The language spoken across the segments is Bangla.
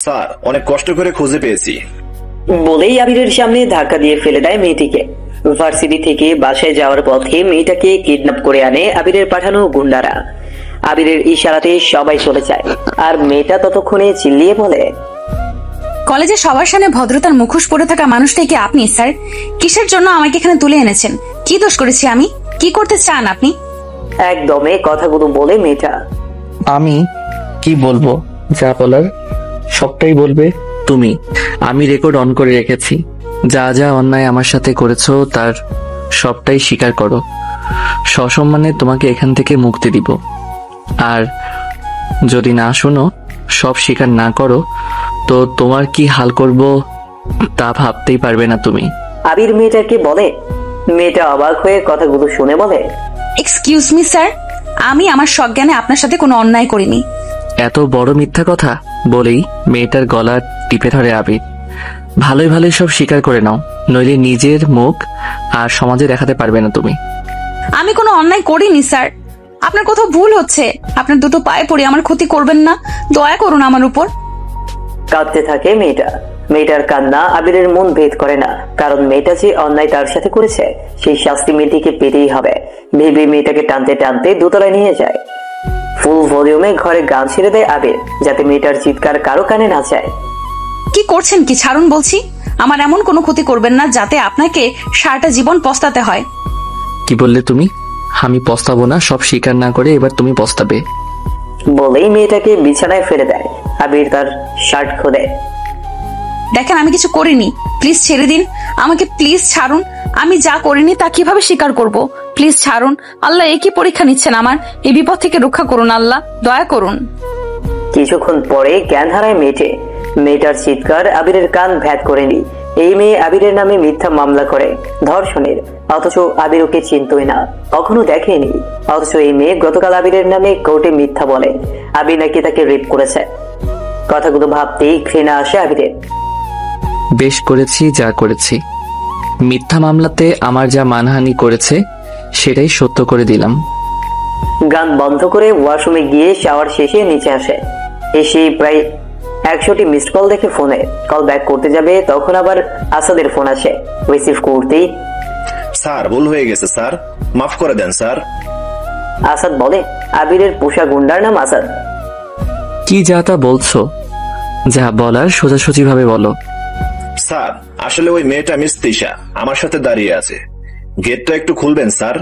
স্যার, অনেক কষ্ট করে খুঁজে পেয়েছি বলেই আবিরের সামনে ধাক্কা দিয়ে ফেলে দেয় মেয়েটিকে। ভার্সিটি থেকে বাসায় যাওয়ার পথে মেয়েটাকে কিডন্যাপ করে আনে আবিরের পাঠানো গুন্ডারা। আবিরের ইশারাতে সবাই চলে যায়, আর মেয়েটা ততক্ষণে চিল্লিয়ে বলে, কলেজে সবার সামনে ভদ্রতার মুখোশ পরে থাকা মানুষটাই কি আপনি স্যার? কিসের জন্য আমাকে এখানে তুলে এনেছেন? কি দোষ করেছি আমি? কি করতে চান আপনি? একদমে কথাগুলো বলে মেয়েটা। আমি কি বলবো? যা বলার সবটাই বলবে তুমি। আমি রেকর্ড অন করে রেখেছি। যা যা অন্যায় আমার সাথে করেছো তার সবটাই স্বীকার করো। সসম্মানে তোমাকে এখান থেকে মুক্তি দিব। আর যদি না শোনো, সব স্বীকার না করো, তো তোমার কি হাল করব তা ভাবতেই পারবে না তুমি। আবির মেয়েটাকে বলে। মেয়েটা অবাক হয়ে কথাগুলো শুনে বলে, এক্সকিউজ মি স্যার, আমি আমার সজ্ঞানে আপনার সাথে কোনো অন্যায় করিনি। এত বড় মিথ্যা কথা বলেই মেয়েটার গলা টিপে ধরে আবির। ভালোই ভালোই সব স্বীকার করে নাও, নইলে নিজের মুখ আর সমাজে দেখাতে পারবে না তুমি। আমি কোনো অন্যায় করিনি স্যার, আপনার কোথাও ভুল হচ্ছে। আপনার দুটো পায়ে পড়ে আমার ক্ষতি করবেন না, দয়া করুন আমার উপর। কাঁদতে থাকে মেয়েটা। মেয়েটার কান্না আবিরের মন ভেদ করে না, কারণ মেয়েটা যে অন্যায় তার সাথে করেছে সেই শাস্তি মেয়েটিকে পেতেই হবে ভেবে মেয়েটাকে টানতে টানতে দোতলায় নিয়ে যায়। ফুল ভলিউমে ঘরে গান ছেড়ে দেয় আবির, যাতে মেয়েটার চিৎকার কারো কানে না যায়। কি করছেন কি? ছাড়ুন বলছি। আমার এমন কোনো ক্ষতি করবেন না যাতে আপনাকে সারাটা জীবন পস্তাতে হয়। কি বললে তুমি? আমি পস্তাবো না, সব স্বীকার না করে এবার তুমি পস্তাবে। বলেই মেয়েটাকে বিছানায় ফেলে দেয়। আবির তার শার্ট খোলে। দেখেন, আমি কিছু করিনি, প্লিজ ছেড়ে দিন আমাকে, প্লিজ ছাড়ুন। আমি যা করিনি তা কিভাবে স্বীকার করব? প্লিজ ছাড়ুন। আল্লাহ, এ কি পরীক্ষা নিচ্ছেন আমার? এই বিপদ থেকে রক্ষা করুন আল্লাহ, দয়া করুন। কিছুক্ষণ পরে জ্ঞান হারায় মেয়েটে। মেয়েটার চিৎকার আবিরের কান ভেদ করেনি। এই মেয়ে আবিরের নামে মিথ্যা মামলা করে ধর্ষণের, অথচ আবির ওকে চিনতই না, কখনো দেখেনি। অথচ এই মেয়ে গতকাল আবিরের নামে কোর্টে মিথ্যা বলে আবির নাকি তাকে রেপ করেছে। কথাগুলো ভাবতেই ঘৃণা আসে আবিরের। বেশ করেছি যা করেছি। মিথ্যা মামলাতে আমার যা মানহানি করেছে সেটাই সত্য করে দিলাম। গান বন্ধ করে ওয়াশরুমে গিয়ে শাওয়ার শেষে নিচে আসে। এসে প্রায় 100টি মিসড কল দেখে ফোনে কল ব্যাক করতে যাবে, তখন আবার আসাদের ফোন আসে। রিসিভ করতেই, স্যার, ভুল হয়ে গেছে স্যার, মাফ করে দেন স্যার। আসাদ বলে, আবিরের পোষা গুন্ডার নাম আসাদ। কি যা তা বলছো? যা বলার সোজাসুজি ভাবে বলো। স্যার, আসলে ওই মেয়েটা মিস তিশা আমার সাথে দাঁড়িয়ে আছে। গেটটা একটু খুলবেন স্যার,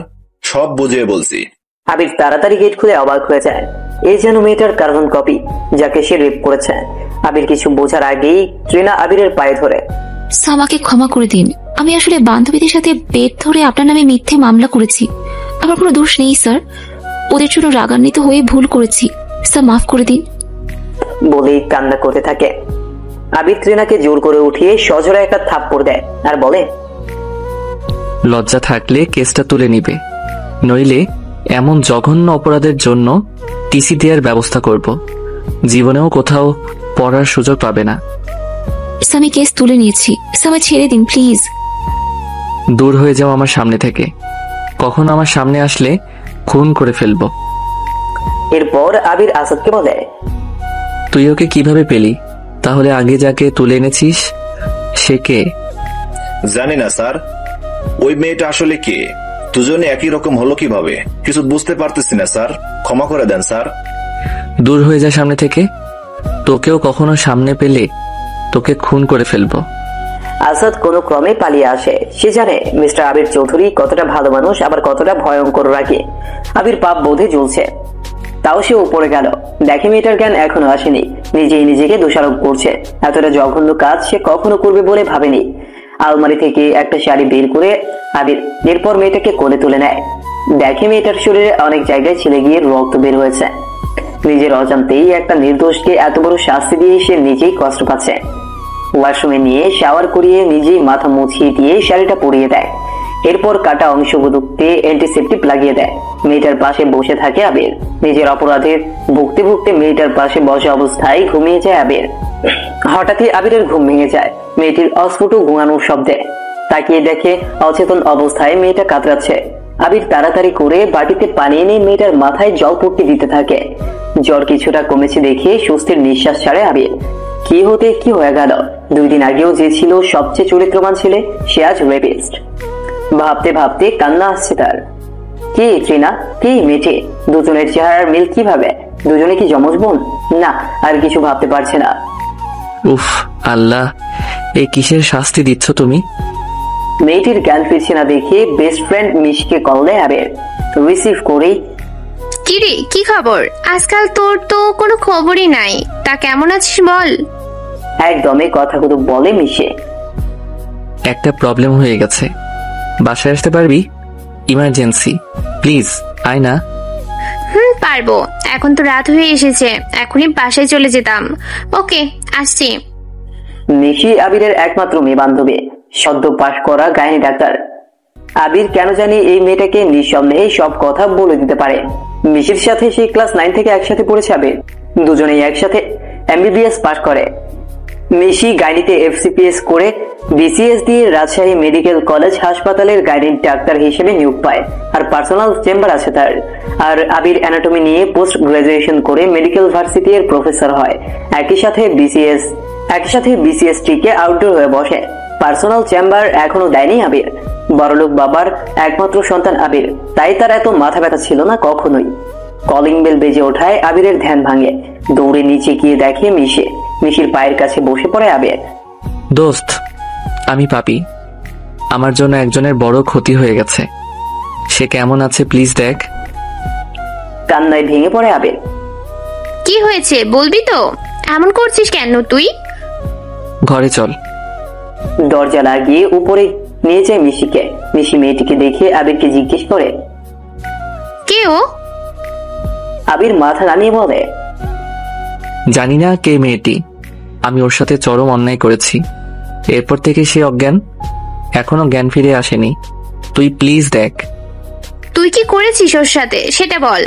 সব বুঝিয়ে বলছি। আবির তাড়াতাড়ি গেট খুলে অবাক হয়ে যায়। এই যেন মেয়েটার কার্বন কপি, যাকে সে রেপ করেছে। আবির কিছু বোঝার আগেই ট্রিনা আবিরের পায়ে ধরে, আমাকে ক্ষমা করে দিন। আমি আসলে বান্ধবীদের সাথে বেদ ধরে আপনার নামে মিথ্যে মামলা করেছি। আমার কোনো দোষ নেই স্যার, ওদের জন্য রাগান্বিত হয়ে ভুল করেছি। স্যার, মাফ করে দিন। বলেই কান্না করতে থাকে। আবির ট্রিনাকে জোর করে উঠিয়ে সজোরে একটা থাপ্পড় দেয় আর বলে, লজ্জা থাকলে কেসটা তুলে নিবে, নইলে এমন জঘন্য অপরাধের জন্য টিসি দেওয়ার ব্যবস্থা করব। জীবনেও কোথাও পড়ার সুযোগ পাবে না। স্যার, আমি কেস তুলে নিয়েছি। স্যার, আমায় ছেড়ে দিন প্লিজ। দূর হয়ে যাও আমার সামনে থেকে। কখনো আমার সামনে আসলে খুন করে ফেলবো। এরপর আবির আসাদকে বলে, তুই ওকে কিভাবে পেলি? তাহলে আগে যাকে তুলে এনেছিস সে কে? জানি না স্যার, ওই মেয়েটা আসলে কে, দুজনে একই রকম হলো কিভাবে কিছু বুঝতে পারতেছি না স্যার, ক্ষমা করে দেন স্যার। দূর হয়ে যা সামনে থেকে। তোকেও কখনো সামনে পেলে তোকে খুন করে ফেলবো। আসাদ কোনো ক্রমে পালিয়ে আসে। সে জানে মিস্টার আবির চৌধুরী কতটা ভালো মানুষ, আবার কতটা ভয়ঙ্কর রাগে। আবির পাপ বোধে জ্বলছে, তাও সে উপরে গেল। দেখে মেয়েটার জ্ঞান এখনো আসেনি, নিজেই নিজেকে দোষারোপ করছে। এতটা জঘন্য কাজ সে কখনো করবে বলে ভাবেনি। আলমারি থেকে একটা শাড়ি বের করে আবির এরপর মেয়েটাকে কোলে তুলে নেয়। দেখে মেয়েটার শরীরে অনেক জায়গায় ছিলে গিয়ে রক্ত বের হয়েছে। নিজের অজান্তেই একটা নির্দোষকে এত বড় শাস্তি দিয়ে সে নিজেই কষ্ট পাচ্ছে। ওয়াশরুমে নিয়ে শাওয়ার করিয়ে নিজেই মাথা মুছিয়ে দিয়ে শাড়িটা পরিয়ে দেয়। এরপর কাটা অংশগুলোতে অ্যান্টিসেপ্টিক লাগিয়ে দেয়। মেয়েটার পাশে বসে থাকে আবির। নিজের অপরাধের ভুগতে ভুগতে মেয়েটার পাশে বসা অবস্থায় ঘুমিয়ে যায় আবির। হঠাৎই আবিরের ঘুম ভেঙে যায় মেয়েটির অস্ফুট ঘুমানোর শব্দে। তাকিয়ে দেখে অচেতন অবস্থায় মেয়েটা কাতরাচ্ছে। আবির তাড়াতাড়ি করে বাটিতে পানি এনে মেয়েটার মাথায় জল পট্টি দিতে থাকে। জ্বর কিছুটা কমেছে দেখে স্বস্তির নিঃশ্বাস ছাড়ে আবির। কি হতে কি হয়ে গেল? 2 দিন আগেও যে ছিল সবচেয়ে চরিত্রবান ছেলে, সে আজ রেপিস্ট। ভাবতে ভাবতে কান্না আসছে তার। কি ট্রিনা, কি মেয়েটি, দুজনের চেহারার মিল কিভাবে? দুজনে কি যমজ বোন? না, আর কিছু ভাবতে পারছে না। উফ আল্লাহ, এই কিসের শাস্তি দিচ্ছ তুমি? মেয়েটির জ্ঞান ফিরছে না দেখে বেস্ট ফ্রেন্ড মিশকে কল দেয় আবির। রিসিভ করেই, কিরে কি খবর? আজকাল তোর তো কোনো খবরই নাই, তা কেমন আছিস বল। একদমই কথাগুলো বলে মিশে। একটা প্রবলেম হয়ে গেছে, বাসায় আসতে পারবি? ইমার্জেন্সি, প্লিজ আয় না। পারবো, এখন তো রাত হয়ে এসেছে, এখনই বাসায় চলে যেতাম। ওকে, আসছি। মিশি আবিরের একমাত্র মেয়ে বান্ধবী, সদ্য পাশ করা গাইনি ডাক্তার। আবির কেন জানি এই মেয়েটাকে নিঃসন্দেহে সব কথা বলে দিতে পারে। মিশির সাথে সে ক্লাস 9 থেকে একসাথে পড়েছে আবির, দুজনেই একসাথে MBBS পাশ করে। মিশি গাইনিতে FCPS করে BCS দিয়ে রাজশাহী মেডিকেল কলেজ হাসপাতালের গাইনিক ডাক্তার হিসেবে নিয়োগ পায়, আর পার্সোনাল চেম্বার আছে তার। আর আবির অ্যানাটমি নিয়ে পোস্ট গ্রাজুয়েশন করে মেডিকেল ভার্সিটি এর প্রফেসর হয়। একই সাথে BCS টিকে আউটডোর হয়ে বসে। পার্সোনাল চেম্বার এখনো দেয়নি আবির। বড়লোক বাবার একমাত্র সন্তান আবির, তাই তার এত মাথা ব্যথা ছিল না কখনোই। কলিং বেল বেজে ওঠায় আবিরের ধ্যান ভাঙে। দৌড়ে নিচে গিয়ে দেখে মিশির পায়ের কাছে বসে পড়ে আবির। দোস্ত, আমি পাপি, আমার জন্য একজনের বড় ক্ষতি হয়ে গেছে। সে কেমন আছে প্লিজ দেখ। কান্নায় ভেঙে পড়ে আবির। কি হয়েছে বলবি তো? এমন করছিস কেন তুই? ঘরে চল। দরজা লাগিয়ে উপরে নিয়ে যায় মিশিকে। মিশি মেয়েটিকে দেখে আবিরকে জিজ্ঞেস করে, কে ও? আবির মাথা নামিয়ে বলে, জানি না কে মেয়েটি, আমি ওর সাথে চরম অন্যায় করেছি। এরপর থেকে সে অজ্ঞান, এখনো জ্ঞান ফিরে আসেনি। তুই প্লিজ দেখ। তুই কি করেছিস ওর সাথে সেটা বল।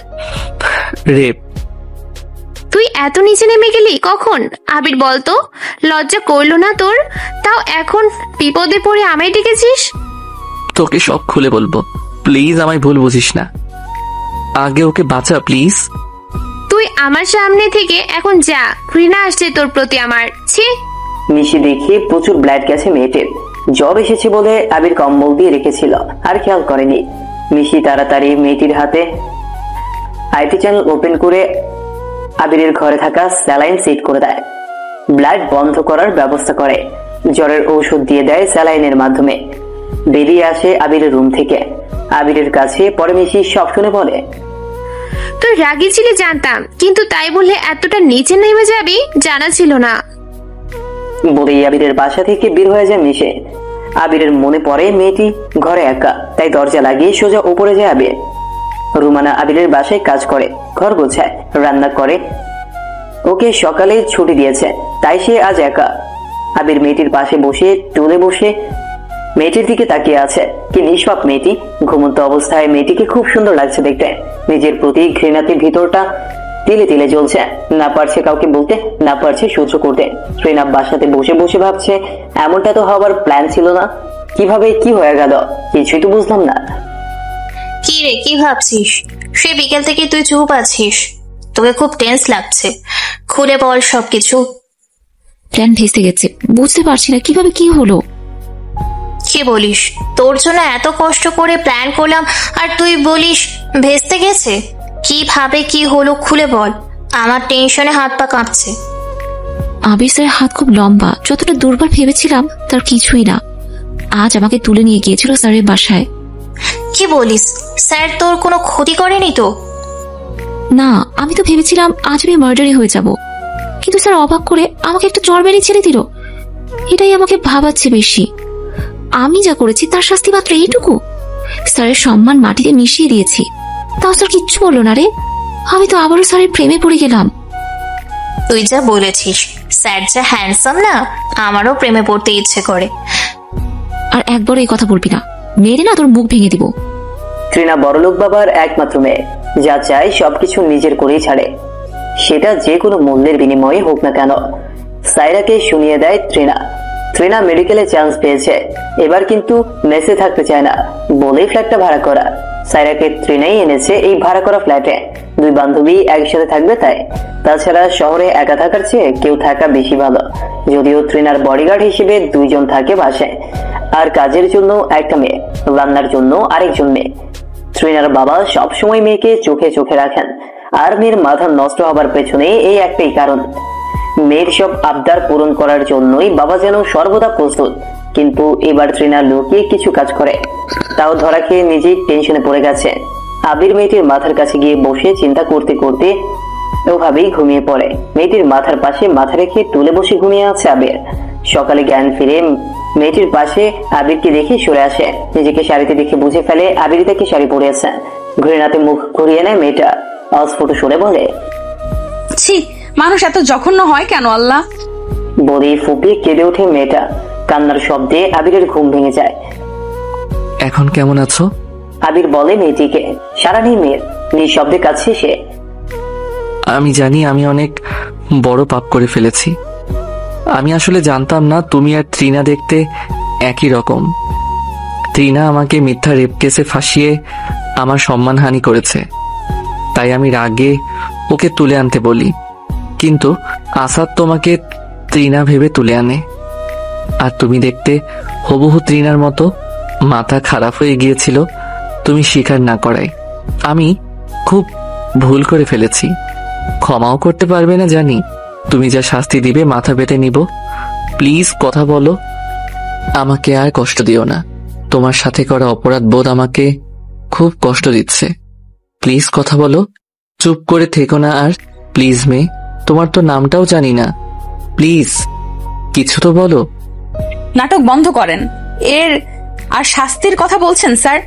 রেপ। তুই এত নিচে নেমে গেলি কখন? আবির বলতো, লজ্জা করলো না তোর? তাও এখন বিপদে পড়ে আমায় ডেকেছিস। তোকে সব খুলে বলবো, প্লিজ আমায় ভুল বুঝিস না। আগে ওকে বাঁচা প্লিজ। তুই আমার সামনে থেকে এখন যা, ঘৃণা আসছে তোর প্রতি আমার। ছি। মিশি দেখে প্রচুর ব্লাড গেছে মেয়েটির। জ্বর এসেছে বলে আবির কম্বল দিয়ে রেখেছিল, আর খেয়াল করেনি। মিশি তাড়াতাড়ি মেয়েটির হাতে আইপি চ্যানেল ওপেন করে আবিরের ঘরে থাকা স্যালাইন সেট করে দেয়। ব্লাড বন্ধ করার ব্যবস্থা করে। জ্বরের ঔষধ দিয়ে দেয় স্যালাইনের মাধ্যমে। বেরিয়ে আসে আবিরের রুম থেকে। আবিরের কাছে পরে মিশি সব শুনে বলে, তুই রাগী ছিলি জানতাম, কিন্তু তাই বললে এতটা নিচে নেমে যাবি জানা ছিল না। বলেই আবিরের বাসা থেকে বের হয়ে যায় মিশে। আবিরের মনে পড়ে মেয়েটি ঘরে একা, তাই দরজা লাগিয়ে সোজা উপরে যায় আবির। রুমানা আবিরের বাসায় কাজ করে, ঘর গোছায়, রান্না করে। ওকে সকালে ছুটি দিয়েছে, তাই সে আজ একা। আবির মেয়েটির পাশে বসে টুলে বসে মেয়েটির দিকে তাকিয়ে আছে। কি নিষ্পাপ মেয়েটি! ঘুমন্ত অবস্থায় মেয়েটিকে খুব সুন্দর লাগছে দেখতে। নিজের প্রতি ঘৃণাতে ভিতরটা তিলে তিলে জ্বলছে। না পারছে কাউকে বলতে, না পারছে সহ্য করতে। ট্রেনা বাসাতে বসে বসে ভাবছে, এমনটা তো হবার প্ল্যান ছিল না। কিভাবে কি হয়ে গেল কিছুই তো বুঝলাম না। কি রে, কি ভাবছিস? সে বিকেল থেকে তুই চুপ আছিস, তোকে খুব টেন্স লাগছে। খুলে বল সবকিছু। প্ল্যান ভেস্তে গেছে, বুঝতে পারছি না কিভাবে কি হলো। কি বলিস? তোর জন্য এত কষ্ট করে প্ল্যান করলাম আর তুই বলিস ভেস্তে গেছে? কিভাবে কি হলো খুলে বল, আমার টেনশনে হাত পা কাঁপছে। আবির স্যারের হাত খুব লম্বা, যতটা দুর্বল ভেবেছিলাম তার কিছুই না। আজ আমাকে তুলে নিয়ে গিয়েছিল স্যারের বাসায়। কি বলিস? স্যার তোর কোনো ক্ষতি করেনি তো? না, আমি তো ভেবেছিলাম আজ আমি মার্ডারই হয়ে যাব, কিন্তু স্যার অবাক করে আমাকে একটা চড় মেরে ছেড়ে দিল। এটাই আমাকে ভাবাচ্ছে বেশি। আমি যা করেছি তার শাস্তি মাত্র এইটুকু? স্যারের সম্মান মাটিতে মিশিয়ে দিয়েছি, তাও স্যার কিচ্ছু বললো না রে। আমি তো আবারও স্যারের প্রেমে পড়ে গেলাম। তুই যা বলেছিস, স্যার যা হ্যান্ডসাম না, আমারও প্রেমে পড়তে ইচ্ছে করে। আর একবার এই কথা বলবি না, মেরে না তোর মুখ ভেঙে দিব। ট্রিনা বড়লোক বাবার একমাত্র মেয়ে, যা চায় সবকিছু নিজের করেই ছাড়ে, সেটা যে কোনো মূল্যের বিনিময়ে হোক না কেন। সাইরাকে শুনিয়ে দেয় ট্রিনা মেডিকেলে চান্স পেয়েছে, এবার কিন্তু মেসে থাকতে চায় না বলেই ফ্ল্যাটটা ভাড়া করা। সাইরাকে ট্রিনাই এনেছে এই ভাড়া করা ফ্ল্যাটে। দুই বান্ধবী একসাথে থাকবে তাই। তাছাড়া শহরে একা থাকার চেয়ে কেউ থাকা বেশি ভালো। যদিও ট্রিনার বডিগার্ড হিসেবে দুইজন থাকে বাসায়, আর কাজের জন্য একটা মেয়ে, রান্নার জন্য আরেকজন মেয়ে। ট্রিনার বাবা সবসময় মেয়েকে চোখে চোখে রাখেন, আর মেয়ের মাথা নষ্ট হবার পেছনে এই একটাই কারণ। মেয়ের সব আবদার পূরণ করার জন্যই বাবা যেন সর্বদা প্রস্তুত। কিন্তু এবার ট্রিনা লুকিয়ে কিছু কাজ করে, তাও ধরা খেয়ে নিজেই টেনশনে পড়ে গেছে। আবির মেয়েটির মাথার কাছে গিয়ে বসে চিন্তা করতে করতে ওভাবেই ঘুমিয়ে পড়ে। মেয়েটির মাথার পাশে মাথা রেখে তুলে বসে ঘুমিয়ে আছে আবির। সকালে জ্ঞান ফিরে মেয়েটির পাশে আবিরকে দেখে সরে আসে। নিজেকে শাড়িতে দেখে বুঝে ফেলে আবির তাকে শাড়ি পরেছে। ঘৃণাতে মুখ ঘুরিয়ে নেয় মেয়েটা, অস্ফুট সরে বলে, ছি, মানুষ এত জঘন্য হয় কেন আল্লাহ। বলেই ফুপিয়ে কেঁদে ওঠে মেয়েটা। কান্নার শব্দে আবিরের ঘুম ভেঙে যায়। এখন কেমন আছো? আবির বলে মেয়েটিকে। সারা নেই মেয়ের, নিঃশব্দে কাছে সে। আমি জানি আমি অনেক বড় পাপ করে ফেলেছি। আমি আসলে জানতাম না তুমি আর ট্রিনা দেখতে একই রকম। ট্রিনা আমাকে মিথ্যা রেপ কেসে ফাঁসিয়ে আমার সম্মানহানি করেছে, তাই আমি রাগে ওকে তুলে আনতে বলি। কিন্তু আসাদ তোমাকে ট্রিনা ভেবে তুলে আনে, আর তুমি দেখতে হুবহু ট্রিনার মতো। মাথা খারাপ হয়ে গিয়েছিল তুমি স্বীকার না করায়। আমি খুব ভুল করে ফেলেছি, ক্ষমাও করতে পারবে না জানি। তুমি যা শাস্তি দিবে মাথা পেতে নিব। প্লিজ কথা বলো, আমাকে আর কষ্ট দিও না। তোমার সাথে করা অপরাধ বোধ আমাকে খুব কষ্ট দিচ্ছে। প্লিজ কথা বলো, চুপ করে থেকো না আর। প্লিজ মেয়ে, তোমার তো নামটাও জানি না, প্লিজ কিছু তো বলো। নাটক বন্ধ করেন। এর আর শাস্তির কথা বলছেন স্যার?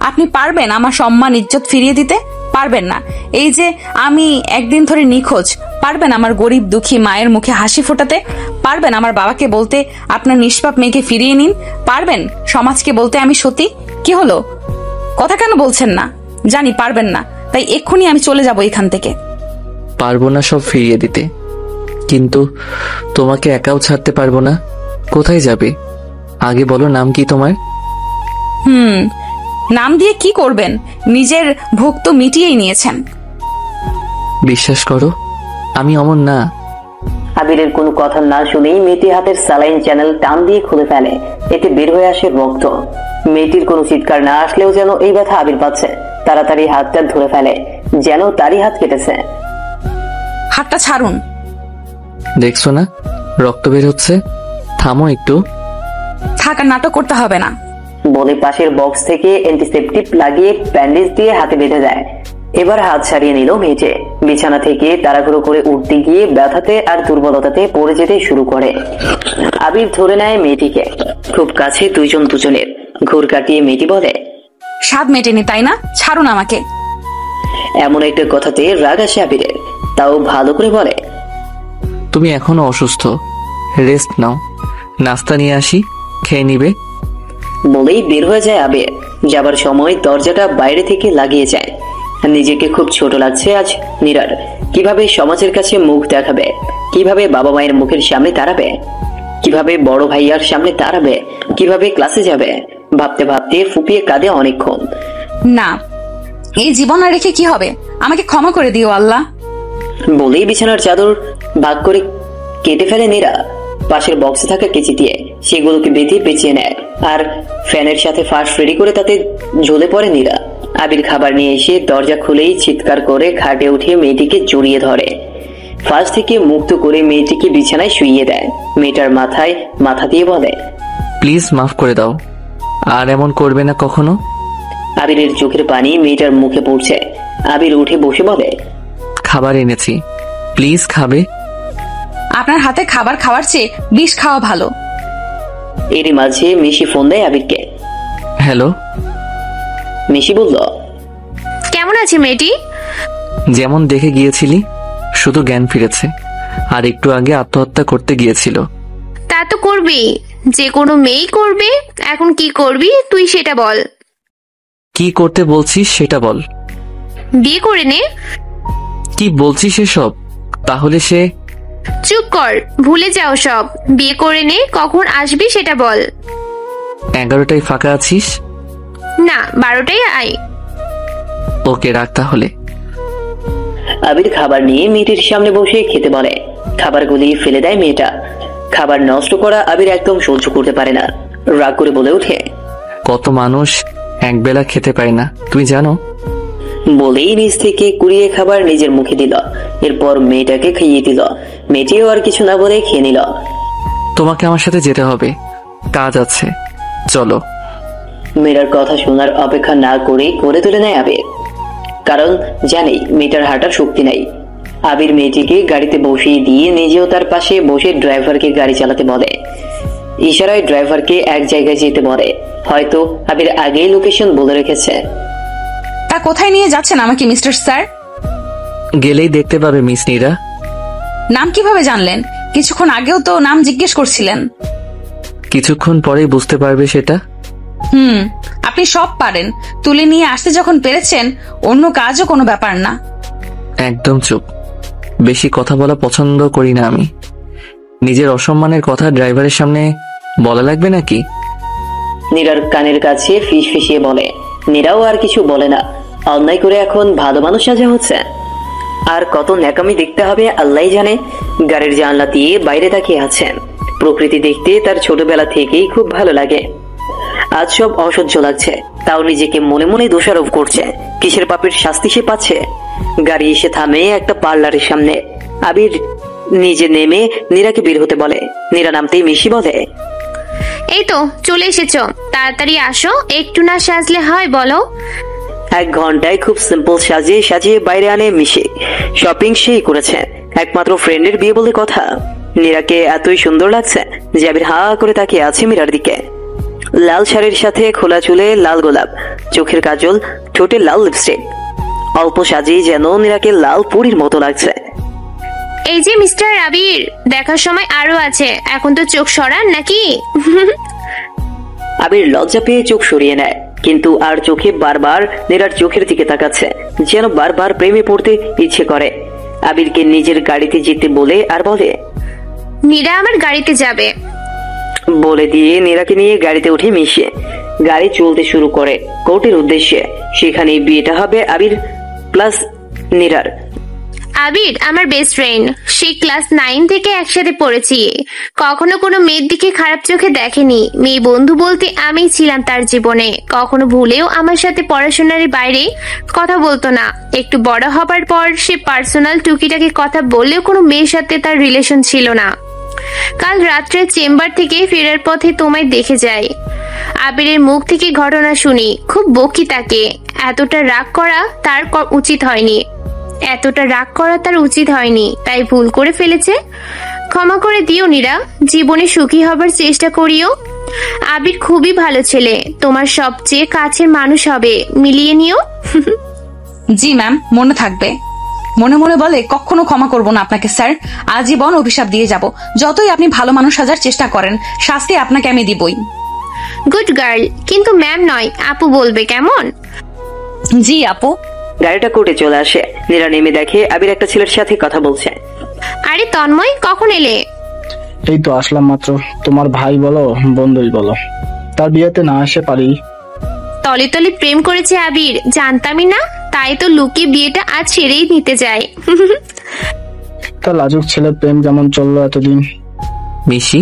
আপনি পারবেন আমার সম্মান ইজ্জত ফিরিয়ে দিতে? পারবেন না। এই যে আমি একদিন ধরে নিখোঁজ, পারবেন আমার গরিব দুঃখী মায়ের মুখে হাসি ফোটাতে? পারবেন আমার বাবাকে বলতে আপনার নিষ্পাপ মেয়েকে ফিরিয়ে নিন? পারবেন সমাজকে বলতে আমি সতী? কি হলো, কথা কেন বলছেন না? জানি পারবেন না, তাই এক্ষুনি আমি চলে যাব এখান থেকে। পারবো না সব ফিরিয়ে দিতে, কিন্তু তোমাকে একাও ছাড়তে পারবো না। কোথায় যাবে আগে বলো, নাম কি তোমার? নাম দিয়ে কি করবেন? নিজের ভোগ তো মিটিয়েই নিয়েছেন। বিশ্বাস করো আমি অমন না। আবিরের কোনো কথা না শুনেই মেয়েটি হাতের স্যালাইন চ্যানেল টান দিয়ে খুলে ফেলে। এতে বের হয়ে আসে রক্ত। মেয়েটির কোনো চিৎকার না আসলেও যেন এই ব্যথা আবির পাচ্ছে। তাড়াতাড়ি হাতটা ধরে ফেলে, যেন তারই হাত কেটেছে। হাতটা ছাড়ুন। দেখছো না রক্ত বের হচ্ছে, থামো একটু। থাকার নাটক করতে হবে না বলে পাশের বক্স থেকে অ্যান্টিসেপটিক লাগিয়ে ব্যান্ডেজ দিয়ে হাতে বেঁধে দেয়। এবার হাত ছাড়িয়ে নিল মেয়েটে। বিছানা থেকে তাড়াহুড়ো করে উঠতে গিয়ে ব্যথাতে আর দুর্বলতাতে পড়ে যেতে শুরু করে। আবির ধরে নেয় মেয়েটিকে, খুব কাছে দুইজন দুজনের। ঘুর কাটিয়ে মেয়েটি বলে, স্বাদ মেটেনি তাই না? ছাড়ুন আমাকে। এমন একটা কথাতে রাগ আসে আবিরের, তাও ভালো করে বলে, তুমি এখনো অসুস্থ, রেস্ট নাও। নাস্তা নিয়ে আসি, খেয়ে নিবে। বলেই বের হয়ে যায় আবির। যাবার সময় দরজাটা বাইরে থেকে লাগিয়ে যায়। নিজেকে খুব ছোট লাগছে আজ নীরার। কিভাবে সমাজের কাছে মুখ দেখাবে, কিভাবে বাবা মায়ের মুখের সামনে দাঁড়াবে, কিভাবে বড় ভাইয়ার সামনে দাঁড়াবে, কিভাবে ক্লাসে যাবে, ভাবতে ভাবতে ফুপিয়ে কাঁদে অনেকক্ষণ। না, এই জীবন আর রেখে কি হবে? আমাকে ক্ষমা করে দিও আল্লাহ। বলেই বিছানার চাদর ভাগ করে কেটে ফেলে নীরা। পাশের বক্সে থাকা কেচি দিয়ে সেগুলোকে বেঁধে পেঁচিয়ে নেয়, আর ফ্যানের সাথে ফাঁস রেডি করে তাতে ঝুলে পড়ে নীরা। আবির খাবার নিয়ে এসে দরজা খুলেই চিৎকার করে খাটে উঠিয়ে মেয়েটিকে জড়িয়ে ধরে। ফাঁস থেকে মুক্ত করে মেয়েটিকে বিছানায় শুইয়ে দেয়। মেয়েটার মাথায় মাথা দিয়ে বলে, প্লিজ মাফ করে দাও, আর এমন করবে না কখনো। আবিরের চোখের পানি মেয়েটার মুখে পড়ছে। আবির উঠে বসে বলে, খাবার এনেছি, প্লিজ খাবে। আপনার হাতে খাবার খাওয়ার চেয়ে বিষ খাওয়া ভালো। এরই মাঝে মিশি ফোন দেয় আবিরকে। হ্যালো। মিশি বলল, কেমন আছে মেয়েটি? যেমন দেখে গিয়েছিলি, শুধু জ্ঞান ফিরেছে, আর একটু আগে আত্মহত্যা করতে গিয়েছিল। তা তো করবি, যে কোনো মেয়েই করবে। এখন কি করবি তুই সেটা বল। কি করতে বলছিস সেটা বল। বিয়ে করে নে। কি বলছিস এসব? তাহলে সে? চুপ কর, ভুলে যাও সব। বিয়ে করে নে, কখন আসবি সেটা বল। 11টায় ফাঁকা আছিস? না, 12টায় আয়। ওকে রাখ তাহলে। আবির খাবার নিয়ে মেয়েটির সামনে বসে খেতে বলে। খাবারগুলি ফেলে দেয় মেয়েটা। খাবার নষ্ট করা আবির একদম সহ্য করতে পারে না, রাগ করে বলে ওঠে, কত মানুষ একবেলা খেতে পায় না তুমি জানো? বলেই নিজ থেকে কুড়িয়ে খাবার নিজের মুখে দিল। এরপর মেয়েটাকে খাইয়ে দিল। মেয়েটিও আর কিছু না বলে খেয়ে নিল। তোমাকে আমার সাথে যেতে হবে, কাজ আছে, চলো। মেয়েটার কথা শোনার অপেক্ষা না করে তুলে নেয় আবির, কারণ জানে মেয়েটার হাঁটার শক্তি নাই। আবির মেয়েটিকে গাড়িতে বসিয়ে দিয়ে নিজেও তার পাশে বসে ড্রাইভারকে গাড়ি চালাতে বলে। ইশারায় ড্রাইভারকে এক জায়গায় যেতে বলে। হয়তো আবির আগেই লোকেশন বলে রেখেছে। তা কোথায় নিয়ে যাচ্ছেন আমাকে মিস্টার স্যার? গেলেই দেখতে পাবে মিস নীরা। নাম কিভাবে জানলেন? কিছুক্ষণ আগেও তো নাম জিজ্ঞেস করছিলেন। কিছুক্ষণ পরেই বুঝতে পারবে সেটা। আপনি সব পারেন, তুলে নিয়ে আসতে যখন পেরেছেন অন্য কাজও কোনো ব্যাপার না। একদম চুপ, বেশি কথা বলা পছন্দ করি না আমি। নিজের অসম্মানের কথা ড্রাইভারের সামনে বলা লাগবে নাকি? নীরার কানের কাছে ফিস ফিসিয়ে বলে। নীরাও আর কিছু বলে না। অন্যায় করে এখন ভালো মানুষ সাজা হচ্ছে। আর কত ন্যাকামি দেখতে হবে আল্লাহ জানে। গাড়ির জানলা দিয়ে বাইরে তাকিয়ে আছেন। প্রকৃতি দেখতে তার ছোটবেলা থেকেই খুব ভালো লাগে। আজ সব অসহ্য লাগছে, তাও নিজেকে মনে মনে দোষারোপ করছে। কিসের পাপের শাস্তি সে পাচ্ছে? গাড়ি এসে থামে একটা পার্লারের সামনে। আবির নিজে নেমে নীরাকে বের হতে বলে। নীরা নামতেই মিশি বলে, এই তো চলে এসেছো, তাড়াতাড়ি আসো, একটু না সাজলে হয় বলো? 1 ঘন্টায় খুব সিম্পল সাজিয়ে বাইরে আনে মিশি। শপিং সেই করেছে, একমাত্র ফ্রেন্ডের বিয়ে বলে কথা। নীরাকে এতই সুন্দর লাগছে যে আবির হা করে তাকিয়ে আছে মীরার দিকে। লাল শাড়ির সাথে খোলা চুলে লাল গোলাপ, চোখের কাজল, ঠোঁটে লাল লিপস্টিক। অল্প সাজিয়ে যেন নীরাকে লাল পরীর মতো লাগছে। এই যে মিস্টার আবির, দেখার সময় আরো আছে, এখন তো চোখ সরান নাকি? আবির লজ্জা পেয়ে চোখ সরিয়ে নেয়, কিন্তু আর চোখে বারবার নীরার চোখের দিকে তাকাচ্ছে, যেন বারবার প্রেমে পড়তে ইচ্ছে করে। আবিরকে নিজের গাড়িতে যেতে বলে আর বলে, নীরা আমার গাড়িতে যাবে বলে দিয়ে নীরাকে নিয়ে গাড়িতে উঠে মিশে গাড়ি চলতে শুরু করে কোর্টের উদ্দেশ্যে। সেখানে বিয়েটা হবে আবির প্লাস নীরার। আবির আমার বেস্ট ফ্রেন্ড, সেই ক্লাস 9 থেকে একসাথে পড়েছি। কখনো কোনো মেয়ের দিকে খারাপ চোখে দেখেনি। মেয়ে বন্ধু বলতে আমি ছিলাম তার জীবনে। কখনো ভুলেও আমার সাথে পড়াশোনার বাইরে কথা বলতো না। একটু বড় হবার পর সে পার্সোনাল টুকিটাকি কথা বললেও কোনো মেয়ের সাথে তার রিলেশন ছিল না। কাল রাত্রে চেম্বার থেকে ফেরার পথে তোমায় দেখে যাই। আবিরের মুখ থেকে ঘটনা শুনি, খুব বকি তাকে। এতটা রাগ করা তার উচিত হয়নি, তাই ভুল করে ফেলেছে। ক্ষমা করে দিও নীরা, জীবনে সুখী হবার চেষ্টা করিও। আবির খুবই ভালো ছেলে, তোমার সবচেয়ে কাছের মানুষ হবে, মিলিয়ে নিও। জি ম্যাম, মনে থাকবে। মনে মনে বলে, কখনো ক্ষমা করব না আপনাকে স্যার, আজীবন অভিশাপ দিয়ে যাব। যতই আপনি ভালো মানুষ সাজার চেষ্টা করেন, শাস্তি আপনাকে আমি দিবই। গুড গার্ল, কিন্তু ম্যাম নয়, আপু বলবে কেমন? জি আপু। গাড়িটা কোর্টে চলে আসে। নীরা নেমে দেখে আবির একটা ছেলের সাথে কথা বলছে। আরে তন্ময়, কখন এলে? এই তো আসলাম মাত্র। তোমার ভাই বলো বন্ধুই বলো, তার বিয়েতে না আসে পারি? তলে তলে প্রেম করেছে আবির, জানতামই না, তাই তো লুকিয়ে বিয়েটা আজ ছেড়েই নিতে যায়। তা লাজুক ছেলের প্রেম কেমন চললো এতদিন? মিশি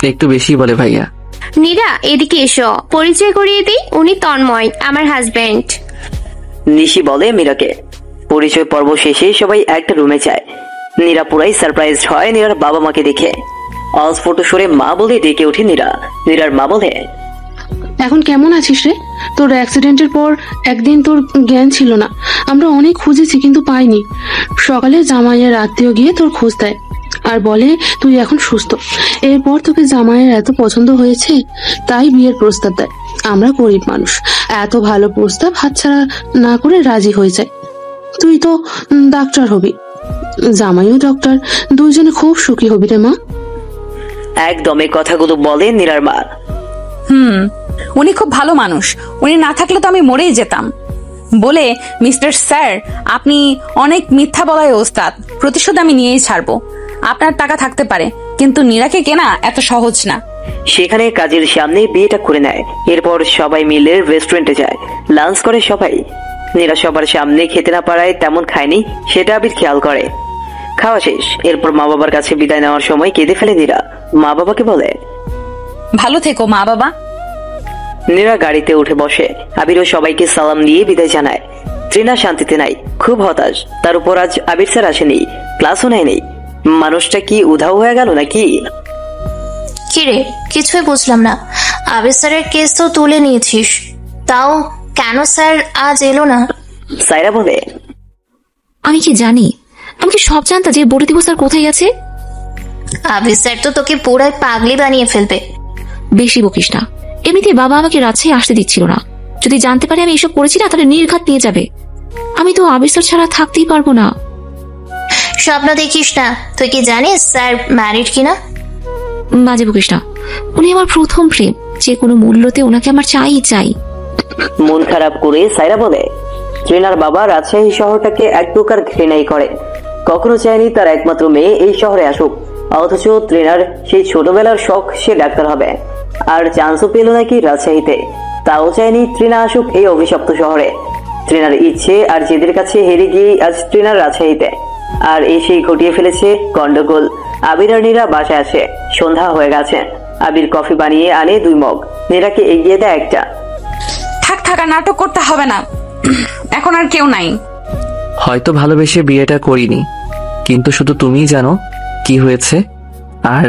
একটু বেশি বলে ভাইয়া। নীরা এদিকে এসো, পরিচয় করিয়ে দিই, উনি তন্ময়, আমার হাজবেন্ড। নিশি বলে মীরাকে। পরিচয় পর্ব শেষে সবাই একটা রুমে যায়। নীরা পুরাই সারপ্রাইজ হয় নীরার বাবা মাকে দেখে। অস্ফুট সুরে মা বলে ডেকে ওঠে নীরা। নীরার মা বলে, এখন কেমন আছিস রে? তোর অ্যাক্সিডেন্টের পর একদিন তোর জ্ঞান ছিল না, আমরা অনেক খুঁজেছি কিন্তু পাইনি। সকালে জামাইয়ের আত্মীয় গিয়ে তোর খোঁজ দেয় আর বলে তুই এখন সুস্থ। এরপর তোকে জামাইয়ের এত পছন্দ হয়েছে তাই বিয়ের প্রস্তাব দেয়। আমরা গরিব মানুষ, এত ভালো প্রস্তাব হাতছাড়া না করে রাজি হয়ে যায়। তুই তো ডাক্তার হবি, জামাইও ডক্টর, দুইজনে খুব সুখী হবি রে মা। একদমই কথাগুলো বলে নীরার মা। উনি খুব ভালো মানুষ, উনি না থাকলে তো আমি মরেই যেতাম। বলে, মিস্টার স্যার, আপনি অনেক মিথ্যা বলায় ওস্তাদ, প্রতিশোধ আমি নিয়েই ছাড়বো। আপনার টাকা থাকতে পারে, কিন্তু নীরাকে কেনা এত সহজ না। সেখানে কাজের সামনে বিয়েটা করে নেয়। এরপর সবাই মিলে রেস্টুরেন্টে যায়, লাঞ্চ করে সবাই। নীরা সবার সামনে খেতে না পারায় তেমন খায়নি, সেটা আবির খেয়াল করে। খাওয়া শেষ, এরপর মা বাবার কাছে বিদায় নেওয়ার সময় কেঁদে ফেলে নীরা। মা বাবাকে বলে, ভালো থেকো মা বাবা। নীরা গাড়িতে উঠে বসে। আবিরও সবাইকে সালাম দিয়ে বিদায় জানায়। তৃণা শান্তিতে নাই, খুব হতাশ। তার উপর আজ আবির স্যার আসেনি, ক্লাসও নেয়নি। মানুষটা কি উধাও হয়ে গেল নাকি? কিরে, কিছুই বুঝলাম না। আবির স্যারের কেস তো তুলে নিয়েছিস, তাও কেন স্যার আজ এলো না? সাইরা বলে, আমি কি জানি? আমি কি সব জানতা যে বলে দিব স্যার কোথায় আছে? আবির স্যার তো তোকে পুরাই পাগলি বানিয়ে ফেলবে। বেশি বকিস না। এমনিতে বাবা আমাকে রাজশাহী আসতে দিচ্ছিল না। যদি জানতে পারে আমি এসব করেছি না, তাহলে নির্ঘাত নিয়ে যাবে। আমি তো আবির স্যার ছাড়া থাকতেই পারবো না। স্বপ্ন দেখিস না। তুই কি জানিস স্যার ম্যারিড কিনা? বাজে বকিস না। উনি আমার প্রথম প্রেম, যে কোনো মূল্যতে ওনাকে আমার চাই। মন খারাপ করে সাইরা বলে, ট্রেনার বাবা রাজশাহী শহরটাকে এক প্রকার ঘৃণাই করে। কখনো চায়নি তার একমাত্র মেয়ে এই শহরে আসুক, অথচ ট্রেনার সেই ছোটবেলার শখ সে ডাক্তার হবে, আর চান্সও পেল নাকি রাজশাহীতে। তাও চায়নি ট্রেনা আসুক এই অভিশপ্ত শহরে। ট্রেনার ইচ্ছে আর জেদের কাছে হেরে গিয়ে আজ ট্রেনার রাজশাহীতে, আর এসেই ঘটিয়ে ফেলেছে গন্ডগোল। আবির আর নীরা বাসায় আসে, সন্ধ্যা হয়ে গেছে। আবির কফি বানিয়ে আনে 2 মগ, নীরাকে এগিয়ে দেয় একটা। থাকা নাটক করতে হবে না, এখন আর কেউ নাই। হয়তো ভালোবেসে বিয়েটা করিনি, কিন্তু শুধু তুমিই জানো কি হয়েছে, আর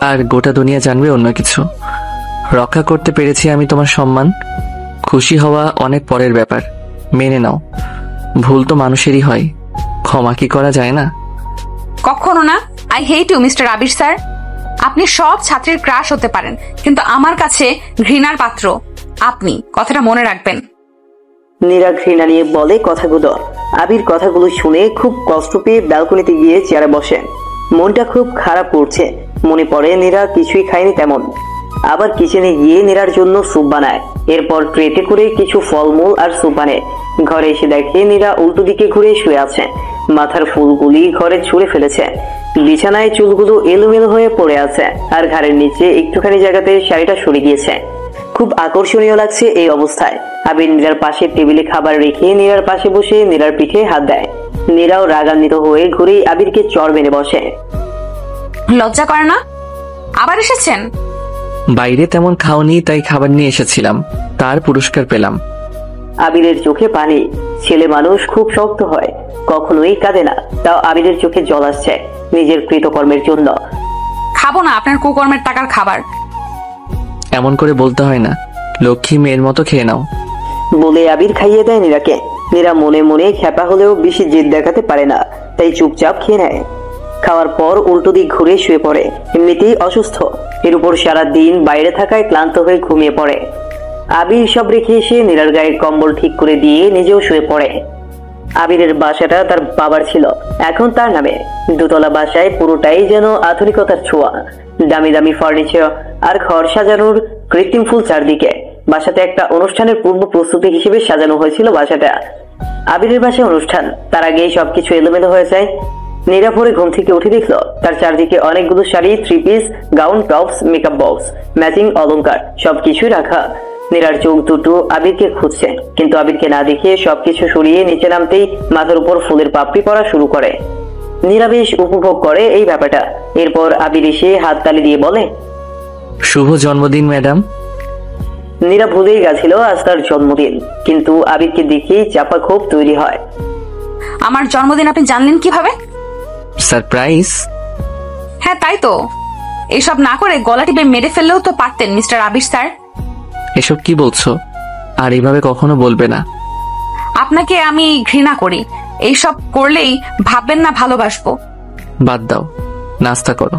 আর গোটা দুনিয়া জানবে অন্য কিছু। রক্ষা করতে পেরেছি আমি তোমার সম্মান। খুশি হওয়া অনেক পরের ব্যাপার, মেনে নাও। ভুল তো মানুষেরই হয়, ক্ষমা কি করা যায় না? কখনো না। I hate you mister Abir sir. আপনি সব ছাত্রীর ক্রাশ হতে পারেন, কিন্তু আমার কাছে ঘৃণার পাত্র আপনি, কথাটা মনে রাখবেন। নীরা ঘৃণা নিয়ে বলে কথাগুলো। আবির কথাগুলো শুনে খুব কষ্ট পেয়ে ব্যালকনিতে গিয়ে চেয়ারে বসে। মনটা খুব খারাপ করছে। মনে পড়ে নীরা কিছুই খায়নি তেমন। আবার কিচেনে গিয়ে নীরার জন্য স্যুপ বানায়, এরপর ট্রেতে করে কিছু ফলমূল আর স্যুপ আনে। ঘরে এসে দেখে নীরা উল্টো দিকে ঘুরে শুয়ে আছে। মাথার ফুলগুলি ঘরে ছুঁড়ে ফেলেছে, বিছানায় চুলগুলো এলোমেলো হয়ে পড়ে আছে, আর ঘাড়ের নিচে একটুখানি জায়গাতে শাড়িটা সরে গিয়েছে। খুব আকর্ষণীয় লাগছে এই অবস্থায়। আবির নীরার পাশে টেবিলে খাবার রেখে নীরার পাশে বসে নীরার পিঠে হাত দেয়। নীরাও রাগান্বিত হয়ে ঘুরেই আবিরকে চড় মেরে বসে। লজ্জা করে না? আবার এসেছেন? বাইরে তেমন খাওনি, তাই খাবার নিয়ে এসেছিলাম, তার পুরস্কার পেলাম। আবিরের চোখে পানি। ছেলে মানুষ খুব শক্ত হয়, কখনোই কাঁদে না। তাও আবিরের চোখে জল আসছে নিজের কৃতকর্মের জন্য। খাবো না আপনার কুকর্মের টাকার খাবার। এমন করে বলতে হয় না, লক্ষ্মী মেয়ের মতো খেয়ে নাও বলে আবির খাইয়ে দেয় নীরাকে। নীরা মনে মনে খেপা হলেও বেশি জেদ দেখাতে পারে না, তাই চুপচাপ খেয়ে নেয়। খাওয়ার পর উল্টো দিক ঘুরে শুয়ে পড়ে। এমনিতেই অসুস্থ, এর উপর সারা দিন বাইরে থাকায় ক্লান্ত হয়ে ঘুমিয়ে পড়ে। আবির সব রেখে এসে নীরার গায়ের কম্বল ঠিক করে দিয়ে নিজেও শুয়ে পড়ে। আবিরের বাসাটা তার বাবার ছিল, এখন তার নামে। 2 তলা বাসায় পুরোটাই যেন আধুনিকতার ছোঁয়া। দামি দামি ফার্নিচার আর ঘর সাজানোর কৃত্রিম ফুল চারদিকে। বাসাতে একটা অনুষ্ঠানের পূর্ব প্রস্তুতি হিসেবে সাজানো হয়েছিল বাসাটা। আবিরের বাসায় অনুষ্ঠান, তার আগেই সবকিছু এলোমেলো হয়ে যায়। নীরা ভোরে ঘুম থেকে উঠে দেখলো তার চারদিকে অনেকগুলো sari, 3 piece, gown, tops, makeup box, matching অলংকার সবকিছুই রাখা। নীরার চোখ দুটো আবিরকে খুঁজছে, কিন্তু আবিরকে না দেখে সবকিছু সরিয়ে নিচে নামতেই মাথার উপর ফুলের পাপড়ি পড়া শুরু করে। নীরা বেশ উপভোগ করে এই ব্যাপারটা। এরপর আবির এসে হাত তালি দিয়ে বলে, শুভ জন্মদিন ম্যাডাম। নীরা ভুলেই গেছিল আজ তার জন্মদিন, কিন্তু আবিরকে দেখেই চাপা ক্ষোভ তৈরি হয়। আমার জন্মদিন আপনি জানলেন কিভাবে? সারপ্রাইজ। হ্যাঁ তাই তো, এসব না করে গলা টিপে মেরে ফেললেও তো পারতেন মিস্টার আবির স্যার। এসব কি বলছো? আর এইভাবে কখনো বলবে না। আপনাকে আমি ঘৃণা করি, এইসব করলেই ভাববেন না ভালোবাসবো। বাদ দাও, নাস্তা করো।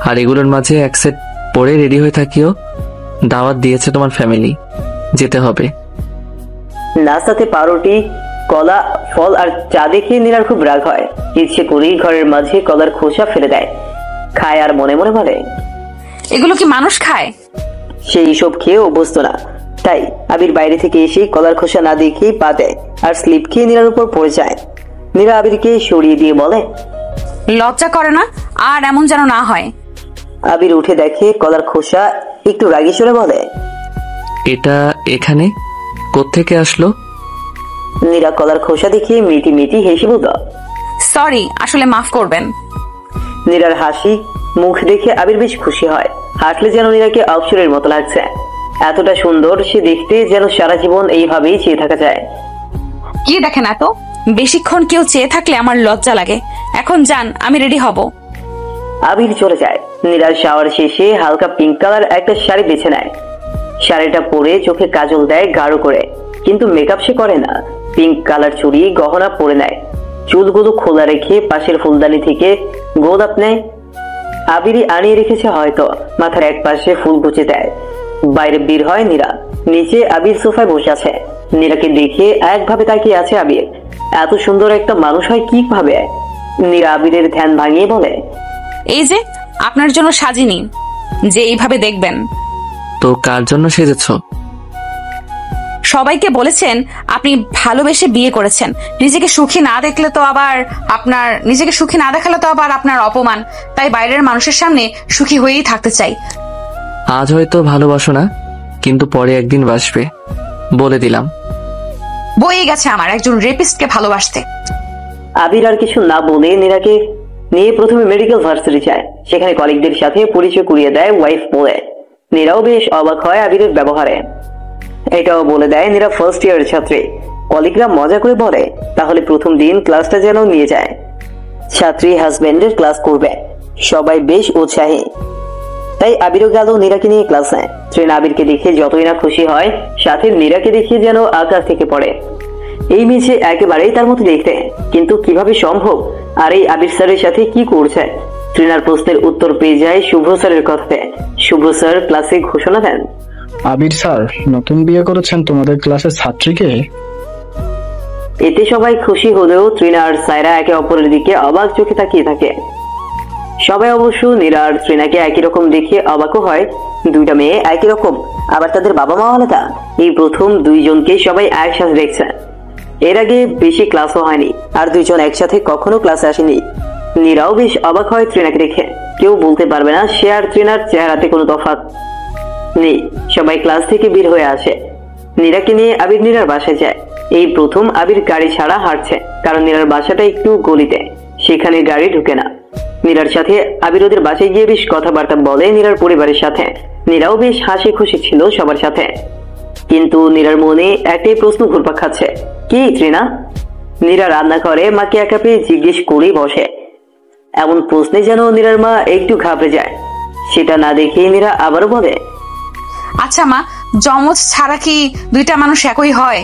আর এগুলোর মাঝে এক সেট পরে রেডি হয়ে থাকিও, দাওয়াত দিয়েছে তোমার ফ্যামিলি, যেতে হবে। নাস্তাতে পাউরুটি, কলা, ফল আর চা দেখে নীরার খুব রাগ হয়। ইচ্ছে করেই ঘরের মাঝে কলার খোসা ফেলে দেয়। খায় আর মনে মনে বলে, এগুলো কি মানুষ খায়? সেই সব খেয়ে অভ্যস্ত না, তাই আবির বাইরে থেকে এসে কলার খোসা না দেখেই পা দেয় আর স্লিপ খেয়ে নীরার উপর পড়ে যায়। নীরা আবিরকে সরিয়ে দিয়ে বলে, লজ্জা করে না? আর এমন যেন না হয়। আবির উঠে দেখে কলার খোসা, একটু রাগী সুরে বলে, এটা এখানে কোত্থেকে আসলো? নীরা কলার খোসা দেখিয়ে মিটি মিটি হেসে বলল, সরি, আসলে মাফ করবেন। নীরার হাসি মুখ দেখে আবির বেশ খুশি হয়। হাঁটলে যেন নীরাকে অপসরের মতো লাগছে। এতটা সুন্দর সে দেখতে যেন সারা জীবন এইভাবেই চেয়ে থাকা যায়। কি দেখেন, এত বেশিক্ষণ কেউ চেয়ে থাকলে আমার লজ্জা লাগে। এখন যান, আমি রেডি হব। আবির চলে যায়। নীরার শাওয়ার শেষে হালকা পিঙ্ক কালার একটা শাড়ি বেছে নেয়। শাড়িটা পরে চোখে কাজল দেয় গাঢ় করে, কিন্তু মেকআপ সে করে না। পিঙ্ক কালার চুড়ি গহনা পরে নেয়। চুলগুলো খোলা রেখে পাশের ফুলদানি থেকে গোলাপ নেয়। আবিরই আনিয়ে রেখেছে হয়তো। মাথার এক পাশে ফুল গুছে দেয়। বাইরে বের হয় নীরা। নিচে আবির সোফায় বসে আছে। নীরাকে দেখে একভাবে তাকিয়ে আছে আবির। এত সুন্দর একটা মানুষ হয় কিভাবে? নীরা আবিরের ধ্যান ভাঙিয়ে বলে, এই যে আপনার জন্য সাজিনি যে এইভাবে দেখবেন। তো কার জন্য সেজেছো? সবাইকে বলেছেন আপনি ভালোবেসে বিয়ে করেছেন। নিজেকে সুখী না দেখালে তো আবার আপনার অপমান। তাই বাইরের মানুষের সামনে সুখী হয়েই থাকতে চাই। আজ হয়তো ভালোবাসো না, কিন্তু পরে একদিন বাসবে, বলে দিলাম। বয়ে গেছে আমার একজন রেপিস্টকে ভালোবাসতে। আবির আর কিছু না বলে নীরাকে নিয়ে প্রথমে মেডিকেল ভার্সিটি যায়। সেখানে কলিগদের সাথে পরিচয় করিয়ে দেয় ওয়াইফ বলে। নীরাও বেশ অবাক হয় আবিরের ব্যবহারে। এটাও বলে দেয় নীরা ফার্স্ট ইয়ার ছাত্রী। কলিগরা মজা করে বলে, তাহলে প্রথম দিন ক্লাসটা যেন নিয়ে যায়। ছাত্রী হাজবেন্ডের ক্লাস করবে। সবাই বেশ উৎসাহী। তাই আবিরও গেল নীরাকে নিয়ে ক্লাস নেয়। ট্রেন আবিরকে দেখে যতই না খুশি হয়, সাথে নীরাকে দেখে যেন আকাশ থেকে পড়ে। এই মেয়ে একেবারেই তার মতো দেখতে, কিন্তু কিভাবে সম্ভব? আর এই আবির স্যারের সাথে কি করছে? ট্রেনার প্রশ্নের উত্তর পেয়ে যায় শুভ্র স্যারের কথাতে। শুভ্র স্যার ক্লাসে ঘোষণা দেন, আবির স্যার নতুন বিয়ে করেছেন তোমাদের ক্লাসের ছাত্রীকে। এতে সবাই খুশি হলেও ট্রিনা আর সায়রা একে অপরের দিকে অবাক চোখে তাকিয়ে থাকে। সবাই অবশ্য নীরা আর ট্রিনাকে একই রকম দেখে অবাকও হয়। দুইটা মেয়ে একই রকম, আবার তাদের বাবা মা আলাদা। এই প্রথম দুইজনকে সবাই একসাথে দেখছে। এর আগে বেশি ক্লাসও হয়নি, আর দুইজন একসাথে কখনো ক্লাসে আসেনি। নীরাও বেশ অবাক হয় ট্রিনাকে দেখে। কেউ বলতে পারবে না সে আর ট্রিনার চেহারাতে কোনো তফাৎ নেই। সবাই ক্লাস থেকে বের হয়ে আসে। নীরাকে নিয়ে আবির নীরার বাসায় যায়। এই প্রথম আবির গাড়ি ছাড়া হাঁটছে, কারণ নীরার বাসাটা একটু গলিতে, সেখানে গাড়ি ঢুকে না। নীরার সাথে আবির ওদের বাসায় গিয়ে বেশ কথাবার্তা বলে নীরার পরিবারের সাথে। নীরাও বেশ হাসি খুশি ছিল সবার সাথে, কিন্তু নীরার মনে একটাই প্রশ্ন ঘুরপাক খাচ্ছে, কি ট্রিনা? নীরা রান্না করে মাকে একা পেয়ে জিজ্ঞেস করেই বসে। এমন প্রশ্নে যেন নীরার মা একটু ঘাবড়ে যায়। সেটা না দেখেই নীরা আবারও বলে, আচ্ছা মা, জমজ ছাড়া কি দুইটা মানুষ একই হয়?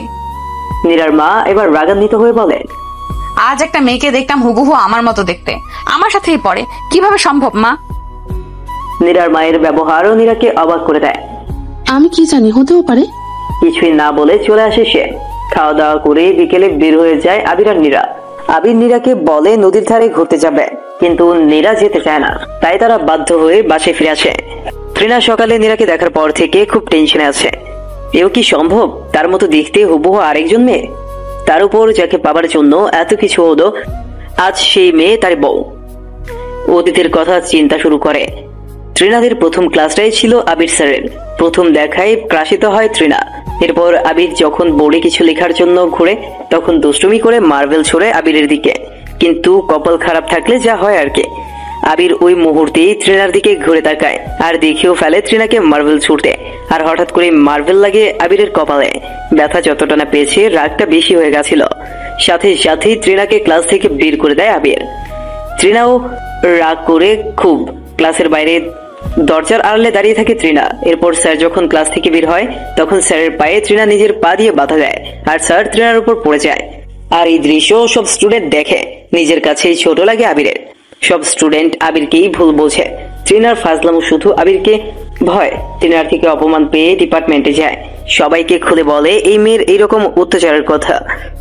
নীরার মা এবার রাগান্বিত হয়ে বলে, আজ একটা মেয়েকে দেখতাম হুবহু আমার মতো দেখতে, আমার সাথেই পড়ে, কিভাবে সম্ভব মা? নীরার মায়ের ব্যবহারও নীরাকে অবাক করে দেয়। আমি কি জানি, হতেও পারে। কিছুই না বলে চলে আসে সে। খাওয়া দাওয়া করে বিকেলে বের হয়ে যায় আবির আর নীরা। আবির নীরাকে বলে নদীর ধারে ঘুরতে যাবে, কিন্তু নীরা যেতে চায় না। তাই তারা বাধ্য হয়ে বাসায় ফিরে আসে। ট্রিনা সকালে নীরাকে দেখার পর থেকে খুব টেনশনে আছে। এও কি সম্ভব? তার মতো দেখতে হুবহু আরেকজন মেয়ে, তার উপর যাকে পাবার জন্য এত কিছু হলো, আজ সেই মেয়ে তার বউ। অতীতের কথা চিন্তা শুরু করে। ট্রিনাদের প্রথম ক্লাসটাই ছিল আবির স্যারের। প্রথম দেখায় ক্রাশিত হয় ট্রিনা। এরপর আবির যখন বোর্ডে কিছু লেখার জন্য ঘুরে, তখন দুষ্টুমি করে মার্বেল ছুড়ে আবিরের দিকে। কিন্তু কপাল খারাপ থাকলে যা হয় আর কি। আবির ওই মুহূর্তেই ট্রিনার দিকে ঘুরে তাকায় আর দেখেও ফেলে ট্রিনাকে মার্বেল ছুটতে। আর হঠাৎ করে মার্বেল লাগে আবিরের কপালে। ব্যথা যতটা না পেয়েছে, রাগটা বেশি হয়ে গেছিল। সাথে সাথেই ট্রিনাকে ক্লাস থেকে বের করে দেয় আবির। ট্রিনাও রাগ করে খুব ক্লাসের বাইরে দরজার আড়ালে দাঁড়িয়ে থাকে ট্রিনা। এরপর স্যার যখন ক্লাস থেকে বের হয়, তখন স্যারের পায়ে ট্রিনা নিজের পা দিয়ে বাধা দেয়, আর স্যার ট্রিনার উপর পড়ে যায়। আর এই দৃশ্য সব স্টুডেন্ট দেখে। নিজের কাছেই ছোট লাগে আবিরের। সব স্টুডেন্ট আবিরকেই ভুল বোঝে। ট্রিনার ফাজলামো শুধু আবিরকে ভয়। ট্রিনার থেকে অপমান পেয়ে ডিপার্টমেন্টে যায়। সবাইকে খুলে বলে এই মেয়ের এইরকম অত্যাচারের কথা।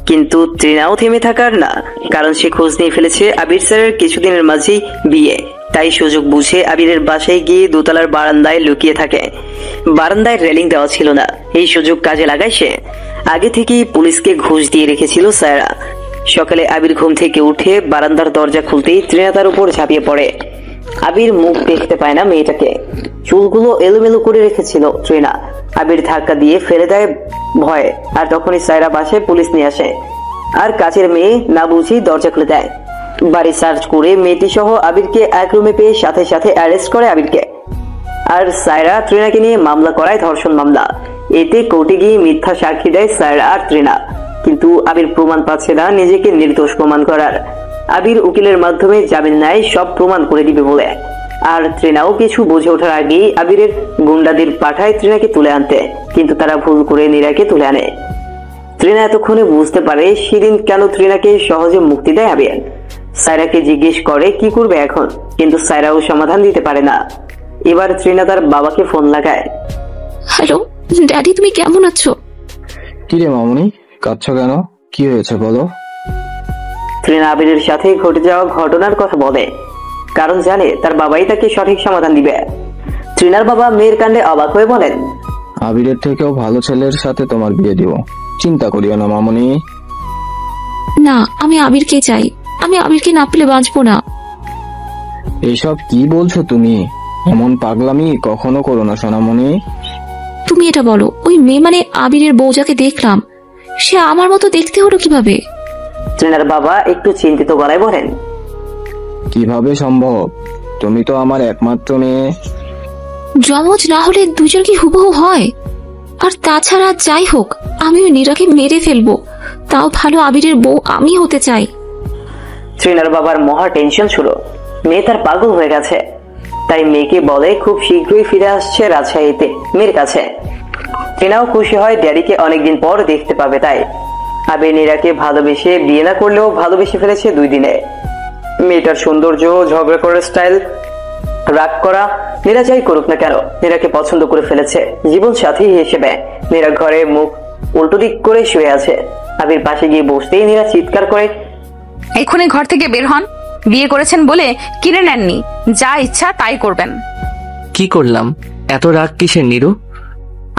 কিন্তু ট্রিনাও থেমে থাকার না, কারণ সে খোঁজ নিয়ে ফেলেছে আবির স্যারের কিছুদিনের মাঝেই বিয়ে। তাই সুযোগ বুঝে আবিরের বাসায় গিয়ে দোতলার বারান্দায় লুকিয়ে থাকে। বারান্দায় রেলিং দেওয়া ছিল না, এই সুযোগ কাজে লাগায় সে। আগে থেকেই পুলিশকে ঘুষ দিয়ে রেখেছিল সায়রা। সকালে আবির ঘুম থেকে উঠে বারান্দার দরজা খুলতেই ট্রিনা তার উপর ঝাঁপিয়ে পড়ে। আবির মুখ দেখতে পায় না মেয়েটাকে। চুলগুলো এলোমেলো করে রেখেছিল ট্রিনা। আবির ধাক্কা দিয়ে ফেলে দেয় ভয়ে। আর তখনই সায়রা বাসায় পুলিশ নিয়ে আসে। আর কাছের মেয়ে না বুঝেই দরজা খুলে দেয়। বাড়ি সার্চ করে মেয়েটি সহ আবিরকে এক রুমে পেয়ে সাথে সাথে অ্যারেস্ট করে আবিরকে। আর সায়রা ত্রিনাকে নিয়ে মামলা করায় ধর্ষণ মামলা। এতে কোর্টে গিয়ে মিথ্যা সাক্ষী দেয় সায়রা আর ত্রিনা, কিন্তু আবির প্রমাণ পাচ্ছে না নিজেকে নির্দোষ প্রমাণ করার। আবির উকিলের মাধ্যমে জামিন নেয় সব প্রমাণ করে দিবে বলে। আর ত্রিনাও কিছু বুঝে ওঠার আগেই আবিরের গুন্ডাদের পাঠায় ত্রিনাকে তুলে আনতে, কিন্তু তারা ভুল করে নীরাকে তুলে আনে। ত্রিনা এতক্ষণে বুঝতে পারে সেদিন কেন ত্রিনাকে সহজে মুক্তি দেয় আবির। সায়রাকে জিজ্ঞেস করে কি করবে এখন, কিন্তু সায়রাও সমাধান দিতে পারে না। এবার ত্রিনা তার বাবাকে ফোন লাগায়। হ্যালো ড্যাডি, তুমি কেমন আছো? কি রে মামুনি, কাঁদছো কেন? কি হয়েছে বলো? ত্রিনা আবিরের সাথে ঘটে যাওয়া ঘটনার কথা বলে, কারণ জানে তার বাবাই তাকে সঠিক সমাধান দিবে। ত্রিনার বাবা মেয়ের কাণ্ডে অবাক হয়ে বলেন, আবিরের থেকেও ভালো ছেলের সাথে তোমার বিয়ে দিব, চিন্তা করিও না মামুনি। না, আমি আবিরকে চাই। আমি আবিরকে না পেলে বাঁচবো না। এইসব কি বলছো তুমি? এমন পাগলামি কখনো করো না সোনামণি। তুমি এটা বলো, ওই মেয়ে মানে আবিরের বউ যাকে দেখলাম, সে আমার মতো দেখতে হলো কিভাবে? ত্রিনার বাবা একটু চিন্তিত গলায় বলেন, কিভাবে সম্ভব? তুমি তো আমার একমাত্র মেয়ে। জমজ না হলে দুজন কি হুবহু হয়? আর তাছাড়া যাই হোক, আমি ওই নীরাকে মেরে ফেলবো, তাও ভালো আবিরের বউ আমি হতে চাই। ত্রিনার বাবার মহা টেনশন ছিল, মেয়ে তার পাগল হয়ে গেছে। তাই মেয়েকে বলে খুব শীঘ্রই ফিরে আসছে রাজশাহীতে মেয়ের কাছে। ত্রিনাও খুশি হয় ড্যাডিকে অনেকদিন পর দেখতে পাবে। তাই আবির নীরাকে ভালোবেসে বিয়ে না করলেও ভালোবেসে ফেলেছে 2 দিনে। মেয়েটার সৌন্দর্য, ঝগড়া করার স্টাইল, রাগ করা, নীরা যাই করুক না কেন নীরাকে পছন্দ করে ফেলেছে জীবন সাথী হিসেবে। নীরা ঘরে মুখ উল্টো দিক করে শুয়ে আছে। আবির পাশে গিয়ে বসতেই নীরা চিৎকার করে, এক্ষুনি ঘর থেকে বের হন। বিয়ে করেছেন বলে কিনে নেননি, যা ইচ্ছা তাই করবেন। কি করলাম? এত রাগ কিসের নীরু?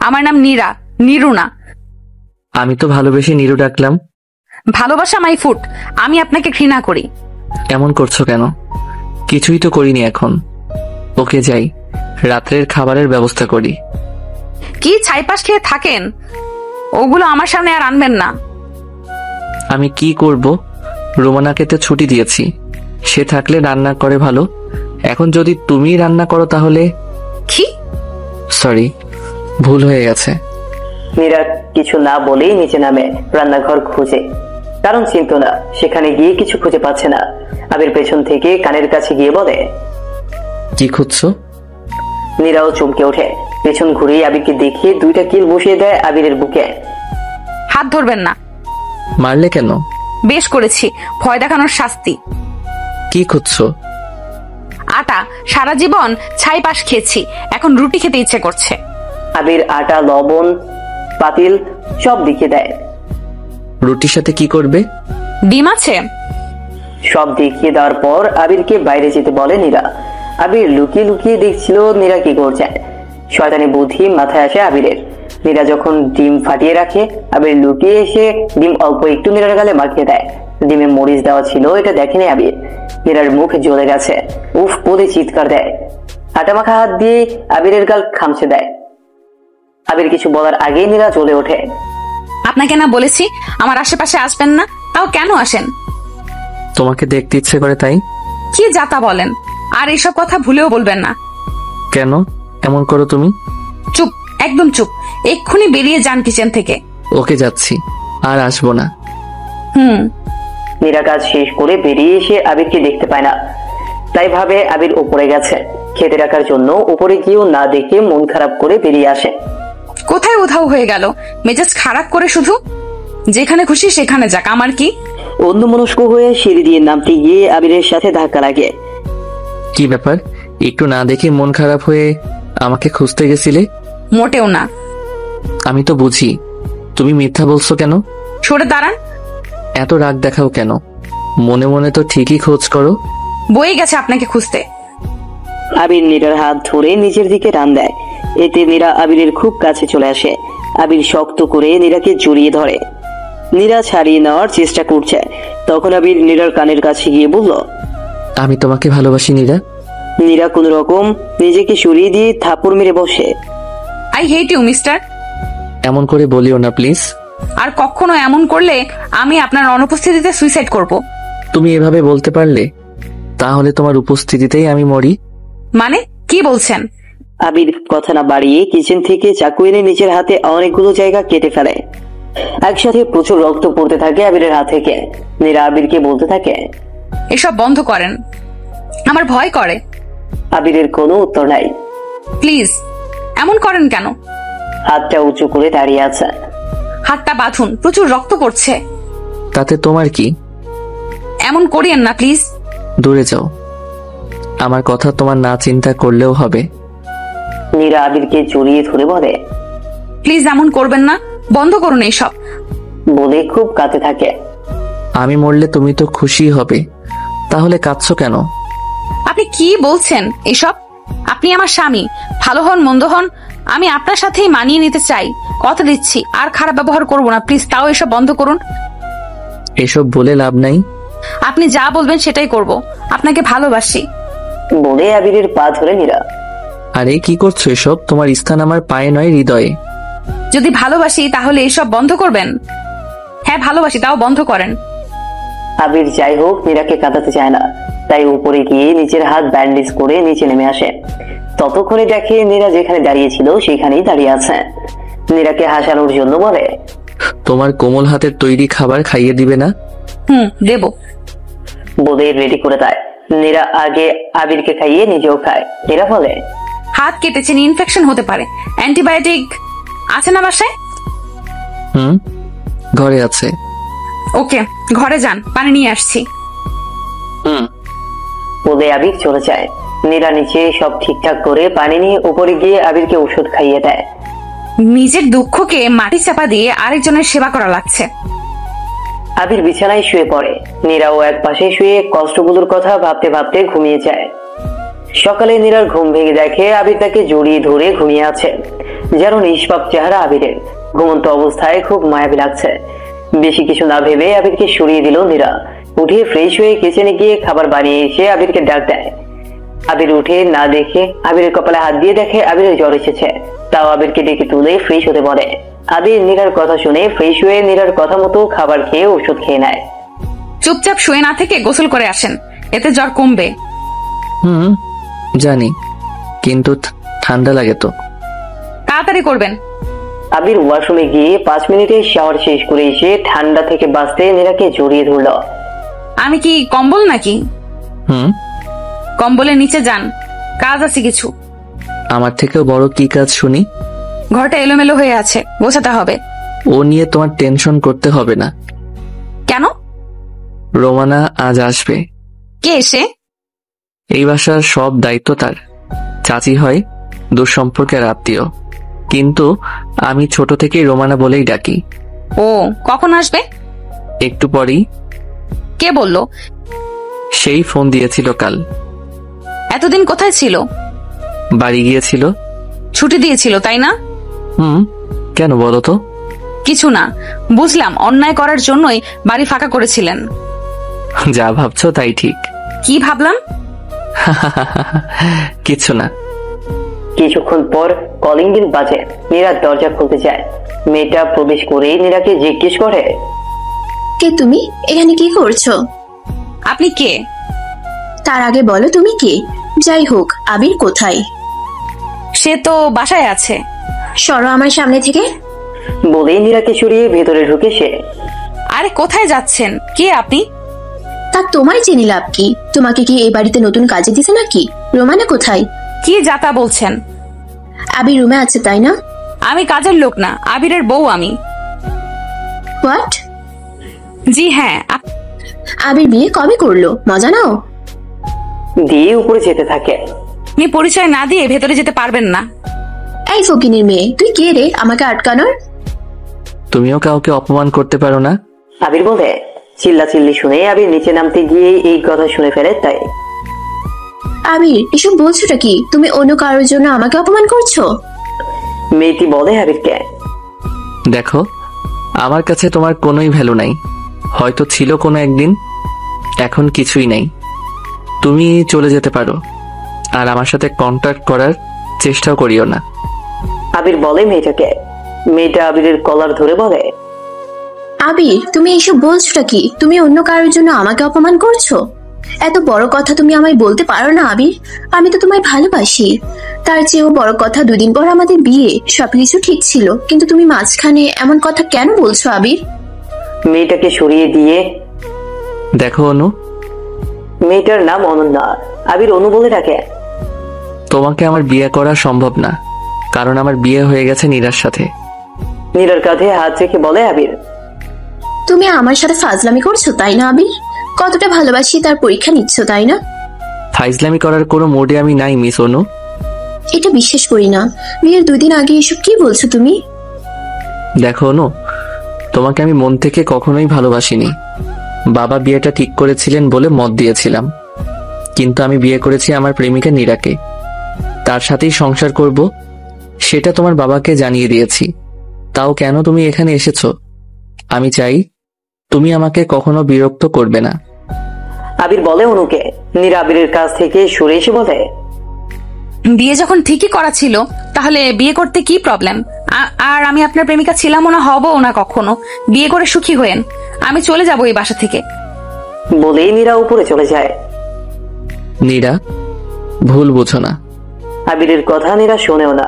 আমার নাম নীরা, নীরু না। আমি তো ভালোবেসে নীরু ডাকলাম। ভালোবাসা মাই ফুট। আমি আপনাকে ঘৃণা করি। এমন করছো কেন? কিছুই তো করিনি এখন। ওকে যাই, রাত্রের খাবারের ব্যবস্থা করি। কি ছাইপাশ খেয়ে থাকেন? ওগুলো আমার সামনে আর আনবেন না। আমি কি করব? রোমানাকে তো ছুটি দিয়েছি, সে থাকলে রান্না করে ভালো। এখন যদি তুমি রান্না করো তাহলে। কি? সরি, ভুল হয়ে গেছে। নীরা কিছু না বলেই নিচে নামে রান্নাঘর খুঁজে, কারণ চিন্ত না সেখানে গিয়ে কিছু খুঁজে পাচ্ছে না। আবির পেছন থেকে কানের কাছে গিয়ে বলে, কি খুঁজছো? নীরাও চমকে ওঠে, পেছন ঘুরেই আবিরকে দেখিয়ে 2টা কিল বসিয়ে দেয় আবিরের বুকে। হাত ধরবেন না। মারলে কেন? বেশ করেছি, ভয় দেখানোর শাস্তি। কি খুঁজছো? আটা। সারা জীবন ছাইপাশ খেয়েছি, এখন রুটি খেতে ইচ্ছে করছে। আবির আটা, লবণ, পাতিল সব দেখিয়ে দেয়। রুটির সাথে কি করবে? ডিম আছে। সব দেখিয়ে দেওয়ার পর আবিরকে বাইরে যেতে বলে নীরা। আবির লুকিয়ে লুকিয়ে দেখছিল নীরা কি করছে। শয়তানি বুদ্ধি মাথায় আসে আবিরের। নীরা যখন ডিম ফাটিয়ে রাখে, আবির লুকিয়ে এসে ডিম অল্প একটু নীরার গালে মাখিয়ে দেয়। ডিমে মরিচ দেওয়া ছিল, এটা দেখেনি আবির। নীরার মুখ জ্বলে গেছে, উফ বলে চিৎকার দেয়। আটা মাখা হাত দিয়ে আবিরের গাল খামচে দেয়। আবির কিছু বলার আগেই নীরা জ্বলে ওঠে। আপনাকে না বলেছি আমার আশেপাশে আসবেন না, তাও কেন আসেন? তোমাকে দেখতে ইচ্ছে করে তাই। কি যাতা বলেন, আর এইসব কথা ভুলেও বলবেন না। কেন এমন করো তুমি? চুপ, একদম চুপ। এক্ষুনি বেরিয়ে যান কিচেন থেকে। ওকে যাচ্ছি, আর আসবো না। নীরা কাজ শেষ করে বেরিয়ে এসে আবিরকে দেখতে পায় না, তাই ভাবে আবির উপরে গেছে খেতে রাখার জন্য। উপরে গিয়েও না দেখে মন খারাপ করে বেরিয়ে আসে। কোথায় উধাও হয়ে গেল? মেজাজ খারাপ করে শুধু। যেখানে খুশি সেখানে যাক, আমার কি? অন্যমনস্ক হয়ে সিঁড়ি দিয়ে নামতে গিয়ে আবিরের সাথে ধাক্কা লাগে। কি ব্যাপার? একটু না দেখে মন খারাপ হয়ে আমাকে খুঁজতে গেছিলে? মোটেও না। আমি তো বুঝি, তুমি মিথ্যা বলছো কেন? সরে দাঁড়ান। এত রাগ দেখাও কেন? মনে মনে তো ঠিকই খোঁজ করো। বয়ে গেছে আপনাকে খুঁজতে। আবির নীরার হাত ধরে নিচের দিকে টান দেয়। এতে নীরা আবিরের খুব কাছে চলে আসে। আবির শক্ত করে নীরাকে জড়িয়ে ধরে। নীরা ছাড়িয়ে নেওয়ার চেষ্টা করছে, তখন আবির নীরার কানের কাছে গিয়ে বলল, আমি তোমাকে ভালোবাসি নীরা। নীরা কোন রকম নিজেকে সরিয়ে দিয়ে থাপড় মেরে বসে। I hate you mister. এমন করে বলিও না প্লিজ। আর কখনো এমন করলে আমি আপনার অনুপস্থিতিতে সুইসাইড করব। তুমি এভাবে বলতে পারলে? তাহলে তোমার উপস্থিতিতেই আমি মরি। মানে কি বলছেন? আবির কথা না বাড়িয়ে কিচেন থেকে চাকু এনে নিজের হাতে অনেকগুলো জায়গা কেটে ফেলে। একসাথে প্রচুর রক্ত পড়তে থাকে আবিরের হাত থেকে। নীরা আবিরকে বলতে থাকে, এসব বন্ধ করেন, আমার ভয় করে। আবিরের কোনো উত্তর নাই। প্লিজ, এমন করেন কেন? হাতটা উঁচু করে দাঁড়িয়ে আছে। হাতটা বাঁধুন, প্রচুর রক্ত পড়ছে। তাতে তোমার কি? এমন করিয়েন না প্লিজ। দূরে যাও, আমার কথা তোমার না চিন্তা করলেও হবে। নীরা আবিরকে জড়িয়ে ধরে বলে, প্লিজ এমন করবেন না, বন্ধ করুন এইসব। বলে খুব কাঁদতে থাকে। আমি মরলে তুমি তো খুশি হবে, তাহলে কাঁদছো কেন? আপনি কি বলছেন এসব? আপনি আমার স্বামী, ভালো হন মন্দ হন, আমি আপনার সাথেই মানিয়ে নিতে চাই। কথা দিচ্ছি আর খারাপ ব্যবহার করব না, প্লিজ। তাও এসব বন্ধ করুন। এসব বলে লাভ নাই। আপনি যা বলবেন সেটাই করব, আপনাকে ভালোবাসি। বলে আবিরের পা ধরে নীরা। আরে কি করছো এসব? তোমার স্থান আমার পায়ে নয়, হৃদয়ে। যদি ভালোবাসি তাহলে এসব বন্ধ করবেন। হ্যাঁ ভালোবাসি, তাও বন্ধ করেন। আবির যাই হোক নীরাকে কাঁদাতে চায় না, তাই উপরে গিয়ে নিজের হাত ব্যান্ডেজ করে নিচে নেমে আসে। ততক্ষণে দেখে নীরা যেখানে দাঁড়িয়েছিল সেখানেই দাঁড়িয়ে আছে। নীরাকে হাসানোর জন্য বলে, তোমার কোমল হাতের তৈরি খাবার খাইয়ে দিবে না? দেব। বলে রেডি করে দেয়। নীরা আগে আবিরকে খাইয়ে নিজেও খায়। নীরা বলে, হাত কেটেছেন, ইনফেকশন হতে পারে, অ্যান্টিবায়োটিক আছে না বাসায়? ঘরে আছে। ওকে, ঘরে যান, পানি নিয়ে আসছি। বলে আবির চলে যায়। নীরা নিচে সব ঠিকঠাক করে পানি নিয়ে উপরে গিয়ে আবিরকে ওষুধ খাইয়ে দেয়। নিজের দুঃখকে মাটি চাপা দিয়ে আরেকজনের সেবা করা লাগছে। আবির বিছানায় শুয়ে পড়ে। নীরাও এক পাশে শুয়ে কষ্টগুলোর কথা ভাবতে ভাবতে ঘুমিয়ে যায়। সকালে নীরার ঘুম ভেঙে দেখে আবির তাকে জড়িয়ে ধরে ঘুমিয়ে আছে। যেন নিষ্পাপ চেহারা আবিরের। ঘুমন্ত অবস্থায় খুব মায়াবী লাগছে। বেশি কিছু না ভেবে আবিরকে সরিয়ে দিল নীরা। উঠে ফ্রেশ হয়ে কিচেনে গিয়ে খাবার বানিয়ে এসে আবিরকে ডাক দেয়। আবির উঠে না দেখে আবিরের কপালে হাত দিয়ে দেখে আবিরের জ্বর এসেছে। তাও আবিরকে ডেকে তুলে ফ্রেশ হতে বলে। আবির নীরার কথা শুনে ফ্রেশ হয়ে নীরার কথা মতো খাবার খেয়ে ওষুধ খেয়ে নেয়। চুপচাপ শুয়ে না থেকে গোসল করে আসেন, এতে জ্বর কমবে। জানি, কিন্তু ঠান্ডা লাগে তো। তাড়াতাড়ি করবেন। আবির ওয়াশরুমে গিয়ে 5 মিনিটে শাওয়ার শেষ করে এসে ঠান্ডা থেকে বাঁচতে নীরাকে জড়িয়ে ধরল। আমি কি কম্বল নাকি? কম্বলের নিচে যান, কাজ আছে কিছু। আমার থেকেও বড় কি কাজ শুনি? ঘরটা এলোমেলো হয়ে আছে, গোছাতে হবে। ও নিয়ে তোমার টেনশন করতে হবে না। কেন? রোমানা আজ আসবে। কে এসে? এই বাসার সব দায়িত্ব তার। চাচি হয়, দুঃসম্পর্কের আত্মীয়, কিন্তু আমি ছোট থেকেই রোমানা বলেই ডাকি। ও কখন আসবে? একটু পরেই। কে বলল? সেই ফোন দিয়েছিল কাল। এতদিন কোথায় ছিল? বাড়ি গিয়েছিল। ছুটি দিয়েছিল তাই না? কেন বলো তো? কিছু না, বুঝলাম অন্যায় করার জন্যই বাড়ি ফাঁকা করেছিলেন। যা ভাবছো তাই ঠিক। কি ভাবলাম? কিছু না। কিছুক্ষণ পর কলিং বেল বাজে। নীরা দরজা খুলতে যায়। মেয়েটা প্রবেশ করে নীরাকে জিজ্ঞেস করে, কে তুমি? এখানে কি করছো? আপনি কে? তার আগে বলো তুমি কে? যাই হোক, আবির কোথায়? সে তো বাসায় আছে। সরো আমার সামনে থেকে। বলেই নীরাকে সরিয়ে ভেতরে ঢুকে সে। আরে কোথায় যাচ্ছেন? কে আপনি? তা তোমার জেনে লাভ কি? তোমাকে কি এই বাড়িতে নতুন কাজে দিছে নাকি? রোমানা কোথায়? কি যাতা বলছেন? আবির রুমে আছে তাই না? আমি কাজের লোক না, আবিরের বউ আমি। হোয়াট? জি হ্যাঁ। আবির বিয়ে কবে করলো? মজা নাও। দিয়ে উপরে যেতে থাকে। আপনি পরিচয় না দিয়ে ভেতরে যেতে পারবেন না। এই ফকিনের মেয়ে, তুই কে রে আমাকে আটকানোর? তুমিও কাউকে অপমান করতে পারো না? আবির বলে। চিল্লাচিল্লি শুনে আবির নিচে নামতে গিয়ে এই কথা শুনে ফেলে। তাই আবির এসব বলছোটা কি? তুমি অন্য কারোর জন্য আমাকে অপমান করছো? মেয়েটি বলে আবিরকে, দেখো, আমার কাছে তোমার কোনোই ভ্যালু নাই। হয়তো ছিল কোনো একদিন, এখন কিছুই নেই। তুমি চলে যেতে পারো, আর আমার সাথে কন্ট্যাক্ট করার চেষ্টাও করিও না। আবির বলে মেয়েটাকে। মেয়েটা আবিরের কলার ধরে বলে, আবির, তুমি এসব বলছোটা কি? তুমি অন্য কারোর জন্য আমাকে অপমান করছো? এত বড় কথা তুমি আমায় বলতে পারো না আবির? আমি তো তোমায় ভালোবাসি। তার চেয়েও বড় কথা, 2 দিন পর আমাদের বিয়ে। সবকিছু ঠিক ছিল, কিন্তু তুমি মাঝখানে এমন কথা কেন বলছো আবির? মেয়েটাকে সরিয়ে দিয়ে, দেখো অনু, মেয়েটার নাম অনন্যা। আবির অনু বলে ডাকে। তোমাকে আমার বিয়ে করা সম্ভব না, কারণ আমার বিয়ে হয়ে গেছে নীরার সাথে। নীরার কাঁধে হাত রেখে বলে আবির। তুমি আমার সাথে ফাজলামি করছো তাই না আবির? কতটা ভালোবাসি তার পরীক্ষা নিচ্ছ তাই না? ফাইজলামি করার কোনো মোডে আমি নাই মিস অনু। এটা বিশ্বাস করি না। বিয়ের 2 দিন আগে এসব কি বলছো তুমি? দেখো অনু, তোমাকে আমি মন থেকে কখনোই ভালোবাসিনি। বাবা বিয়েটা ঠিক করেছিলেন বলে মত দিয়েছিলাম, কিন্তু আমি বিয়ে করেছি আমার প্রেমিকা নীরাকে। তার সাথেই সংসার করব সেটা তোমার বাবাকে জানিয়ে দিয়েছি। তাও কেন তুমি এখানে এসেছো? আমি চাই তুমি আমাকে কখনো বিরক্ত করবে না। আবির বলে অনুকে। নীরা আবিরের কাছ থেকে সরে এসে বলে, বিয়ে যখন ঠিকই করা ছিল তাহলে বিয়ে করতে কি প্রবলেম? আর আমি আপনার প্রেমিকা ছিলামও না, হবও না কখনো। বিয়ে করে সুখী হয়েন, আমি চলে যাব এই বাসা থেকে। বলেই নীরা উপরে চলে যায়। নীরা, ভুল বুঝো না। আবিরের কথা নীরা শোনেও না।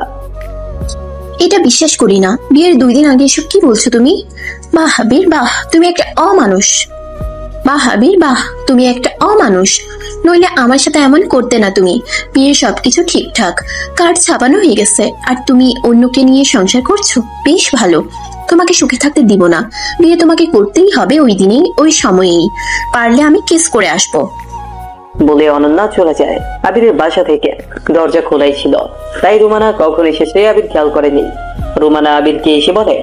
এটা বিশ্বাস করি না। বিয়ের 2 দিন আগে এসব কি বলছো তুমি? বাহ আবির বাহ, তুমি একটা অমানুষ। বাহ আবির বাহ, তুমি একটা অমানুষ। নইলে আমার সাথে এমন করতে না তুমি। বিয়ের সবকিছু ঠিকঠাক, কার্ড ছাপানো হয়ে গেছে, আর তুমি অন্যকে নিয়ে সংসার করছো। বেশ ভালো, তোমাকে সুখে থাকতে দিব না। বিয়ে তোমাকে করতেই হবে ওই দিনেই, ওই সময়েই। পারলে আমি কেস করে আসবো। বলে অনন্যা চলে যায় আবিরের বাসা থেকে। দরজা খোলাই ছিল, তাই রুমানা কখন এসেছে আবির খেয়াল করেনি। রুমানা আবিরকে এসে বলে,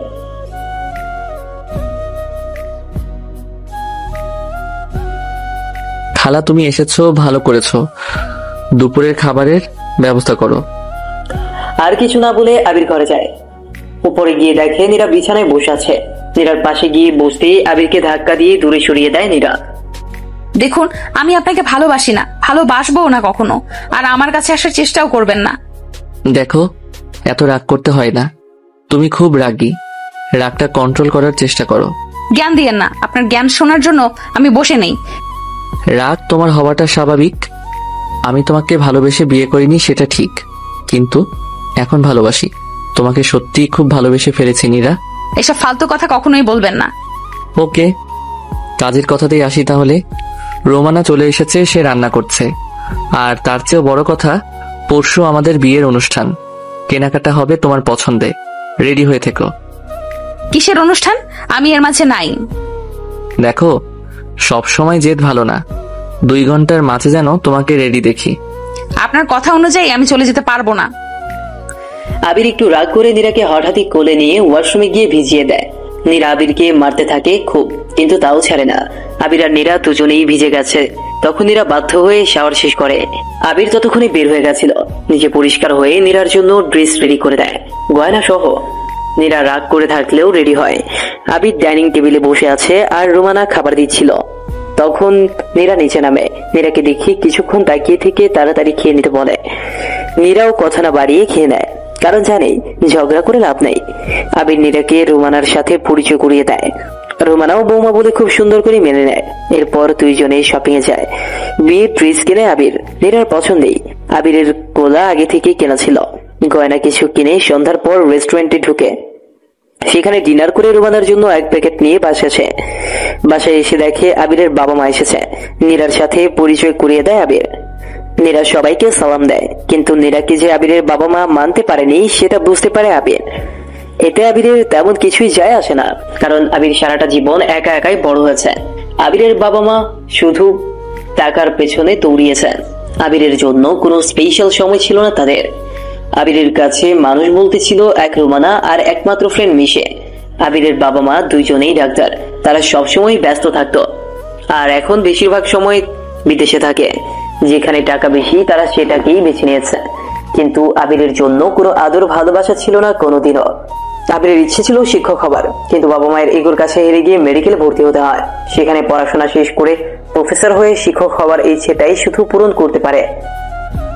খালা তুমি এসেছো, ভালো করেছো। দুপুরের খাবারের ব্যবস্থা করো। আর কিছু না বলে আবির ঘরে যায়। উপরে গিয়ে দেখে নীরা বিছানায় বসে আছে। নীরার পাশে গিয়ে বসতেই আবিরকে ধাক্কা দিয়ে দূরে সরিয়ে দেয় নীরা। দেখুন, আমি আপনাকে ভালোবাসি না, ভালোবাসবো না কখনো, আর আমার কাছে আসার চেষ্টাও করবেন না। দেখো, এত রাগ করতে হয় না। তুমি খুব রাগী, রাগটা কন্ট্রোল করার চেষ্টা করো। জ্ঞান দিয়েন না, আপনার জ্ঞান শোনার জন্য আমি বসে নেই। রাগ তোমার হওয়াটা স্বাভাবিক। আমি তোমাকে ভালোবেসে বিয়ে করিনি সেটা ঠিক, কিন্তু এখন ভালোবাসি। তোমাকে সত্যিই খুব ভালোবেসে ফেলেছি নীরা। এসব ফালতু কথা কখনোই বলবেন না। ওকে, কাজের কথাতেই আসি তাহলে। রোমানা চলে এসেছে, সে রান্না করছে। আর তার চেয়েও বড় কথা, পরশু আমাদের বিয়ের অনুষ্ঠান। কেনাকাটা হবে তোমার পছন্দে, রেডি হয়ে থেকো। কিসের অনুষ্ঠান? আমি এর মাঝে নাই। দেখো, সব সময় জেদ ভালো না। 2 ঘন্টার মাঝে যেন তোমাকে রেডি দেখি। আপনার কথা অনুযায়ী আমি চলে যেতে পারবো না। আবির একটু রাগ করে নীরাকে হঠাৎই কোলে নিয়ে ওয়াশরুমে গিয়ে ভিজিয়ে দেয়। নীরা আবিরকে মারতে থাকে খুব, কিন্তু তাও ছাড়ে না। আবির আর নীরা দুজনেই ভিজে গেছে। তখন নীরা বাধ্য হয়ে শাওয়ার শেষ করে। আবির ততক্ষণে বের হয়ে গেছিল। নিজে পরিষ্কার হয়ে নীরার জন্য ড্রেস রেডি করে দেয়, গয়না সহ। নীরা রাগ করে থাকলেও রেডি হয়। আবির ডাইনিং টেবিলে বসে আছে আর রুমানা খাবার দিচ্ছিল। তখন নীরা নিচে নামে। নীরাকে দেখে কিছুক্ষণ তাকিয়ে থেকে তাড়াতাড়ি খেয়ে নিতে বলে। নীরাও কথা না বাড়িয়ে খেয়ে নেয়, কারণ জানে ঝগড়া করে লাভ নাই। আবির নীরাকে রুমানার সাথে পরিচয় করিয়ে দেয়। রুমানাও বৌমা বলে খুব সুন্দর করে মেনে নেয়। এরপর 2 জনে শপিং এ যায়। বিয়ের ড্রেস কিনে আবির। নীরার পছন্দেই। আবিরের কোলা আগে থেকে কেনা ছিল। গয়না কিছু কিনে সন্ধ্যার পর রেস্টুরেন্টে ঢুকে সেখানে ডিনার করে রুমানার জন্য 1 প্যাকেট নিয়ে বাসায় এসে দেখে আবিরের বাবা মা এসেছে। নীরার সাথে পরিচয় করিয়ে দেয় আবির। নীরা সবাইকে সালাম দেয়, কিন্তু নীরাকে যে আবিরের বাবা মা মানতে পারেনি সেটা বুঝতে পারে আবির। এতে আবিরের তেমন কিছুই যায় আসে না, কারণ আবির সারাটা জীবন একা একাই বড় হয়েছে। আবিরের বাবা মা শুধু টাকার পেছনে দৌড়িয়েছেন। আবিরের জন্য কোনো স্পেশাল সময় ছিল না তাদের। আবিরের কাছে মানুষ বলতে ছিল এক রুমানা আর একমাত্র ফ্রেন্ড মিশে। আবিরের বাবা মা 2 জনেই ডাক্তার। তারা সবসময় ব্যস্ত থাকতো, আর এখন বেশিরভাগ সময় বিদেশে থাকে। যেখানে টাকা বেশি তারা সেটাকেই বেছে নিয়েছে। কিন্তু আবিরের জন্য কোনো আদর ভালোবাসা ছিল না কোনোদিনও। আবিরের ইচ্ছে ছিল শিক্ষক হবার, কিন্তু বাবা মায়ের এগোর কাছে হেরে গিয়ে মেডিকেলে ভর্তি হতে হয়। সেখানে পড়াশোনা শেষ করে প্রফেসর হয়ে শিক্ষক হবার ইচ্ছেটাই শুধু পূরণ করতে পারে।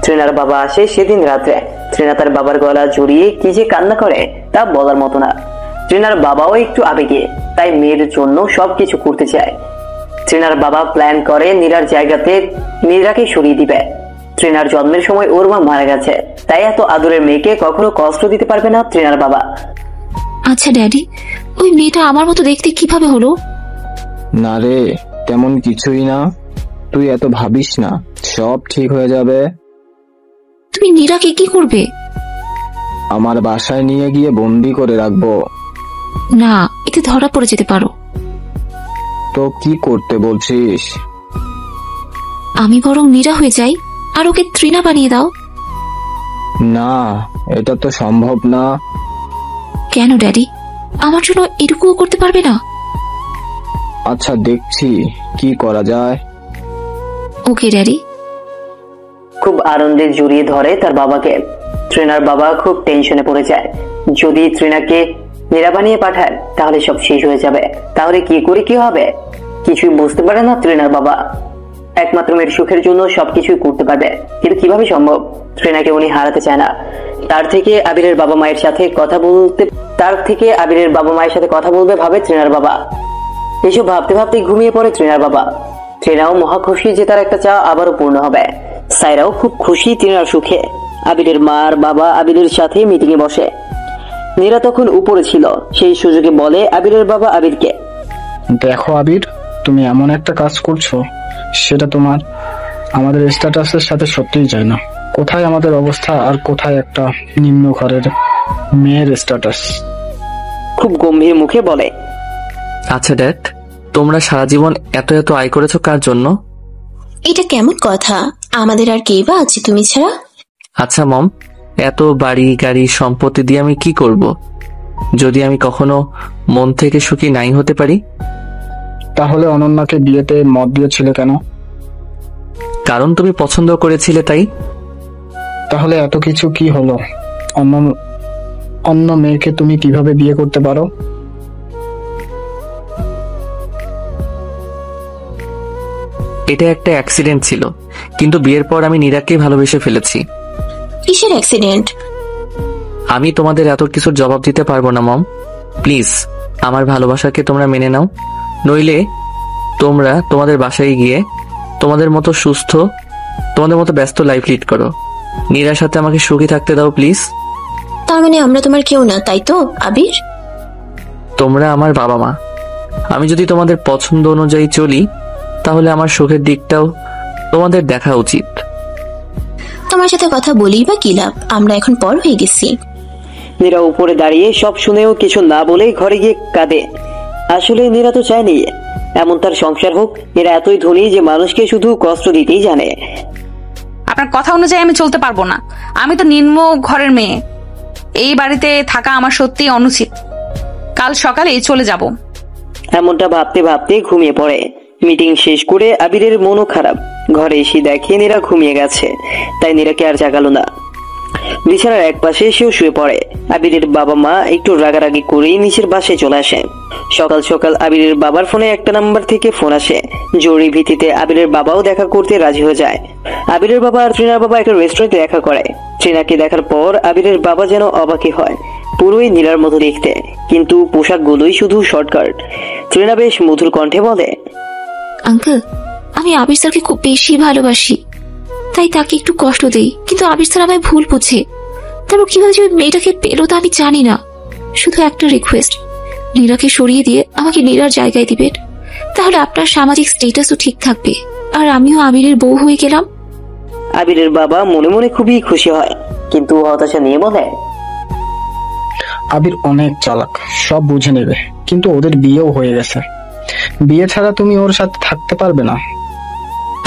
ট্রেনার বাবা আসে সেদিন রাত্রে। ট্রেনা তার বাবার গলা জড়িয়ে কি যে কান্না করে তা বলার মতো না। ট্রিনার বাবাও একটু আবেগে, তাই মেয়ের জন্য সবকিছু করতে চায়। ট্রিনার বাবা প্ল্যান করে নীরার জায়গাতে নীরাকে সরিয়ে দিবে। ট্রিনার জন্মের সময় ওর মা মারা গেছে, তাই এত আদরের মেয়েকে কখনো কষ্ট দিতে পারবে না ট্রিনার বাবা। আচ্ছা ড্যাডি, ওই মেয়েটা আমার মতো দেখতে কিভাবে হলো? না রে, তেমন কিছুই না, তুই এত ভাবিস না, সব ঠিক হয়ে যাবে। তুমি নীরাকে কি করবে? আমার বাসায় নিয়ে গিয়ে বন্দি করে রাখবো। না, এতে ধরা পড়ে যেতে পারো। তো কি করতে বলছিস? আমি বরং নীরা হয়ে যাই আর ওকে তৃণা বানিয়ে দাও। না, এটা তো সম্ভব না। কেন ড্যাডি, আমার জন্য এটুকুও করতে পারবে না? আচ্ছা, দেখছি কি করা যায়। ওকে ড্যাডি। খুব আনন্দে জড়িয়ে ধরে তার বাবাকে। ট্রিনার বাবা খুব টেনশনে পড়ে যায়। যদি ট্রিনাকে নীরা বানিয়ে পাঠায় তাহলে সব শেষ হয়ে যাবে। তাহলে কি করে কি হবে কিছুই বুঝতে পারে না ট্রিনার বাবা। একমাত্র মেয়ের সুখের জন্য সবকিছুই করতে পারবে, কিন্তু কিভাবে সম্ভব? ট্রিনাকে উনি হারাতে চায় না। তার থেকে আবিরের বাবা মায়ের সাথে কথা বলবে ভাবে ট্রিনার বাবা। এসব ভাবতে ভাবতে ঘুমিয়ে পড়ে ট্রিনার বাবা। ট্রিনাও মহা খুশি যে তার একটা চাওয়া আবারও পূর্ণ হবে। সাইরাও খুব খুশি ট্রিনার সুখে। আবিরের মা আর বাবা আবিরের সাথে মিটিং এ বসে। নীরা তখন উপরে ছিল, সেই সুযোগে বলে আবিরের বাবা আবিরকে, দেখো আবির, তুমি এমন একটা কাজ করছো সেটা তোমার আমাদের স্ট্যাটাসের সাথে সত্যিই যায় না। কোথায় আমাদের অবস্থা আর কোথায় একটা নিম্ন ঘরের মেয়ের স্ট্যাটাস। খুব গম্ভীর মুখে বলে, আচ্ছা ড্যাড, তোমরা সারা জীবন এত এত আয় করেছো কার জন্য? এটা কেমন কথা? আমাদের আর কে বা আছে তুমি ছাড়া? আচ্ছা মম, এত বাড়ি গাড়ি সম্পত্তি দিয়ে আমি কি করব যদি আমি কখনো মন থেকে সুখী নাই হতে পারি? তাহলে অনন্যাকে বিয়েতে মত দিয়েছিলে কেন? কারণ তুমি পছন্দ করেছিলে তাই। তাহলে এত কিছু কি হলো? অন্য মেয়েকে তুমি কিভাবে বিয়ে করতে পারো? এটা একটা অ্যাক্সিডেন্ট ছিল, কিন্তু বিয়ের পর আমি নীরাকে ভালোবেসে ফেলেছি। কিসের অ্যাক্সিডেন্ট? আমি তোমাদের এত কিছুর জবাব দিতে পারবো না মম। প্লিজ আমার ভালোবাসাকে তোমরা মেনে নাও, নইলে তোমরা তোমাদের বাসায় গিয়ে তোমাদের মতো ব্যস্ত লাইফ লিড করো। নীরার সাথে আমাকে সুখী থাকতে দাও প্লিজ। তার মানে আমরা তোমার কেউ না, তাই তো আবির? তোমরা আমার বাবা মা। আমি যদি তোমাদের পছন্দ অনুযায়ী চলি তাহলে আমার সুখের দিকটাও তোমাদের দেখা উচিত। তোমার সাথে কথা বলি বা কি লাভ? আমরা এখন পর হয়ে গেছি। নীরা উপরে দাঁড়িয়ে সব শুনেও কিছু না বলে ঘরে গিয়ে কাঁদে। আসলে নীরা তো চায়নি এমন তার সংসার হোক। এরা এতই ধনী যে মানুষকে শুধু কষ্ট দিতেই জানে। আপনার কথা অনুযায়ী আমি চলতে পারবো না। আমি তো নিম্ন ঘরের মেয়ে। এই বাড়িতে থাকা আমার সত্যি অনুচিত। কাল সকালে চলে যাব। এমনটা ভাবতে ভাবতে ঘুমিয়ে পড়ে। মিটিং শেষ করে আবিরের মনও খারাপ। ঘরে এসে দেখে নীরা ঘুমিয়ে গেছে, তাই নীরাকে আর জাগালো না। বিছানার এক পাশে সেও শুয়ে পড়ে। আবিরের বাবা মা একটু রাগারাগি করেই নিচের বাসায় চলে আসে। সকাল সকাল আবিরের বাবার ফোনে একটা নাম্বার থেকে ফোন আসে। জরুরি ভিত্তিতে আবিরের বাবাও দেখা করতে রাজি হয়ে যায়। আবিরের বাবা আর ট্রিনার বাবা একটা রেস্টুরেন্টে দেখা করে। ট্রিনাকে দেখার পর আবিরের বাবা যেন অবাকই হয়। পুরোই নীলার মতো দেখতে, কিন্তু পোশাকগুলোই শুধু শর্টকাট। ট্রিনা বেশ মধুর কণ্ঠে বলে, আঙ্কেল, আমি আবির স্যারকে খুব বেশি ভালোবাসি, তাই তাকে একটু কষ্ট দেই, কিন্তু আবির স্যার আমায় ভুল বুঝে। তারপর কিভাবে যে মেয়েটাকে পেলো তা আমি জানি না। শুধু একটা রিকোয়েস্ট, নীরাকে সরিয়ে দিয়ে আমাকে নীরার জায়গায় দিবেন, তাহলে আপনার সামাজিক স্ট্যাটাসও ঠিক থাকবে আর আমিও আবিরের বউ হয়ে গেলাম। আবিরের বাবা মনে মনে খুবই খুশি হয়, কিন্তু হতাশা নিয়ে বলে, আবির অনেক চালাক, সব বুঝে নেবে, কিন্তু ওদের বিয়েও হয়ে গেছে। বিয়ে ছাড়া তুমি ওর সাথে থাকতে পারবে না।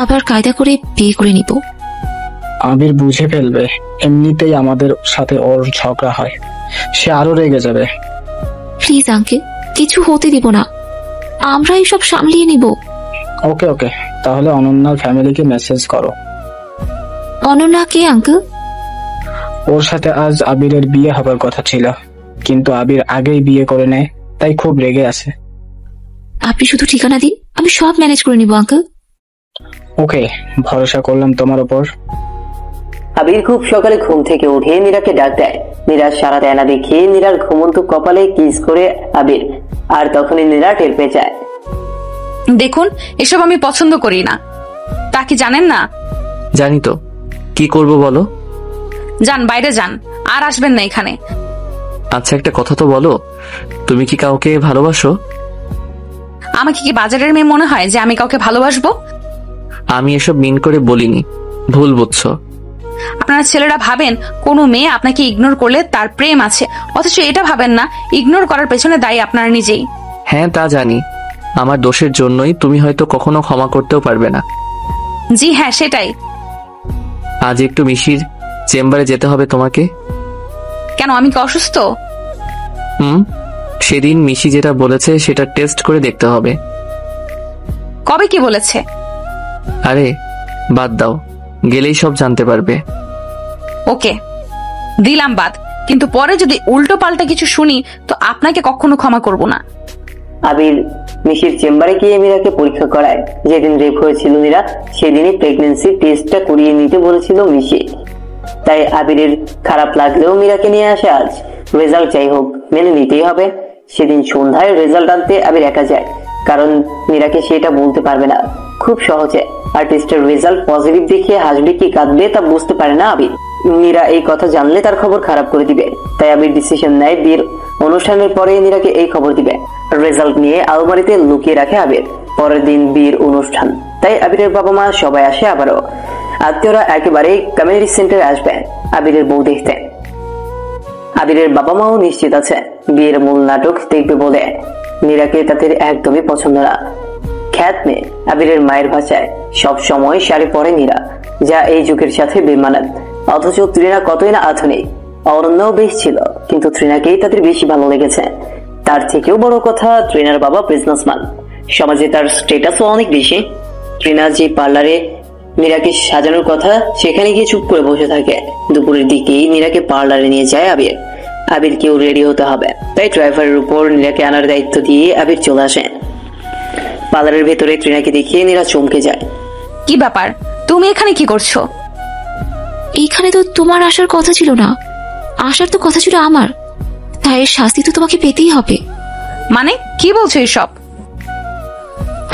আবার কায়দা করে বিয়ে করে নিব। আবির বুঝে ফেলবে। এমনিতেই আমাদের সাথে ওর ঝগড়া হয়, সে আরো রেগে যাবে। প্লিজ আঙ্কেল, কিছু হতে দিব না, আমরা এসব সামলিয়ে নিব। ওকে ওকে, তাহলে অনন্যার ফ্যামিলিকে মেসেজ করো। অনন্যা কে আঙ্কেল? ওর সাথে আজ আবিরের বিয়ে হবার কথা ছিল, কিন্তু আবির আগেই বিয়ে করে নেয়, তাই খুব রেগে আছে। আপনি শুধু ঠিকানা দিন, আমি সব ম্যানেজ করে নিব আঙ্কেল। ওকে, ভরসা করলাম তোমার উপর। আবির খুব সকালে ঘুম থেকে উঠে নীরাকে ডাক দেয়। নীরা সারা দেয় না দেখে নীরার ঘুমন্ত কপালে কিস করে আবির, আর তখনই নীরা টের পেয়ে যায়। দেখুন, এসব আমি পছন্দ করি না। তা কি জানেন না? জানি তো, কি করব বলো? যান, বাইরে যান, আর আসবেন না এখানে। আচ্ছা, একটা কথা তো বলো, তুমি কি কাউকে ভালোবাসো? আমাকে কি বাজারের মেয়ে মনে হয় যে আমি কাউকে ভালোবাসবো? আমি এসব মিন করে বলিনি, ভুল বুঝছো। আপনারা ছেলেরা ভাবেন কোনো মেয়ে আপনাকে ইগনোর করলে তার প্রেম আছে, অথচ এটা ভাবেন না ইগনোর করার পেছনে দায়ী আপনারা নিজেই। হ্যাঁ, তা জানি। আমার দোষের জন্যই তুমি হয়তো কখনো ক্ষমা করতেও পারবে না। জি হ্যাঁ, সেটাই। আজ একটু মিশির চেম্বারে যেতে হবে তোমাকে। কেন, আমি কি অসুস্থ? সেদিন মিশি যেটা বলেছে সেটা টেস্ট করে দেখতে হবে। কবে কি বলেছে? আরে বাদ দাও, গেলেই সব জানতে পারবে। ওকে, দিলাম বাদ, কিন্তু পরে যদি উল্টো পাল্টা কিছু শুনি তো আপনাকে কখনো ক্ষমা করব না। আবির মিশির চেম্বারে গিয়ে মীরাকে পরীক্ষা করায়। যেদিন রেপ হয়েছিল নীরা, সেদিনই প্রেগনেন্সি টেস্টটা করিয়ে নিতে বলেছিল মিশি। তাই আবিরের খারাপ লাগলেও মীরাকে নিয়ে আসে আজ। রেজাল্ট যাই হোক, মেনে নিতেই হবে। সেদিন সন্ধ্যায় রেজাল্ট আনতে আবির একা যায়, কারণ মীরাকে সেটা বলতে পারবে না খুব সহজে। আর টেস্টের রেজাল্ট পজিটিভ দেখিয়ে হাসবে কি কাঁদবে তা বুঝতে পারে না আবির। মীরা এই কথা জানলে তার খবর খারাপ করে দিবে, তাই আবির ডিসিশন নেয় বিয়ের অনুষ্ঠানের পরে নীরাকে এই খবর দিবে। রেজাল্ট নিয়ে আলমারিতে লুকিয়ে রাখে আবির। পরের দিন বিয়ের অনুষ্ঠান, তাই আবিরের বাবা মা সবাই আসে। আবারও আত্মীয়রা একেবারে কমিউনিটি সেন্টারে আসবে আবিরের বউ দেখতে। আবিরের বাবা মাও নিশ্চিত আছে বিয়ের মূল নাটক দেখবে বলে। নীরাকে তাদের একদমই পছন্দ না। খ্যাত মেয়ে, আবিরের মায়ের ভাষায় সব সময় শাড়ি পরে নীরা, যা এই যুগের সাথে বেমানান। অথচ তৃণা কতই না আধুনিক। অরণ্যও বেশ ছিল, কিন্তু তৃণাকেই তাদের বেশি ভালো লেগেছে। তার থেকেও বড় কথা, তৃণার বাবা বিজনেসম্যান, সমাজে তার স্ট্যাটাসও অনেক বেশি। তৃণা যে পার্লারে নীরাকে সাজানোর কথা, সেখানে গিয়ে চুপ করে বসে থাকে। দুপুরের দিকেই নীরাকে পার্লারে নিয়ে যায় আবির। আবিরকেও রেডি হতে হবে, তাই ড্রাইভারের উপর নীরাকে আনার দায়িত্ব দিয়ে আবির চলে আসে। পার্লারের ভেতরে তৃণাকে দেখিয়ে নীরা চমকে যায়। কি ব্যাপার, তুমি এখানে কি করছো? এইখানে তো তোমার আসার কথা ছিল না, আসার তো কথা ছিল আমার, তাই এর শাস্তি তো তোমাকে পেতেই হবে। মানে কি বলছো এসব?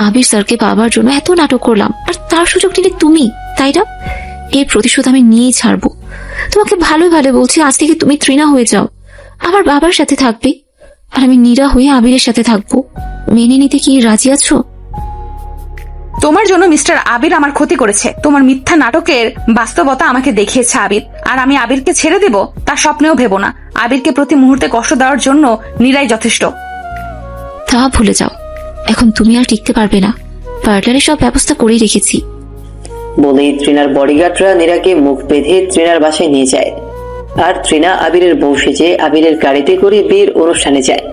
আবির স্যারকে পাবার জন্য এত নাটক করলাম, আর তার সুযোগ নিলে তুমি, তাই না? এর প্রতিশোধ আমি নিয়েই ছাড়বো। তোমাকে ভালো ভালো বলছি, আজ থেকে তুমি তৃণা হয়ে যাও, আমার বাবার সাথে থাকবে, আর আমি নীরা হয়ে আবিরের সাথে থাকবো। মেনে নিতে কি রাজি আছো? তোমার জন্য মিস্টার আবির আমার ক্ষতি করেছে। তোমার মিথ্যা নাটকের বাস্তবতা আমাকে দেখিয়েছে আবির, আর আমি আবিরকে ছেড়ে দেব তার স্বপ্নেও ভেবো না। আবিরকে প্রতি মুহূর্তে কষ্ট দেওয়ার জন্য নীরাই যথেষ্ট। তা ভুলে যাও, এখন তুমি আর টিকতে পারবে না। পার্লারে সব ব্যবস্থা করেই রেখেছি। বলেই তৃণার বডিগার্ডরা নীরাকে মুখ বেঁধে তৃণার বাসায় নিয়ে যায়। আর তৃণা আবিরের বউ সেজে আবিরের গাড়িতে করে বিয়ের অনুষ্ঠানে যায়।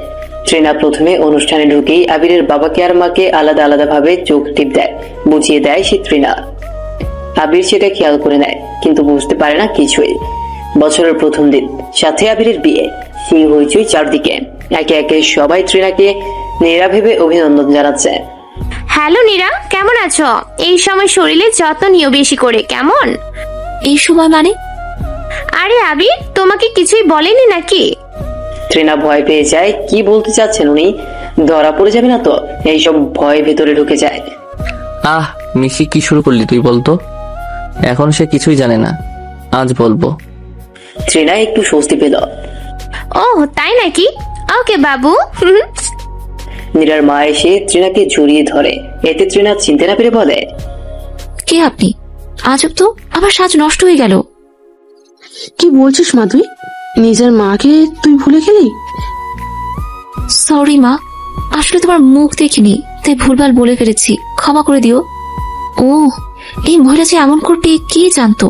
তৃণা প্রথমে অনুষ্ঠানে ঢুকেই আবিরের বাবাকে আর মাকে আলাদা আলাদা ভাবে চোখ টিপ দেয়, বুঝিয়ে দেয় সে তৃণা। আবির সেটা খেয়াল করে নেয়, কিন্তু বুঝতে পারে না কিছুই। বছরের প্রথম দিন, সাথে আবিরের বিয়ে, সেই হইচই চারদিকে। একে একে সবাই তৃণাকে নীরা ভেবে অভিনন্দন জানাচ্ছে। হ্যালো নীরা, কেমন আছো? এই সময় শরীরের যত্ন নিও বেশি করে, কেমন? এই সময় মানে? আরে আবির তোমাকে কিছুই বলেনি নাকি? তৃণা ভয় পেয়ে যায়। কি বলতে চাচ্ছেন উনি? ধরা পড়ে যাবে না তো? এইসব ভয় ভেতরে ঢুকে যায়। মিশি, কি শুরু করলি তুই? বলতো। এখন সে কিছুই জানে না, আজ বলবো। তৃণা একটু স্বস্তি পেল। ও তাই নাকি? ওকে বাবু। নীরার মা এসে তৃণাকে জড়িয়ে ধরে। এতে তৃণা চিনতে না পেরে বলে, কে আপনি? আজব তো, আবার সাজ নষ্ট হয়ে গেল। কি বলছিস মা তুই? নিজের মাকে তুই ভুলে গেলি? সরি মা, আসলে তোমার মুখ দেখিনি, তাই ভুলভাল বলে ফেলেছি, ক্ষমা করে দিও। ও, এই মহিলা যে এমন করবে কে জানতো?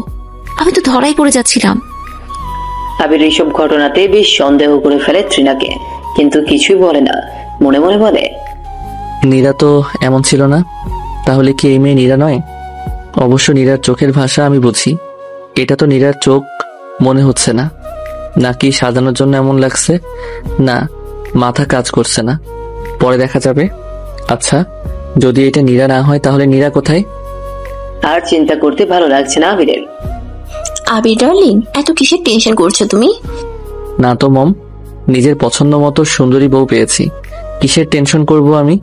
আমি তো ধরাই পড়ে যাচ্ছিলাম। আবির এইসব ঘটনাতে বেশ সন্দেহ করে ফেলে তৃণাকে, কিন্তু কিছুই বলে না। মনে মনে বলে, নীরা তো এমন ছিল না, তাহলে কি এই মেয়ে নীরা নয়? অবশ্য নীরার চোখের ভাষা আমি বুঝি। এটা তো নীরার চোখ মনে হচ্ছে না। নাকি সাজানোর জন্য এমন লাগছে? না, মাথা কাজ করছে না। পরে দেখা যাবে। আচ্ছা, যদি এটা নীরা না হয় তাহলে নীরা কোথায়? আর চিন্তা করতে ভালো লাগছে না আবিরের। আবির ডার্লিং, এত কিসের টেনশন করছো তুমি? না তো মম, নিজের পছন্দ মতো সুন্দরী বউ পেয়েছি, কিসের টেনশন করব আমি?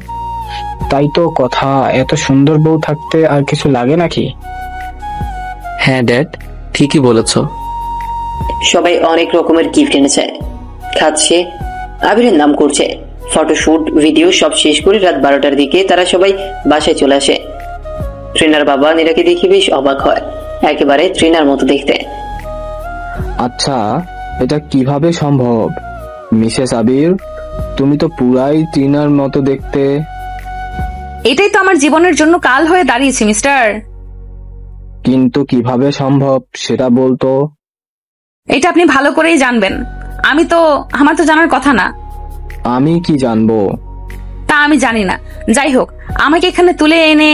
তাই তো কথা, এত সুন্দর বউ থাকতে আর কিছু লাগে নাকি? হ্যাঁ ড্যাড, ঠিকই বলেছ। সবাই অনেক রকমের গিফট এনেছে, খাচ্ছে, আবিরের নাম করছে। ফটোশুট, ভিডিও সব শেষ করে রাত 12টার দিকে তারা সবাই বাসায় চলে আসে। ট্রিনার বাবা নীরাকে দেখে বেশ অবাক হয়, একেবারে ট্রিনার মতো দেখতে। আচ্ছা, এটা কিভাবে সম্ভব মিসেস আবির? তুমি তো পুরাই ট্রিনার মতো দেখতে। এটাই তো আমার জীবনের জন্য কাল হয়ে দাঁড়িয়েছে মিস্টার। কিন্তু কিভাবে সম্ভব সেটা বলতো। এটা আপনি ভালো করেই জানবেন, আমার তো জানার কথা না। আমি কি জানবো? তা আমি জানি না, যাই হোক, আমাকে এখানে তুলে এনে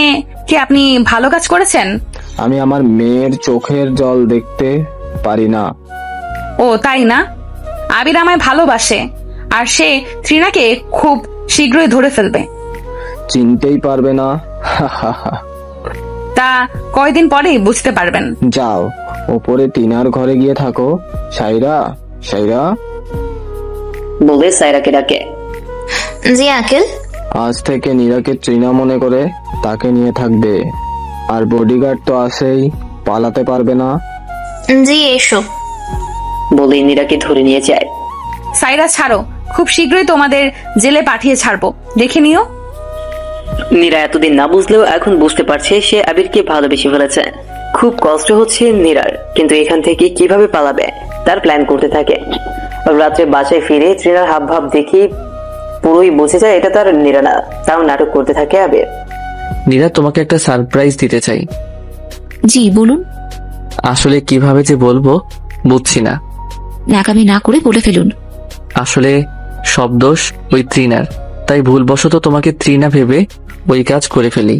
কি আপনি ভালো কাজ করেছেন? আমি আমার মেয়ের চোখের জল দেখতে পারি না। ও তাই না? আবির আমায় ভালোবাসে, আর সে ট্রিনাকে খুব শীঘ্রই ধরে ফেলবে। চিনতেই পারবে না। তা কয়দিন পরেই বুঝতে পারবেন। যাও, ওপরে টিনার ঘরে গিয়ে থাকো। সাইরা, সাইরা বলে সাইরাকে ডাকে। জি আঙ্কেল। আজ থেকে নীরাকে ট্রিনা মনে করে তাকে নিয়ে থাকবে। আর বডিগার্ড তো আছেই, পালাতে পারবে না। জি এসো। বলে নীরাকে ধরে নিয়ে যায়। সাইরা ছাড়ো, খুব শীঘ্রই তোমাদের জেলে পাঠিয়ে ছাড়বো, দেখে নিও। নীরা এতদিন না বুঝলেও এখন বুঝতে পারছে সে আবিরকে ভালোবেসে ফেলেছে। খুব কষ্ট হচ্ছে নীরার, কিন্তু এখান থেকে কিভাবে পালাবে তার প্ল্যান করতে থাকে। রাত্রে বাসায় ফিরে ট্রিনার হাব ভাব দেখি পুরোই বুঝে যায় এটা তার নীরা না, তাও নাটক করতে থাকে আবির। নীরা, তোমাকে একটা সারপ্রাইজ দিতে চাই। জি বলুন। আসলে কিভাবে যে বলবো বুঝছি না। ন্যাকামি না করে বলে ফেলুন। আসলে সব দোষ ওই ট্রিনার, তাই ভুলবশত তোমাকে ট্রিনা ভেবে ওই কাজ করে ফেলি।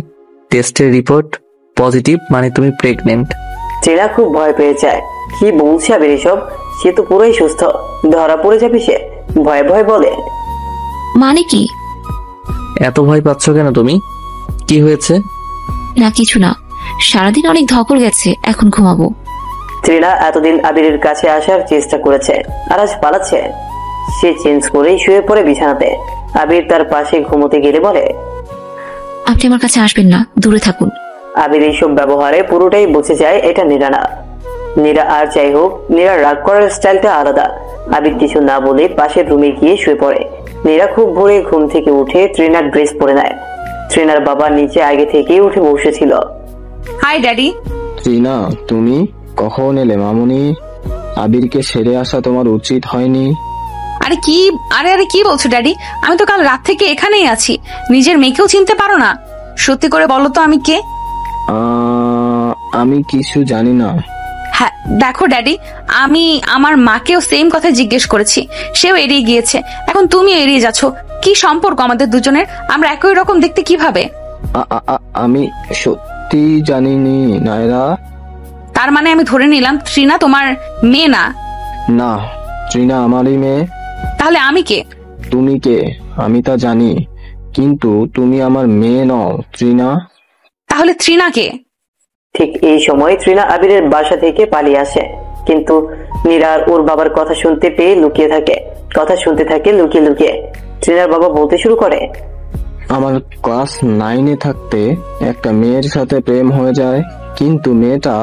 টেস্টের রিপোর্ট পজিটিভ, মানে তুমি প্রেগনেন্ট। ট্রিনা খুব ভয় পেয়ে যায়। কি বলছে আবির এসব? সে তো পুরোই সুস্থ, ধরা পড়ে যাবে সে। ভয়ে ভয়ে বলে, মানে কি? এত ভয় পাচ্ছ কেন তুমি? কি হয়েছে? না কিছু না, সারাদিন অনেক ধকল গেছে, এখন ঘুমাবো। ট্রিনা এতদিন আবিরের কাছে আসার চেষ্টা করেছে, আর আজ পালাচ্ছে। সে চেঞ্জ করেই শুয়ে পড়ে বিছানাতে। আবির তার পাশে ঘুমোতে গেলে বলে, আপনি আমার কাছে আসবেন না, দূরে থাকুন। আবির এইসব ব্যবহারে পুরোটাই বুঝে যায় এটা নীরা না। নীরা আর যাই হোক, নীরার রাগ করার স্টাইলটা আলাদা। আবির কিছু না বলে পাশের রুমে গিয়ে শুয়ে পড়ে। নীরা খুব ভোরে ঘুম থেকে উঠে ট্রিনার ড্রেস পরে নেয়। ট্রিনার বাবা নিচে আগে থেকেই উঠে বসেছিল। High daddy. ট্রিনা, তুমি কখন এলে মামুনি? আবিরকে সেরে আসা তোমার উচিত হয়নি। আরে কি বলছো ড্যাডি? আমি তো কাল রাত থেকে এখানেই আছি, নিজের মেয়েকেও চিনতে পারো না? সত্যি করে বলো তো আমি কে? আমি কিছু জানি না। হ্যাঁ দেখো ড্যাডি, আমি আমার মাকেও সেম কথা জিজ্ঞেস করেছি, সেও এড়িয়ে গিয়েছে, এখন তুমি এড়িয়ে যাচ্ছ। কি সম্পর্ক আমাদের দুজনের? আমরা একই রকম দেখতে কিভাবে? আমি সত্যি জানিনি নায়রা। তার মানে আমি ধরে নিলাম ট্রিনা তোমার মেয়ে না? না, ট্রিনা আমারই মেয়ে। তাহলে আমি কে? তুমি কে আমি তা জানি, কিন্তু তুমি আমার মেয়ে নও ট্রিনা। তাহলে ট্রিনা কে? ঠিক এই সময় ট্রিনা আবিরের বাসা থেকে পালিয়ে আসে, কিন্তু নীরা ওর বাবার কথা শুনতে পেয়ে লুকিয়ে থাকে। কথা শুনতে থাকে লুকিয়ে লুকিয়ে। ট্রিনার বাবা বলতে শুরু করে, আমার ক্লাস 9-এ থাকতে একটা মেয়ের সাথে প্রেম হয়ে যায়, কিন্তু মেয়েটা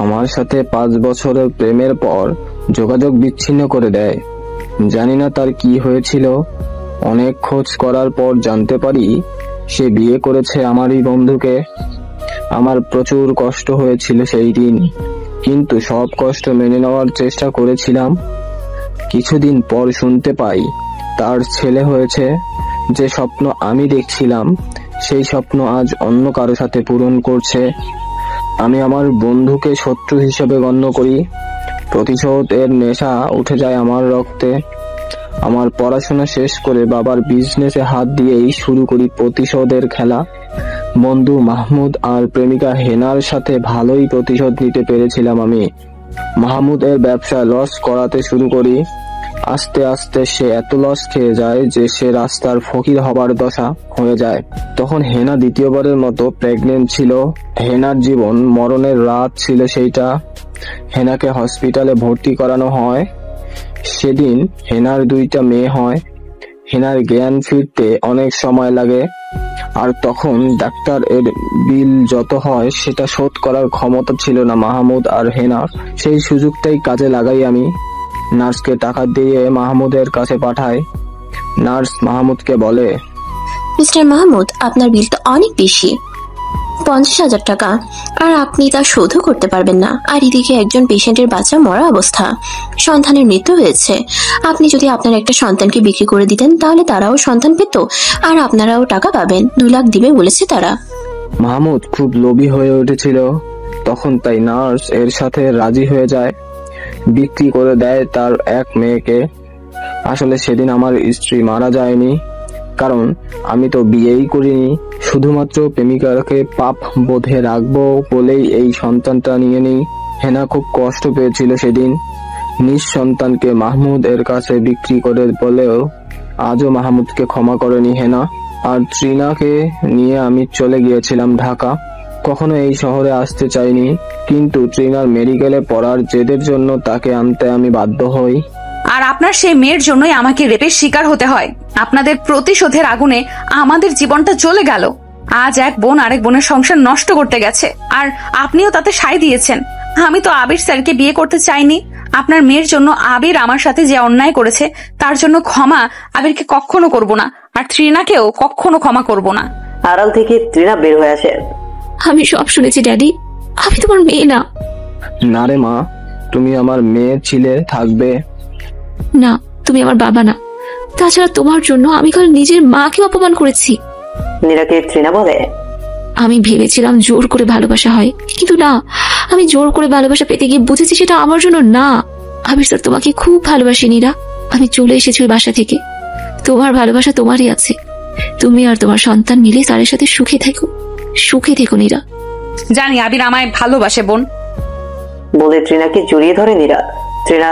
আমার সাথে 5 বছরের প্রেমের পর যোগাযোগ বিচ্ছিন্ন করে দেয়। জানি না তার কি হয়েছিল। অনেক খোঁজ করার পর জানতে পারি সে বিয়ে করেছে আমারই বন্ধুকে। আমার প্রচুর কষ্ট হয়েছিল সেই দিন, কিন্তু সব কষ্ট মেনে নেওয়ার চেষ্টা করেছিলাম। কিছুদিন পর শুনতে পাই তার ছেলে হয়েছে। যে স্বপ্ন আমি দেখছিলাম সেই স্বপ্ন আজ অন্য কারো সাথে পূরণ করছে। আমি আমার বন্ধুকে শত্রু হিসেবে গণ্য করি। প্রতিশোধ এর নেশা উঠে যায় আমার রক্তে। আমার পড়াশোনা শেষ করে বাবার বিজনেসে হাত দিয়েই শুরু করি প্রতিশোধের খেলা। বন্ধু মাহমুদ আর প্রেমিকা হেনার সাথে ভালোই প্রতিশোধ নিতে পেরেছিলাম আমি। মাহমুদ এর ব্যবসা লস করাতে শুরু করি। আস্তে আস্তে সে এত লস খেয়ে যায় যে সে রাস্তার ফকির হবার দশা হয়ে যায়। তখন হেনা দ্বিতীয়বারের মতো প্রেগনেন্ট ছিল। হেনার জীবন মরণের রাত ছিল সেইটা। হেনাকে হসপিটালে ভর্তি করানো হয়। সেদিন হেনার 2টা মেয়ে হয়। হেনার জ্ঞান ফিরতে অনেক সময় লাগে, আর তখন ডাক্তার এর বিল যত হয় সেটা শোধ করার ক্ষমতা ছিল না মাহমুদ আর হেনার। সেই সুযোগটাই কাজে লাগাই আমি। নার্সকে টাকা দিয়ে মাহমুদের কাছে পাঠাই। নার্স মাহমুদকে বলে, মিস্টার মাহমুদ, আপনার বিল তো অনেক বেশি, 50,000 টাকা, আর আপনি তা শোধও করতে পারবেন না। আর এদিকে একজন পেশেন্টের বাচ্চা মরা অবস্থা, সন্তানের মৃত্যু হয়েছে। আপনি যদি আপনার একটা সন্তানকে বিক্রি করে দিতেন তাহলে তারাও সন্তান পেত, আর আপনারাও টাকা পাবেন। 2 লাখ দিবে বলেছে তারা। মাহমুদ খুব লোভী হয়ে উঠেছিল তখন, তাই নার্স এর সাথে রাজি হয়ে যায়। বিক্রি করে দেয় তার এক মেয়েকে। আসলে সেদিন আমার স্ত্রী মারা যায়নি, কারণ আমি তো বিয়েই করিনি। শুধুমাত্র প্রেমিকাকে পাপ বোধে রাখবো বলেই এই সন্তানটা নিয়ে নিই। হেনা খুব কষ্ট পেয়েছিল সেদিন। নিজ সন্তানকে মাহমুদ এর কাছে বিক্রি করে বলেও আজও মাহমুদকে ক্ষমা করেনি হেনা। আর ত্রিনাকে নিয়ে আমি চলে গিয়েছিলাম ঢাকা। কখনো এই শহরে আসতে চাইনি, কিন্তু ত্রিনার মেডিকেলে পড়ার জেদের জন্য তাকে আনতে আমি বাধ্য হই। আর আপনার সেই মেয়ের জন্যই আমাকে রেপের শিকার হতে হয়। আপনাদের প্রতিশোধের আগুনে আমাদের জীবনটা চলে গেল। আজ এক বোন আরেক বোনের সংসার নষ্ট করতে গেছে, আর আপনিও তাতে সায় দিয়েছেন। আমি তো আবির স্যারকে বিয়ে করতে চাইনি। আপনার মেয়ের জন্য আবির আমার সাথে যে অন্যায় করেছে তার জন্য ক্ষমা আবিরকে কখনো করব না, আর ত্রিনাকেও কখনো ক্ষমা করব না। আড়াল থেকে ত্রিনা বের হয়ে আসে। আমি সব শুনেছি ড্যাডি, আমি তোমার মেয়ে না। না রে মা, তুমি আমার মেয়ে ছিলে, থাকবে। না, তুমি আমার বাবা না। তাছাড়া তোমার জন্য আমি কাল নিজের মাকে অপমান করেছি। নীরাকে ত্রিনা বলে, আমি ভেবেছিলাম জোর করে ভালোবাসা হয়, কিন্তু না, আমি জোর করে ভালোবাসা পেতে গিয়ে বুঝেছি সেটা আমার জন্য না। আবির স্যার তোমাকে খুব ভালোবাসি নীরা। আমি চলে এসেছি ওই বাসা থেকে। তোমার ভালোবাসা তোমারই আছে। তুমি আর তোমার সন্তান মিলে তার সাথে সুখে থেকো, সুখে থেকো নীরা। জানি আবির আমায় ভালোবাসে বোন, বলে ত্রিনাকে জড়িয়ে ধরে নীরা। ত্রিনা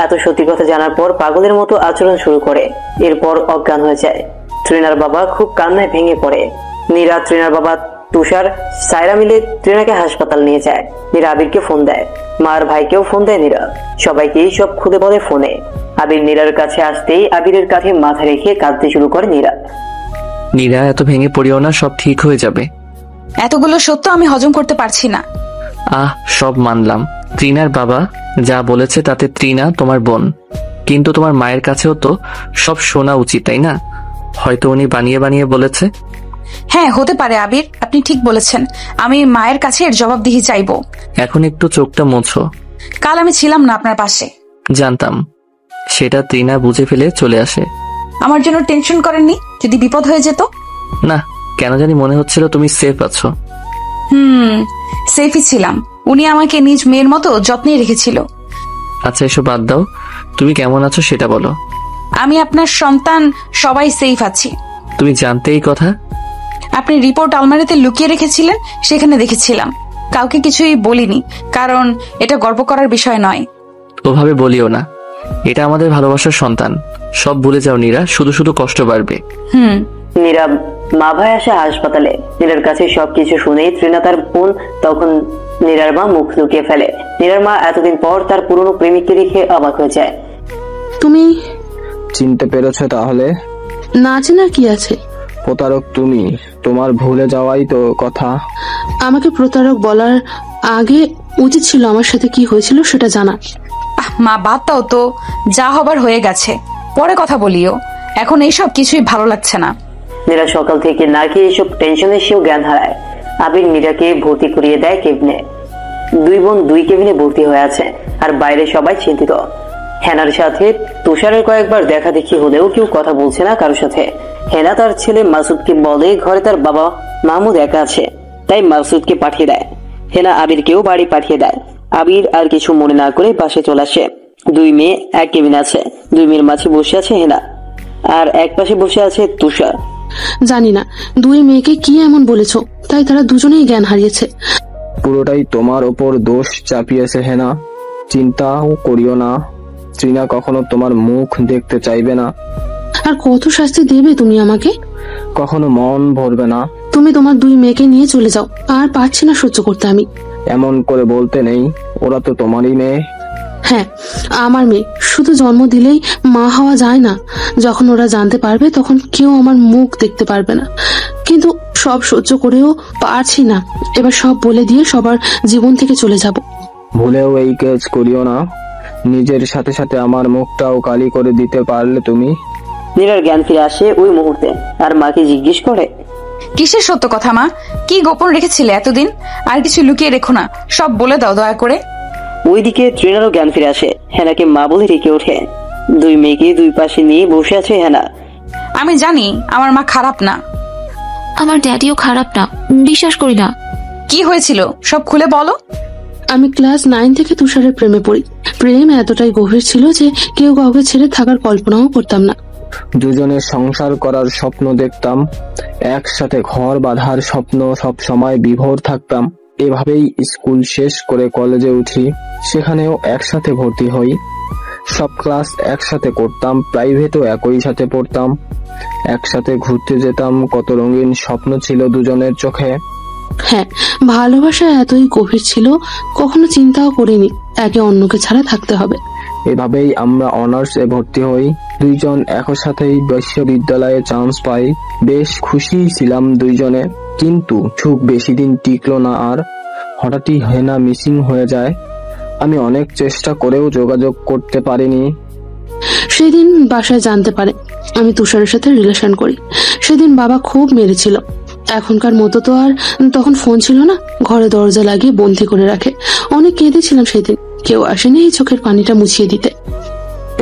এত সত্যি কথা জানার পর পাগলের মতো আচরণ শুরু করে, এরপর অজ্ঞান হয়ে যায়। ত্রিনার বাবা খুব কান্নায় ভেঙে পড়ে। নীরা, ত্রিনার বাবা তুষার, সায়রা মিলে ত্রিনাকে হাসপাতাল নিয়ে যায়। নীরা আবিরকে ফোন দেয়, মার ভাইকেও ফোন দেয় নীরা। সবাইকেই সব খুলে বলে ফোনে। আবির নীরার কাছে আসতেই আবিরের কাঁধে মাথা রেখে কাঁদতে শুরু করে নীরা। নীরা, এত ভেঙে পড়িও না, সব ঠিক হয়ে যাবে। এতগুলো সত্য আমি হজম করতে পারছি না। সব মানলাম। ত্রিনার বাবা যা বলেছে তাতে ত্রিনা তোমার বোন, কিন্তু তোমার মায়ের কাছেও তো সব শোনা উচিত, তাই না? হয়তো উনি বানিয়ে বানিয়ে বলেছে। হ্যাঁ, হতে পারে আবির, আপনি ঠিক বলেছেন। আমি মায়ের কাছে এর জবাবদিহি চাইবো। এখন একটু চোখটা মোছো। কাল আমি ছিলাম না আপনার পাশে। জানতাম, সেটা ত্রিনা বুঝে ফেলে চলে আসে। আমার জন্য টেনশন করেননি? যদি বিপদ হয়ে যেত? না, কেন জানি মনে হচ্ছিল তুমি সেফ আছো। সেফই ছিলাম। উনি আমাকে নিজ মেয়ের মতো যত্নে রেখেছিল। আচ্ছা, এসব বাদ দাও, তুমি কেমন আছো সেটা বলো। আমি, আপনার সন্তান, সবাই সেফ আছি। তুমি জানতে এই কথা? আপনি রিপোর্ট আলমারিতে লুকিয়ে রেখেছিলেন, সেখানে দেখেছিলাম। কাউকে কিছুই বলিনি, কারণ এটা গর্ব করার বিষয় নয়। ওভাবে বলিও না, এটা আমাদের ভালোবাসার সন্তান। সব ভুলে যাও নীরা, শুধু শুধু কষ্ট বাড়বে। নীরা মা ভাই আসে হাসপাতালে। নীরার কাছে সবকিছু শুনেই ত্রিনা তার বোন তখন নীরার মা মুখ লুকিয়ে ফেলে। নীরার মা এতদিন পর তার পুরনো প্রেমিককে দেখে অবাক হয়ে যায়। তুমি চিনতে পেরেছো তাহলে? না চেনার কি আছে? প্রতারক তুমি, তোমার ভুলে যাওয়াই তো কথা। আমাকে প্রতারক বলার আগে উচিত ছিল আমার সাথে কি হয়েছিল সেটা জানা। মা, বাদ দাও তো, যা হবার হয়ে গেছে, পরে কথা বলিও। এখন এইসব কিছুই ভালো লাগছে না। নীরা সকাল থেকে না খেয়ে এসব টেনশনে সেও জ্ঞান হারায়। আবির নীরাকে ভর্তি করিয়ে দেয় কেবিনে। 2 বোন 2 কেবিনে ভর্তি হয়ে আছে, আর বাইরে সবাই চিন্তিত। হেনার সাথে তুষারের কয়েকবার দেখা দেখি হলেও কেউ কথা বলছে না কারোর সাথে। হেনা তার ছেলে মাসুদকে বলে ঘরে তার বাবা মাহমুদ একা আছে, তাই মাসুদকে পাঠিয়ে দেয়। হেনা আবিরকেও বাড়ি পাঠিয়ে দেয়। আবির আর কিছু মনে না করে বাসে চলে আসে। 2 মেয়ে এক কেবিনে আছে। 2 মেয়ের মাঝে বসে আছে হেনা, আর এক পাশে বসে আছে তুষার। জানি না 2 মেয়েকে কি এমন বলেছো তাই তারা দুজনেই জ্ঞান হারিয়েছে। পুরোটাই তোমার ওপর দোষ চাপিয়েছে হেনা। চিন্তাও করিও না, ত্রিনা কখনো তোমার মুখ দেখতে চাইবে না। আর কত শাস্তি দেবে তুমি আমাকে? কখনো মন ভরবে না। তুমি তোমার 2 মেয়েকে নিয়ে চলে যাও, আর পারছি না সহ্য করতে আমি। এমন করে বলতে নেই, ওরা তো তোমারই মেয়ে। হ্যাঁ, আমার মেয়ে। শুধু জন্ম দিলেই মা হওয়া যায় না। যখন ওরা জানতে পারবে তখন কেউ আমার মুখ দেখতে পারবে না। কিন্তু সব সহ্য করেও পারছি না। এবার সব বলে দিয়ে সবার জীবন থেকে চলে যাব। ভুলেও এই কাজ করিও না। নিজের সাথে সাথে আমার মুখটাও কালি করে দিতে পারলে তুমি। নীরার জ্ঞান ফিরে আসে ওই মুহূর্তে, আর মাকে জিজ্ঞেস করে, কিসের সত্য কথা মা? কি গোপন রেখেছিলে এতদিন? আর কিছু লুকিয়ে রেখো না, সব বলে দাও দয়া করে। ওইদিকে ট্রেনারও জ্ঞান ফিরে আসে। হেনাকে মা বলে ডেকে ওঠে। দুই মেয়েকে দুই পাশে নিয়ে বসে আছে হেনা। আমি জানি আমার মা খারাপ না। আমার ড্যাডিও খারাপ না, বিশ্বাস করি না। কি হয়েছিল সব খুলে বলো। আমি ক্লাস 9 থেকে তুষারের প্রেমে পড়ি। প্রেম এতটাই গভীর ছিল যে কেউ কাউকে ছেড়ে থাকার কল্পনাও করতাম না। দুজনে সংসার করার স্বপ্ন দেখতাম, একসাথে ঘর বাঁধার স্বপ্ন সব সময় বিভোর থাকতাম। এভাবেই স্কুল শেষ করে কলেজে উঠি, সেখানেও একসাথে ভর্তি হই। সব ক্লাস একসাথে করতাম, প্রাইভেটও একই সাথে পড়তাম, একসাথে ঘুরতে যেতাম। কত রঙিন স্বপ্ন ছিল দুজনের চোখে। হ্যাঁ, ভালোবাসা এতই গভীর ছিল, কখনো চিন্তাও করিনি একে অন্যকে ছাড়া থাকতে হবে। এভাবেই আমরা অনার্সে ভর্তি হই, দুইজন একসাথেই বিশ্ববিদ্যালয়ে চান্স পাই। বেশ খুশি ছিলাম দুইজনে, কিন্তু সুখ বেশি দিন টিকলো না। আর হঠাৎই হেনা মিসিং হয়ে যায়। আমি অনেক চেষ্টা করেও যোগাযোগ করতে পারিনি। সেদিন বাসায় জানতে পারে আমি তুষারের সাথে রিলেশন করি। সেদিন বাবা খুব মেরেছিল। এখনকার মতো তো আর তখন ফোন ছিল না, ঘরে দরজা লাগিয়ে বন্দি করে রাখে। অনেক কেঁদেছিলাম সেদিন, কেউ আসেনি এই চোখের পানিটা মুছিয়ে দিতে।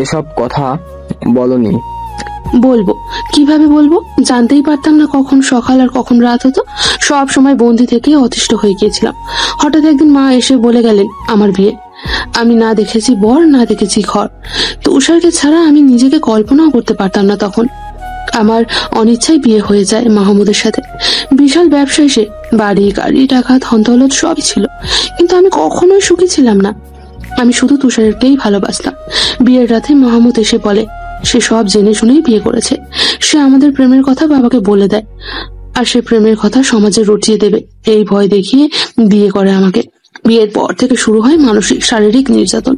এসব কথা বলনি। বলবো কিভাবে বলবো? জানতেই পারতাম না কখন সকাল আর কখন রাত হতো। সব সময় বন্দি থেকে অতিষ্ঠ হয়ে গিয়েছিলাম। হঠাৎ একদিন মা এসে বলে গেলেন আমার বিয়ে। আমি না দেখেছি বর, না দেখেছি ঘর। তুষারকে ছাড়া আমি নিজেকে কল্পনাও করতে পারতাম না তখন। আমার অনিচ্ছায় বিয়ে হয়ে যায় মাহমুদের সাথে। বিশাল ব্যবসায়ী সে, বাড়ি গাড়ি টাকা ধন দৌলত সবই ছিল, কিন্তু আমি কখনোই সুখী ছিলাম না। আমি শুধু তুষারকেই ভালোবাসতাম। বিয়ের রাতে মাহমুদ এসে বলে সে সব জেনে শুনেই বিয়ে করেছে। সে আমাদের প্রেমের কথা বাবাকে বলে দেয়, আর সে প্রেমের কথা সমাজে রটিয়ে দেবে এই ভয় দেখিয়ে বিয়ে করে আমাকে। বিয়ের পর থেকে শুরু হয় মানসিক শারীরিক নির্যাতন।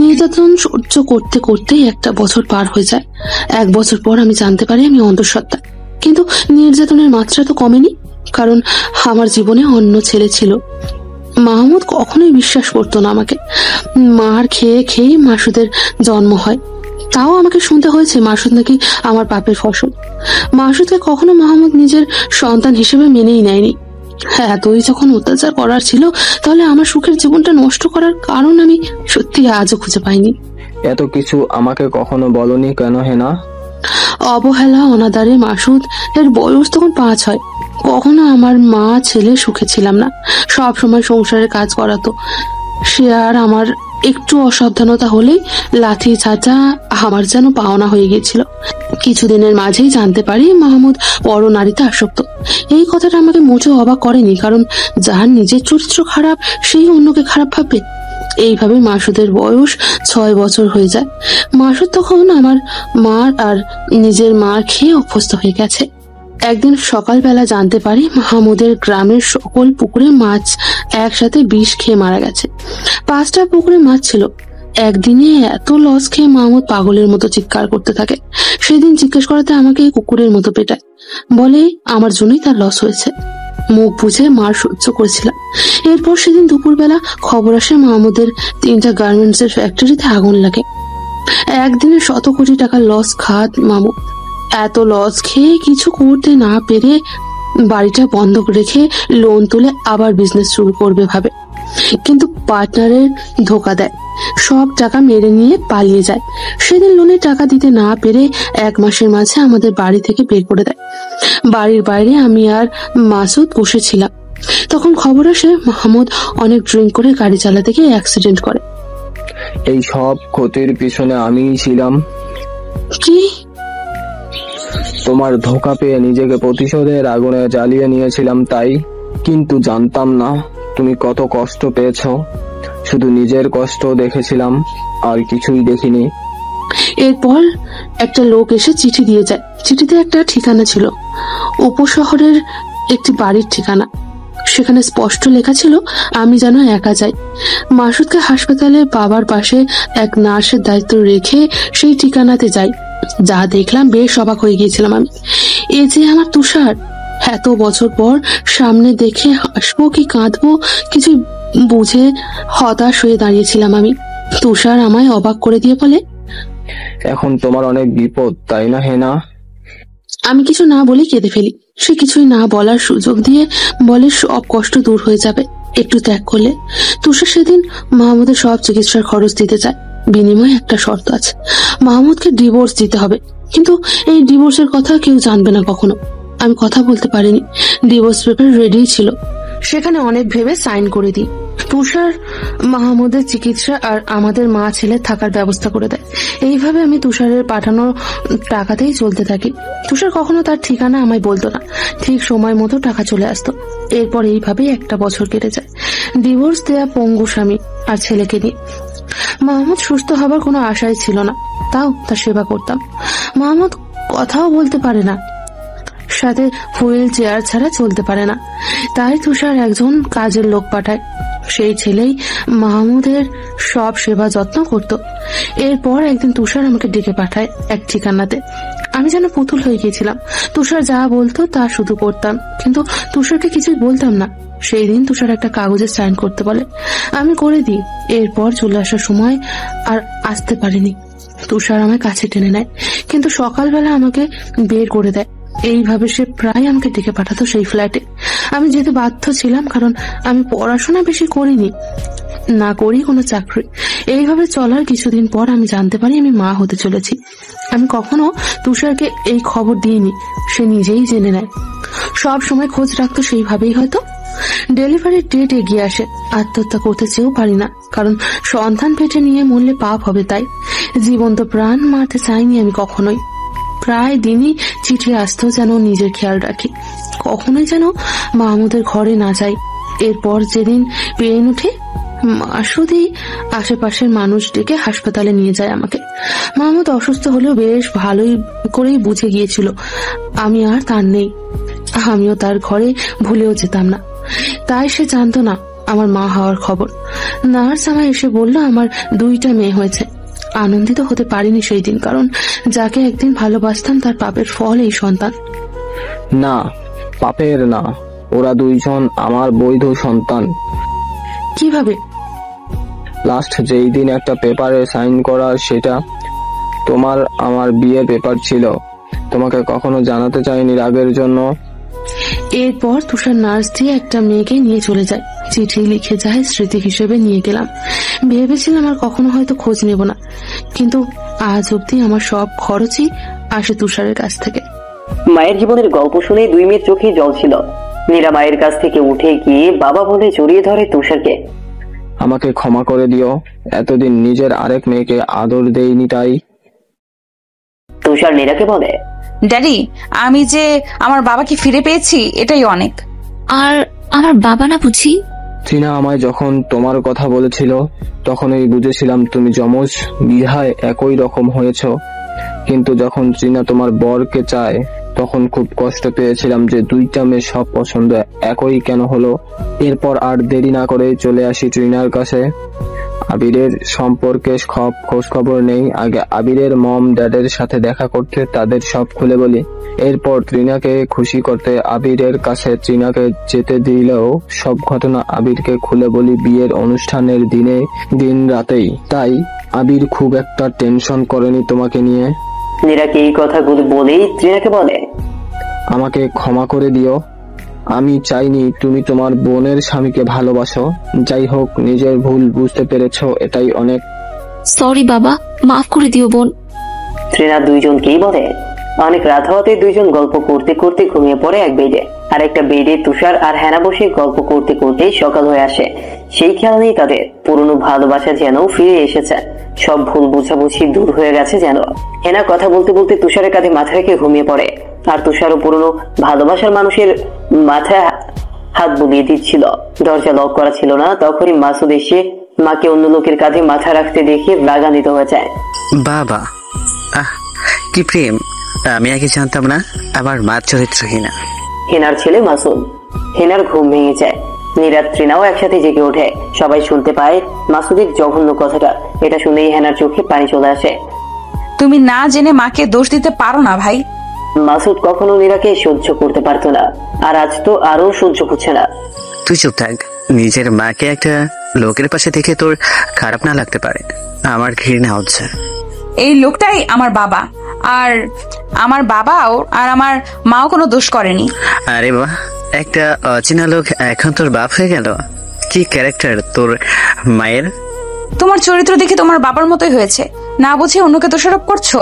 নির্যাতন সহ্য করতে করতেই একটা বছর পার হয়ে যায়। 1 বছর পর আমি জানতে পারি আমি অন্তঃসত্ত্বা। কিন্তু নির্যাতনের মাত্রা তো কমেনি, কারণ আমার জীবনে অন্য ছেলে ছিল। মাহমুদ কখনোই বিশ্বাস করতো না আমাকে। মার খেয়ে খেয়ে মাসুদের জন্ম হয়। তাও আমাকে শুনতে হয়েছে মাসুদ নাকি আমার পাপের ফসল। মাসুদকে কখনো মাহমুদ নিজের সন্তান হিসেবে মেনেই নেয়নি। হ্যাঁ, এতই যখন অত্যাচার করার ছিল, তাহলে আমার সুখের জীবনটা নষ্ট করার কারণ আমি সত্যি আজও খুঁজে পাইনি। এত কিছু আমাকে কখনো বলনি কেন হেনা? অবহেলা অনাদারে মাসুদ এর বয়স তখন 5 হয়। কখনো আমার মা ছেলে সুখে ছিলাম না। সব সময় সংসারের কাজ করাতো সে, আর আমার একটু অসাবধানতা হলেই লাথি চাচা আমার যেন পাওনা হয়ে গিয়েছিল। কিছুদিনের মাঝেই জানতে পারি মাহমুদ পরনারীতে আসক্ত। এই কথাটা আমাকে মোটেও অবাক করেনি, কারণ যার নিজের চরিত্র খারাপ সেই অন্যকে খারাপ ভাববে। এইভাবে মাসুদের বয়স 6 বছর হয়ে যায়। মাসুদ তখন আমার মার আর নিজের মার খেয়ে অভ্যস্ত হয়ে গেছে। একদিন সকালবেলা জানতে পারি মাহমুদের গ্রামের সকল পুকুরে মাছ একসাথে বিষ খেয়ে মারা গেছে। 5টা পুকুরে মাছ ছিল। একদিনে এত লস খেয়ে মাহমুদ পাগলের মতো চিৎকার করতে থাকে। সেদিন জিজ্ঞেস করাতে আমাকে কুকুরের মতো পেটায়, বলে আমার জন্যই তার লস হয়েছে। মুখ বুঝে মার সহ্য করেছিলাম। এরপর সেদিন দুপুরবেলা খবর আসে মাহমুদের 3টা গার্মেন্টস এর ফ্যাক্টরিতে আগুন লাগে। একদিনে 100 কোটি টাকার লস খাত মাহমুদ। এত লস খেয়ে কিছু করতে না পেরে বাড়িটা বন্ধক রেখে লোন তুলে আবার বিজনেস শুরু করবে ভাবে, কিন্তু পার্টনারের ধোকা দেয়। সব টাকা মেরে নিয়ে পালিয়ে যায়। সেদিন লোনের টাকা দিতে না পেরে 1 মাসের মাঝে আমাদের বাড়ি থেকে বের করে দেয়। বাড়ির বাইরে আমি আর মাসুদ বসেছিলাম। তখন খবর আসে মাহমুদ অনেক ড্রিঙ্ক করে গাড়ি চালাতে গিয়ে অ্যাক্সিডেন্ট করে। এই সব ক্ষতির পিছনে আমিই ছিলাম। কি? তোমার ধোকা পেয়ে নিজেকে প্রতিশোধের আগুনে জ্বালিয়ে নিয়েছিলাম তাই। কিন্তু জানতাম না তুমি কত কষ্ট পেয়েছ। শুধু নিজের কষ্ট দেখেছিলাম, আর কিছুই দেখিনি। এরপর একটা লোক এসে চিঠি দিয়ে যায়। চিঠিতে একটা ঠিকানা ছিল, উপশহরের একটি বাড়ির ঠিকানা। সেখানে স্পষ্ট লেখা ছিল আমি যেন একা যাই। মাসুদকে হাসপাতালে বাবার পাশে এক নার্সের দায়িত্ব রেখে সেই ঠিকানাতে যাই। যা দেখলাম বেশ অবাক হয়ে গিয়েছিলাম আমি। এ যে আমার তুষার। এত বছর পর সামনে দেখে হাসবো কি কাঁদবো কিছু বুঝে হতাশ হয়ে দাঁড়িয়েছিলাম আমি। তুষার আমায় অবাক করে দিয়ে বলে, এখন তোমার অনেক বিপদ তাই না হেনা? আমি কিছু না বলে কেঁদে ফেলি। সে কিছুই না বলার সুযোগ দিয়ে বলে সব কষ্ট দূর হয়ে যাবে একটু ত্যাগ করলে। তুষার সেদিন মাহমুদের সব চিকিৎসার খরচ দিতে চায়, বিনিময়ে একটা শর্ত আছে, মাহমুদকে ডিভোর্স দিতে হবে। কিন্তু এই ডিভোর্সের কথা কেউ জানবে না কখনো। আমি কথা বলতে পারিনি। ডিভোর্স পেপার রেডি ছিল, সেখানে অনেক ভেবে সাইন করে দিই। তুষার মাহমুদের চিকিৎসা আর আমাদের মা ছেলে থাকার ব্যবস্থা করে দেয়। এইভাবে আমি তুষারের পাঠানো টাকাতেই চলতে থাকি। তুষার কখনো তার ঠিকানা আমায় বলতো না, ঠিক সময় মতো টাকা চলে আসতো। এরপর এইভাবেই একটা বছর কেটে যায়, ডিভোর্স দেয়া পঙ্গু স্বামী আর ছেলেকে নিয়ে। মাহমুদ সুস্থ হবার কোনো আশাই ছিল না, তাও তার সেবা করতাম। মাহমুদ কথাও বলতে পারে না, সাথে হুইল চেয়ার ছাড়া চলতে পারে না, তাই তুষার একজন কাজের লোক পাঠায়। সেই ছেলেই মাহমুদের সব সেবা যত্ন করত। এরপর একদিন তুষার আমাকে ডেকে পাঠায় এক ঠিকানাতে। আমি যেন পুতুল হয়ে গিয়েছিলাম। তুষার যা বলতো তা শুধু করতাম, কিন্তু তুষারকে কিছুই বলতাম না। সেই দিন তুষার একটা কাগজে সাইন করতে বলে, আমি করে দিই। এরপর চলে আসার সময় আর আসতে পারিনি। তুষার আমায় কাছে টেনে নেয়, কিন্তু সকালবেলা আমাকে বের করে দেয়। এইভাবে সে প্রায় আমাকে ডেকে পাঠাতো সেই ফ্ল্যাটে। আমি যেতে বাধ্য ছিলাম, কারণ আমি পড়াশোনা বেশি করিনি, না করি কোনো চাকরি। এইভাবে চলার কিছুদিন পর আমি জানতে পারি আমি মা হতে চলেছি। আমি কখনো তুষারকে এই খবর দিইনি, সে নিজেই জেনে নেয়। সব সময় খোঁজ রাখতো সেইভাবেই হয়তো। ডেলিভারির ডেট এগিয়ে আসে। আত্মহত্যা করতে চেয়েও পারি না, কারণ সন্তান পেটে নিয়ে মরলে পাপ হবে। তাই জীবন্ত প্রাণ মারতে চাইনি আমি কখনোই। প্রায় দিনই চিঠি আসতো যেন নিজের খেয়াল রাখি, কখনোই যেন মাহমুদের ঘরে না যাই। এরপর যেদিন পেন উঠে, মাসুদই আশেপাশের মানুষ ডেকে হাসপাতালে নিয়ে যায় আমাকে। মাহমুদ অসুস্থ হলেও বেশ ভালোই করেই বুঝে গিয়েছিল আমি আর তার নেই। আমিও তার ঘরে ভুলেও যেতাম না, তাই সে জানতো না আমার মা হওয়ার খবর। নার্স আমায় এসে বলল আমার 2টা মেয়ে হয়েছে। আনন্দিত হতে পারিনি সেই দিন, কারণ যাকে একদিন ভালোবাসতাম তার পাপের ফল এই সন্তান। না, পাপের না, ওরা 2জন আমার বৈধ সন্তান। কিভাবে? লাস্ট যেই দিন একটা পেপারে সাইন করা, সেটা তোমার আমার বিয়ের পেপার ছিল। তোমাকে কখনো জানাতে চাইনি রাগের জন্য। এরপর তুষার নার্স দিয়ে একটা মেয়েকে নিয়ে চলে যায়, চিঠি লিখে যায়, স্মৃতি হিসেবে নিয়ে গেলাম। ভেবেছিলাম আর কখনো হয়তো খোঁজ নেব না, কিন্তু আজ অব্দি আমার সব খরচই আসে তুষারের কাছ থেকে। মায়ের জীবনের গল্প শুনে 2 মেয়ের চোখে জল ছিল। নীরা মায়ের কাছ থেকে উঠে গিয়ে বাবা বলে জড়িয়ে ধরে তুষারকে। আমাকে ক্ষমা করে দিও, এতদিন নিজের আরেক মেয়েকে আদর দেইনি তাই। তুষার নীরাকে বলে, ড্যাডি, আমি যে আমার বাবাকে ফিরে পেয়েছি এটাই অনেক। আর আমার বাবা না বুঝি? টিনা আমায় যখন তোমার কথা বলেছিল তখনই বুঝেছিলাম তুমি যমজ, বিহায় একই রকম হয়েছ। কিন্তু যখন টিনা তোমার বরকে চায় তখন খুব কষ্ট পেয়েছিলাম যে 2টা মেয়ে সব পছন্দ একই কেন হলো। এরপর আর দেরি না করে চলে আসি টিনার কাছে। আবিরের সম্পর্কে সব খোঁজ খবর নেই, আগে আবিরের মম ড্যাডের সাথে দেখা করতে তাদের সব খুলে বলি। এরপর ত্রিনাকে খুশি করতে আবিরের কাছে ত্রিনাকে যেতে দিলেও সব ঘটনা আবিরকে খুলে বলি বিয়ের অনুষ্ঠানের দিন রাতেই। তাই আবির খুব একটা টেনশন করেনি তোমাকে নিয়ে। নীরাকে এই কথাগুলো বলেই ত্রিনাকে বলে, আমাকে ক্ষমা করে দিও, আমি চাইনি তুমি তোমার বোনের স্বামীকে ভালোবাসো। যাই হোক, নিজের ভুল বুঝতে পেরেছো, এটাই অনেক। সরি বাবা, মাফ করে দিও বোন। ত্রিনা 2জনকেই বলে। অনেক রাত হওয়াতে 2জন গল্প করতে করতে ঘুমিয়ে পড়ে এক বেডে। আর একটা বেডে তুষার আর হেনা বসে গল্প করতে করতে সকাল হয়ে আসে। সেই খেয়াল নেই তাদের পুরনো ভালোবাসা যেন ফিরে এসেছে, সব ভুল বোঝাবুঝি দূর হয়ে গেছে যেন। হেনা কথা বলতে বলতে তুষারের কাঁধে মাথা রেখে ঘুমিয়ে পড়ে, আর তুষারও পুরনো ভালোবাসার মানুষের মাথায় হাত বুলিয়ে দিচ্ছিল। দরজা লক করা ছিল না, তখনই মাসুদ এসে মাকে অন্য লোকের কাঁধে মাথা রাখতে দেখে রাগান্বিত হয়ে যায়। বাবা, কি প্রেম! আমি আগে জানতাম না আমার মা চরিত্রহীনা। হেনার ছেলে মাসুদ। হেনার ঘুম ভেঙে যায়। নীরা তৃণাও একসাথে জেগে ওঠে। সবাই শুনতে পায় মাসুদের জঘন্য কথাটা। এটা শুনেই হেনার চোখে পানি চলে আসে। তুমি না জেনে মাকে দোষ দিতে পারো না ভাই। মাসুদ কখনো নীরাকে সহ্য করতে পারতো না, আর আজ তো আরো সহ্য করছে না। তুই চুপ থাক। নিজের মাকে একটা লোকের পাশে দেখে তোর খারাপ না লাগতে পারে, আমার ঘৃণা হচ্ছে। এই লোকটাই আমার বাবা, আর আমার বাবাও আর আমার মাও কোনো দোষ করেনি। আরে বাহ, একটা অচেনা লোক এখন তোর বাপ হয়ে গেল। কি ক্যারেক্টার তোর মায়ের। তোমার চরিত্র দেখে তোমার বাবার মতোই হয়েছে, না বুঝে অন্যকে দোষারোপ করছো।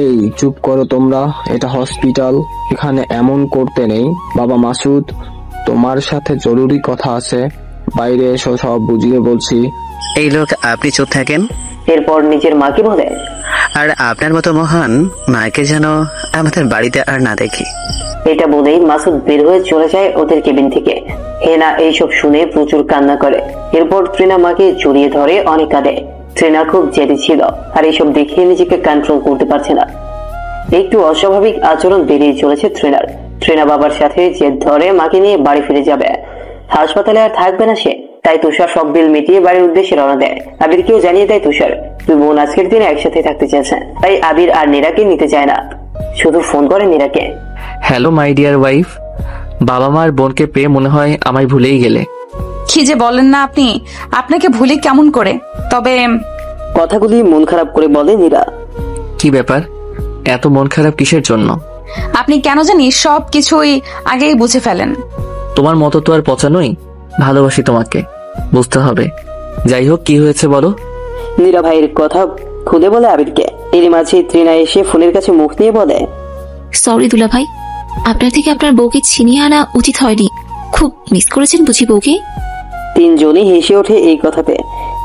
এই চুপ করো তোমরা, এটা হসপিটাল, এখানে এমন করতে নেই। বাবা মাসুদ, তোমার সাথে জরুরি কথা আছে, বাইরে এসো, সব বুঝিয়ে বলছি। এই লোক, আপনি চুপ থাকেন। এরপর নিজের মাকে বলে, আর আপনার মতো মহান মাকে যেন আমাদের বাড়িতে আর না দেখি। এটা বলেই মাসুদ বের হয়ে চলে যায় ওদের কেবিন থেকে। হেনা এইসব শুনে প্রচুর কান্না করে। এরপর তৃণা মাকে জড়িয়ে ধরে অনেক কাঁদে। তৃণা খুব জেদি ছিল, আর এইসব দেখে নিজেকে কন্ট্রোল করতে পারছে না। একটু অস্বাভাবিক আচরণ বেরিয়ে চলেছে তৃণার। তৃণা বাবার সাথে জেদ ধরে মাকে নিয়ে বাড়ি ফিরে যাবে। হাসপাতালে আর থাকবে না সে, তাই তুষার সব বিল মিটিয়ে বাড়ির উদ্দেশ্যে রওনা দেয়। আবিরকেও জানিয়ে দেয় তুষার দুই বোন আজকের দিনে একসাথে থাকতে চেয়েছে, তাই আবির আর নীরাকে নিতে চায় না, শুধু ফোন করে নীরাকে। হ্যালো মাই ডিয়ার ওয়াইফ, বাবা মার বোনকে পেয়ে মনে হয় আমায় ভুলেই গেলে। কি যে বলেন না আপনি, আপনাকে ভুলি কেমন করে? তবে কথাগুলি মন খারাপ করে বলে নীরা। কি ব্যাপার, এত মন খারাপ কিসের জন্য? আপনি কেন জানি সব কিছুই আগেই বুঝে ফেলেন। তোমার মতো তো আর পচা নই, ভালোবাসি তোমাকে, বুঝতে হবে। যাই হোক, কি হয়েছে বলো। নীরা ভাইয়ের কথা খুলে বলে আবিরকে। এর মাঝে তৃণা এসে ফোনের কাছে মুখ নিয়ে বলে, সরি দুলা ভাই, আপনার থেকে আপনার বউকে ছিনিয়ে আনা উচিত হয়নি। খুব মিস করেছেন বুঝি বউকে? তিনজনই হেসে ওঠে এই কথাতে।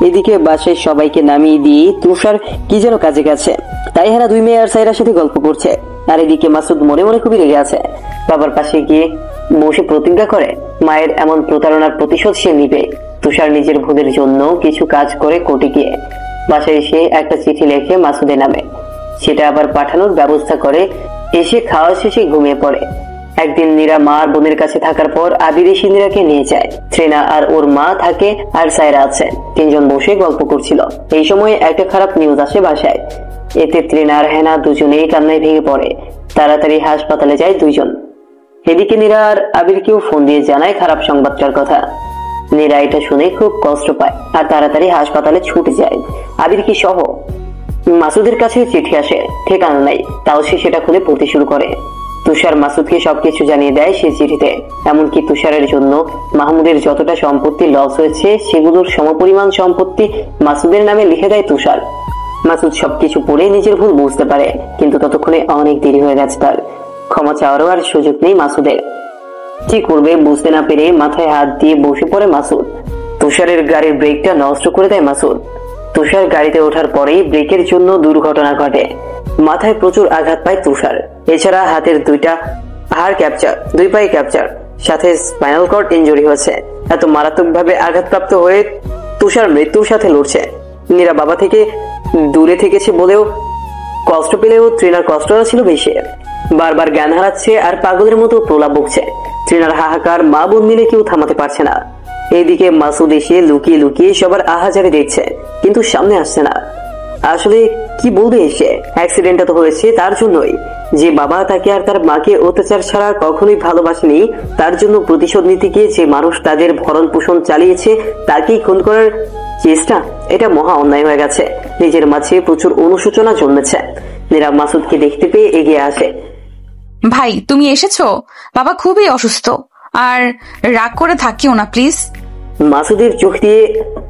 এদিকে বাসায় সবাইকে নামিয়ে দিয়ে তুষার কি যেন কাজে গেছে, তাই হেনা দুই মেয়ে আর সাইরার সাথে গল্প করছে। আর এদিকে মাসুদ মনে মনে খুবই রেগে আছে। বাবার পাশে গিয়ে বসে প্রতিজ্ঞা করে মায়ের এমন প্রতারণার প্রতিশোধ সে নিবে। তুষার নিজের ভুলের জন্য কিছু কাজ করে কোর্টে গিয়ে বাসায় এসে একটা চিঠি লেখে মাসুদের নামে, সেটা আবার পাঠানোর ব্যবস্থা করে। এসে খাওয়া শেষে ঘুমিয়ে পড়ে। একদিন নীরা মা আর বোনের কাছে থাকার পর আবির এসে নীরাকে নিয়ে যায়। তৃণা আর ওর মা থাকে, আর সাইরা আছে। তিনজন বসে গল্প করছিল। এই সময় একটা খারাপ নিউজ আসে বাসায়। এতে তৃণা আর হেনা দুজনেই কান্নায় ভেঙে পড়ে। তাড়াতাড়ি হাসপাতালে যায় দুইজন। এদিকে নীরা আর আবিরকেও ফোন দিয়ে জানায় খারাপ সংবাদটার কথা। নীরা এটা শুনে খুব কষ্ট পায় আর তাড়াতাড়ি হাসপাতালে ছুটে যায়। আবিরকে সহ মাসুদের কাছে চিঠি আসে, ঠিকানা নাই, তাও সে সেটা খুলে পড়তে শুরু করে। তুষার মাসুদকে সবকিছু জানিয়ে দেয় সে চিঠিতে। এমনকি তুষারের জন্য মাহমুদের যতটা সম্পত্তি লস হয়েছে সেগুলোর সমপরিমাণ সম্পত্তি মাসুদের নামে লিখে দেয় তুষার। মাসুদ সবকিছু পড়ে নিজের ভুল বুঝতে পারে, কিন্তু ততক্ষণে অনেক দেরি হয়ে গেছে। তার ক্ষমা চাওয়ারও আর সুযোগ নেই মাসুদের। কি করবে বুঝতে না পেরে মাথায় হাত দিয়ে বসে পড়ে মাসুদ। তুষারের গাড়ির ব্রেকটা নষ্ট করে দেয় মাসুদ। তুষার গাড়িতে ওঠার পরেই ব্রেকের জন্য দুর্ঘটনা ঘটে। মাথায় প্রচুর আঘাত পায় তুষার। এছাড়া হাতের দুইটা হাড় ক্যাপচার, দুই পায়ে ক্যাপচার, সাথে স্পাইনাল কর্ড ইনজুরি হয়েছে। এত মারাত্মকভাবে আঘাতপ্রাপ্ত হয়ে তুষার মৃত্যুর সাথে লড়ছে। নীরা বাবা থেকে দূরে থেকেছে বলেও কষ্ট পেলেও তৃণার কষ্টটা ছিল বেশি। বারবার জ্ঞান হারাচ্ছে আর পাগলের মতো প্রলাপ বকছে। তৃণার হাহাকার মা বোন মিলে কেউ থামাতে পারছে না। এইদিকে মাসুদ এসে লুকিয়ে লুকিয়ে সবার আহাজারে দেখছে, কিন্তু সামনে আসছে না। আসলে কি বলবে এসে? অ্যাক্সিডেন্টটা তো হয়েছে তার জন্যই। যে বাবা তাকে আর তার মাকে অত্যাচার ছাড়া কখনোই ভালোবাসেনি, তার জন্য প্রতিশোধ নিতে গিয়ে যে মানুষ তাদের ভরণ পোষণ চালিয়েছে তাকেই খুন করার চেষ্টা, এটা মহা অন্যায় হয়ে গেছে। নিজের মাঝে প্রচুর অনুশোচনা জন্মেছে। নীরা মাসুদকে দেখতে পেয়ে এগিয়ে আসে। ভাই তুমি এসেছো? বাবা খুবই অসুস্থ, আর রাগ করে থাকিও না প্লিজ। মাসুদের চোখ দিয়ে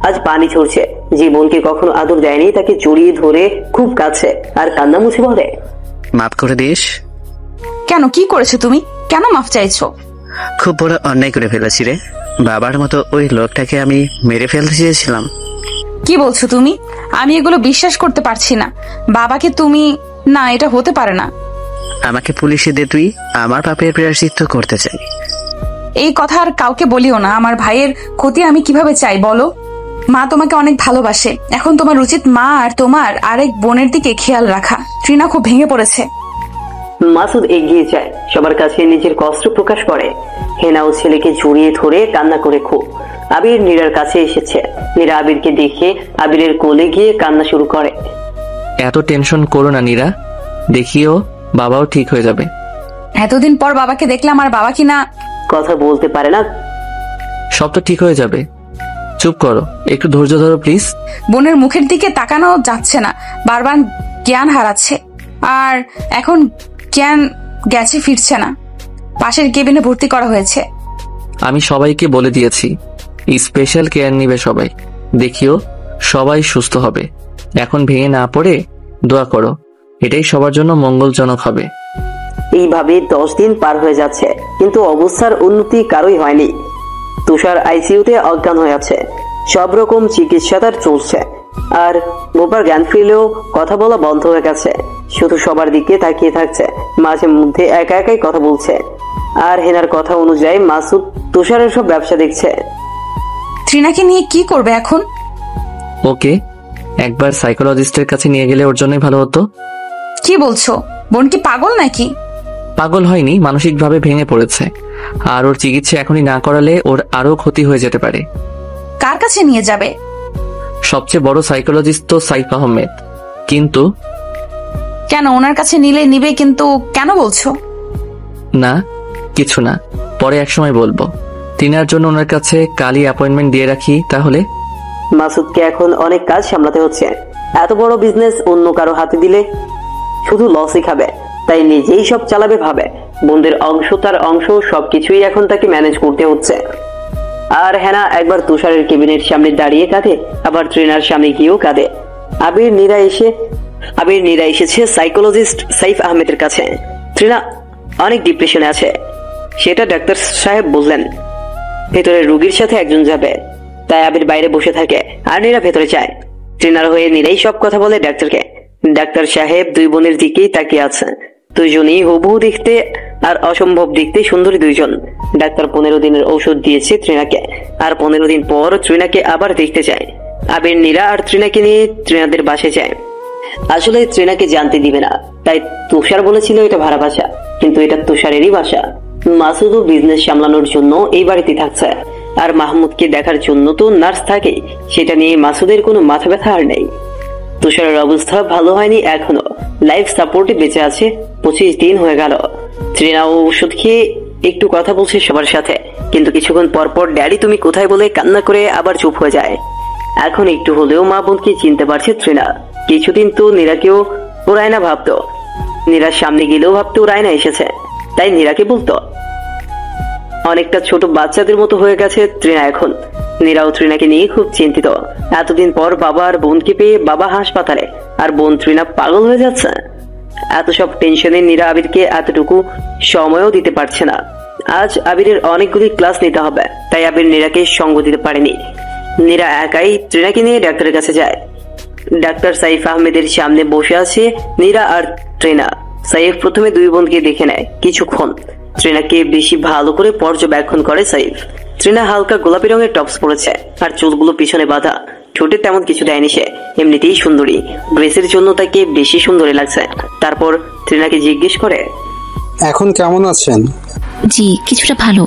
আজ পানি ঝরছে। যে বোনকে কখনো আদর দেয়নি তাকে জড়িয়ে ধরে খুব কাছে আর কান্না মুছে বলে, মাফ করে দিস। কেন, কি করেছো তুমি? কেন মাফ চাইছো? খুব বড় অন্যায় করে ফেলেছি রে। বাবার মতো ওই লোকটাকে আমি মেরে ফেলতে চেয়েছিলাম। কি বলছো তুমি? আমি এগুলো বিশ্বাস করতে পারছি না। বাবাকে তুমি, না এটা হতে পারে না। আমাকে পুলিশে দে, তুই আমার পাপের প্রায়শ্চিত্ত করতে চাই। এই কথা আর কাউকে বলিও না। আমার ভাইয়ের ক্ষতি আমি কিভাবে চাই বলো? মা তোমাকে অনেক ভালোবাসে। এখন তোমার উচিত মা আর তোমার আরেক বোনের দিকে খেয়াল রাখা। তৃণা খুব ভেঙে পড়েছে। মাসুদ এগিয়ে যায়, সবার কাছে নিজের কষ্ট প্রকাশ করে। হেনাও ছেলেকে জড়িয়ে ধরে কান্না করে খুব। আবির নীরার কাছে এসেছে। নীরা আবিরকে দেখে আবিরের কোলে গিয়ে কান্না শুরু করে। এত টেনশন করো না নীরা, দেখিও বাবাও ঠিক হয়ে যাবে। এতদিন পর বাবাকে দেখলাম, আর বাবা কিনা কথা বলতে পারে না। সব তো ঠিক হয়ে যাবে, চুপ করো, একটু ধৈর্য ধরো প্লিজ। বোনের মুখের দিকে তাকানো যাচ্ছে না, বারবার জ্ঞান হারাচ্ছে। আর এখন জ্ঞান গেছে, ফিরছে না। পাশের কেবিনে ভর্তি করা হয়েছে। আমি সবাইকে বলে দিয়েছি স্পেশাল কেয়ার নিবে সবাই, দেখিও সবাই সুস্থ হবে। এখন ভেঙে না পড়ে দোয়া করো, এটাই সবার জন্য মঙ্গলজনক হবে। এইভাবে 10 দিন পার হয়ে যাচ্ছে, কিন্তু অবস্থার উন্নতি কারোই হয়নি। তুষার আইসিইউতে অজ্ঞান হয়ে আছে। সব রকম চিকিৎসা তার চলছে। আর বোপার জ্ঞান ফিরলেও কথা বলা বন্ধ হয়ে গেছে, শুধু সবার দিকে তাকিয়ে থাকছে, মাঝে মধ্যে একা একাই কথা বলছে। আর হেনার কথা অনুযায়ী মাসুদ তুষারের সব ব্যবসা দেখছে। ত্রিনাকে নিয়ে কি করবে এখন? ওকে একবার সাইকোলজিস্টের কাছে নিয়ে গেলে ওর জন্যই ভালো হতো। কি বলছো? বোন কি পাগল নাকি? পাগল হয়নি, মানসিকভাবে ভেঙে পড়েছে। আর ওর চিকিৎসা এখনই না করালে ওর আরো ক্ষতি হয়ে যেতে পারে। কার কাছে নিয়ে যাবে? সবচেয়ে বড় সাইকোলজিস্ট তো সাইফ আহমেদ। কিন্তু কেন? ওনার কাছে নিলে নিবে, কিন্তু কেন বলছো? না কিছু না, পরে একসময় বলবো। তিনার জন্য ওনার কাছে কালই অ্যাপয়েন্টমেন্ট দিয়ে রাখি তাহলে। মাসুদকে এখন অনেক কাজ সামলাতে হচ্ছে। এত বড় বিজনেস অন্য কারো হাতে দিলে শুধু লসই খাবে, তাই নিজেই সব চালাবে ভাবে। বোনদের অংশ, তার অংশ, সবকিছুই এখন তাকে ম্যানেজ করতে হচ্ছে। আর হেনা একবার তুষারের কেবিনের সামনে দাঁড়িয়ে কাঁদে, আবার ট্রেনার সামনে গিয়েও কাঁদে। আবির নীরা এসেছে সাইকোলজিস্ট সাইফ আহমেদের কাছে। ট্রেনা অনেক ডিপ্রেশনে আছে, সেটা ডাক্তার সাহেব বললেন। ভেতরে রোগীর সাথে একজন যাবে, তাই আবির বাইরে বসে থাকে আর নীরা ভেতরে যায়। ট্রেনার হয়ে নীরাই সব কথা বলে ডাক্তারকে। ডাক্তার সাহেব দুই বোনের দিকেই তাকিয়ে আছে। দুইজনই হুবহু দেখতে আর অসম্ভব দেখতে সুন্দরী দুইজন। ডাক্তার 15 দিনের ঔষধ দিয়েছে ট্রিনাকে, আর 15 দিন পর ট্রিনাকে আবার দেখতে যায়। আবির, নীরা আর ট্রিনাকে নিয়ে ট্রিনাদের বাসে যায়। আসলে ট্রিনাকে জানতে দিবে না, তাই তুষার বলেছিল এটা ভাড়া বাসা, কিন্তু এটা তুষারেরই বাসা। মাসুদও বিজনেস সামলানোর জন্য এই বাড়িতে থাকছে, আর মাহমুদকে দেখার জন্য তো নার্স থাকে। সেটা নিয়ে মাসুদের কোনো মাথা ব্যথা আর নেই। তুষারের অবস্থা ভালো হয়নি এখনো, লাইফ সাপোর্টে বেঁচে আছে। 25 দিন হয়ে গেল। ট্রিনা ওষুধ খেয়ে একটু কথা বলছে সবার সাথে, কিন্তু কিছুক্ষণ পর পর ড্যাডি তুমি কোথায় বলে কান্না করে আবার চুপ হয়ে যায়। এখন একটু হলেও মা বোনকে চিনতে পারছে ট্রিনা। কিছুদিন তো নীরাকেও ও রায়না ভাবতো, নীরার সামনে গেলেও ভাবতো ও রায়না এসেছে, তাই নীরাকে বলতো। অনেকটা ছোট বাচ্চাদের মতো হয়ে গেছে ট্রিনা এখন। নীরা ও ট্রিনাকে নিয়ে খুব চিন্তিত। এতদিন পর বাবা আর বোনকে পেয়ে বাবা হাসপাতালে, আর বোন ট্রিনা পাগল হয়ে যাচ্ছে। এত সব টেনশনে নীরা আবিরকে এতটুকু সময়ও দিতে পারছে না। আজ আবিরের অনেকগুলি ক্লাস নিতে হবে, তাই আবির নীরাকে সঙ্গ দিতে পারেনি। নীরা একাই ট্রিনাকে নিয়ে ডাক্তারের কাছে যায়। ডাক্তার সাইফ আহমেদের সামনে বসে আছে নীরা আর ট্রিনা। সাইফ প্রথমে দুই বোনকে দেখে নেয় কিছুক্ষণ। ট্রিনাকে বেশি ভালো করে পর্যবেক্ষণ করে সাইফ। ট্রিনা হালকা গোলাপি রঙের টপস পরেছে, আর চুলগুলো পিছনে বাঁধা। ঠোঁটে তেমন কিছু দেয়নি সে, এমনিতেই সুন্দরী। ড্রেসের জন্য তাকে বেশি সুন্দরী লাগছে। তারপর ট্রিনাকে জিজ্ঞেস করে, এখন কেমন আছেন? জি কিছুটা ভালো।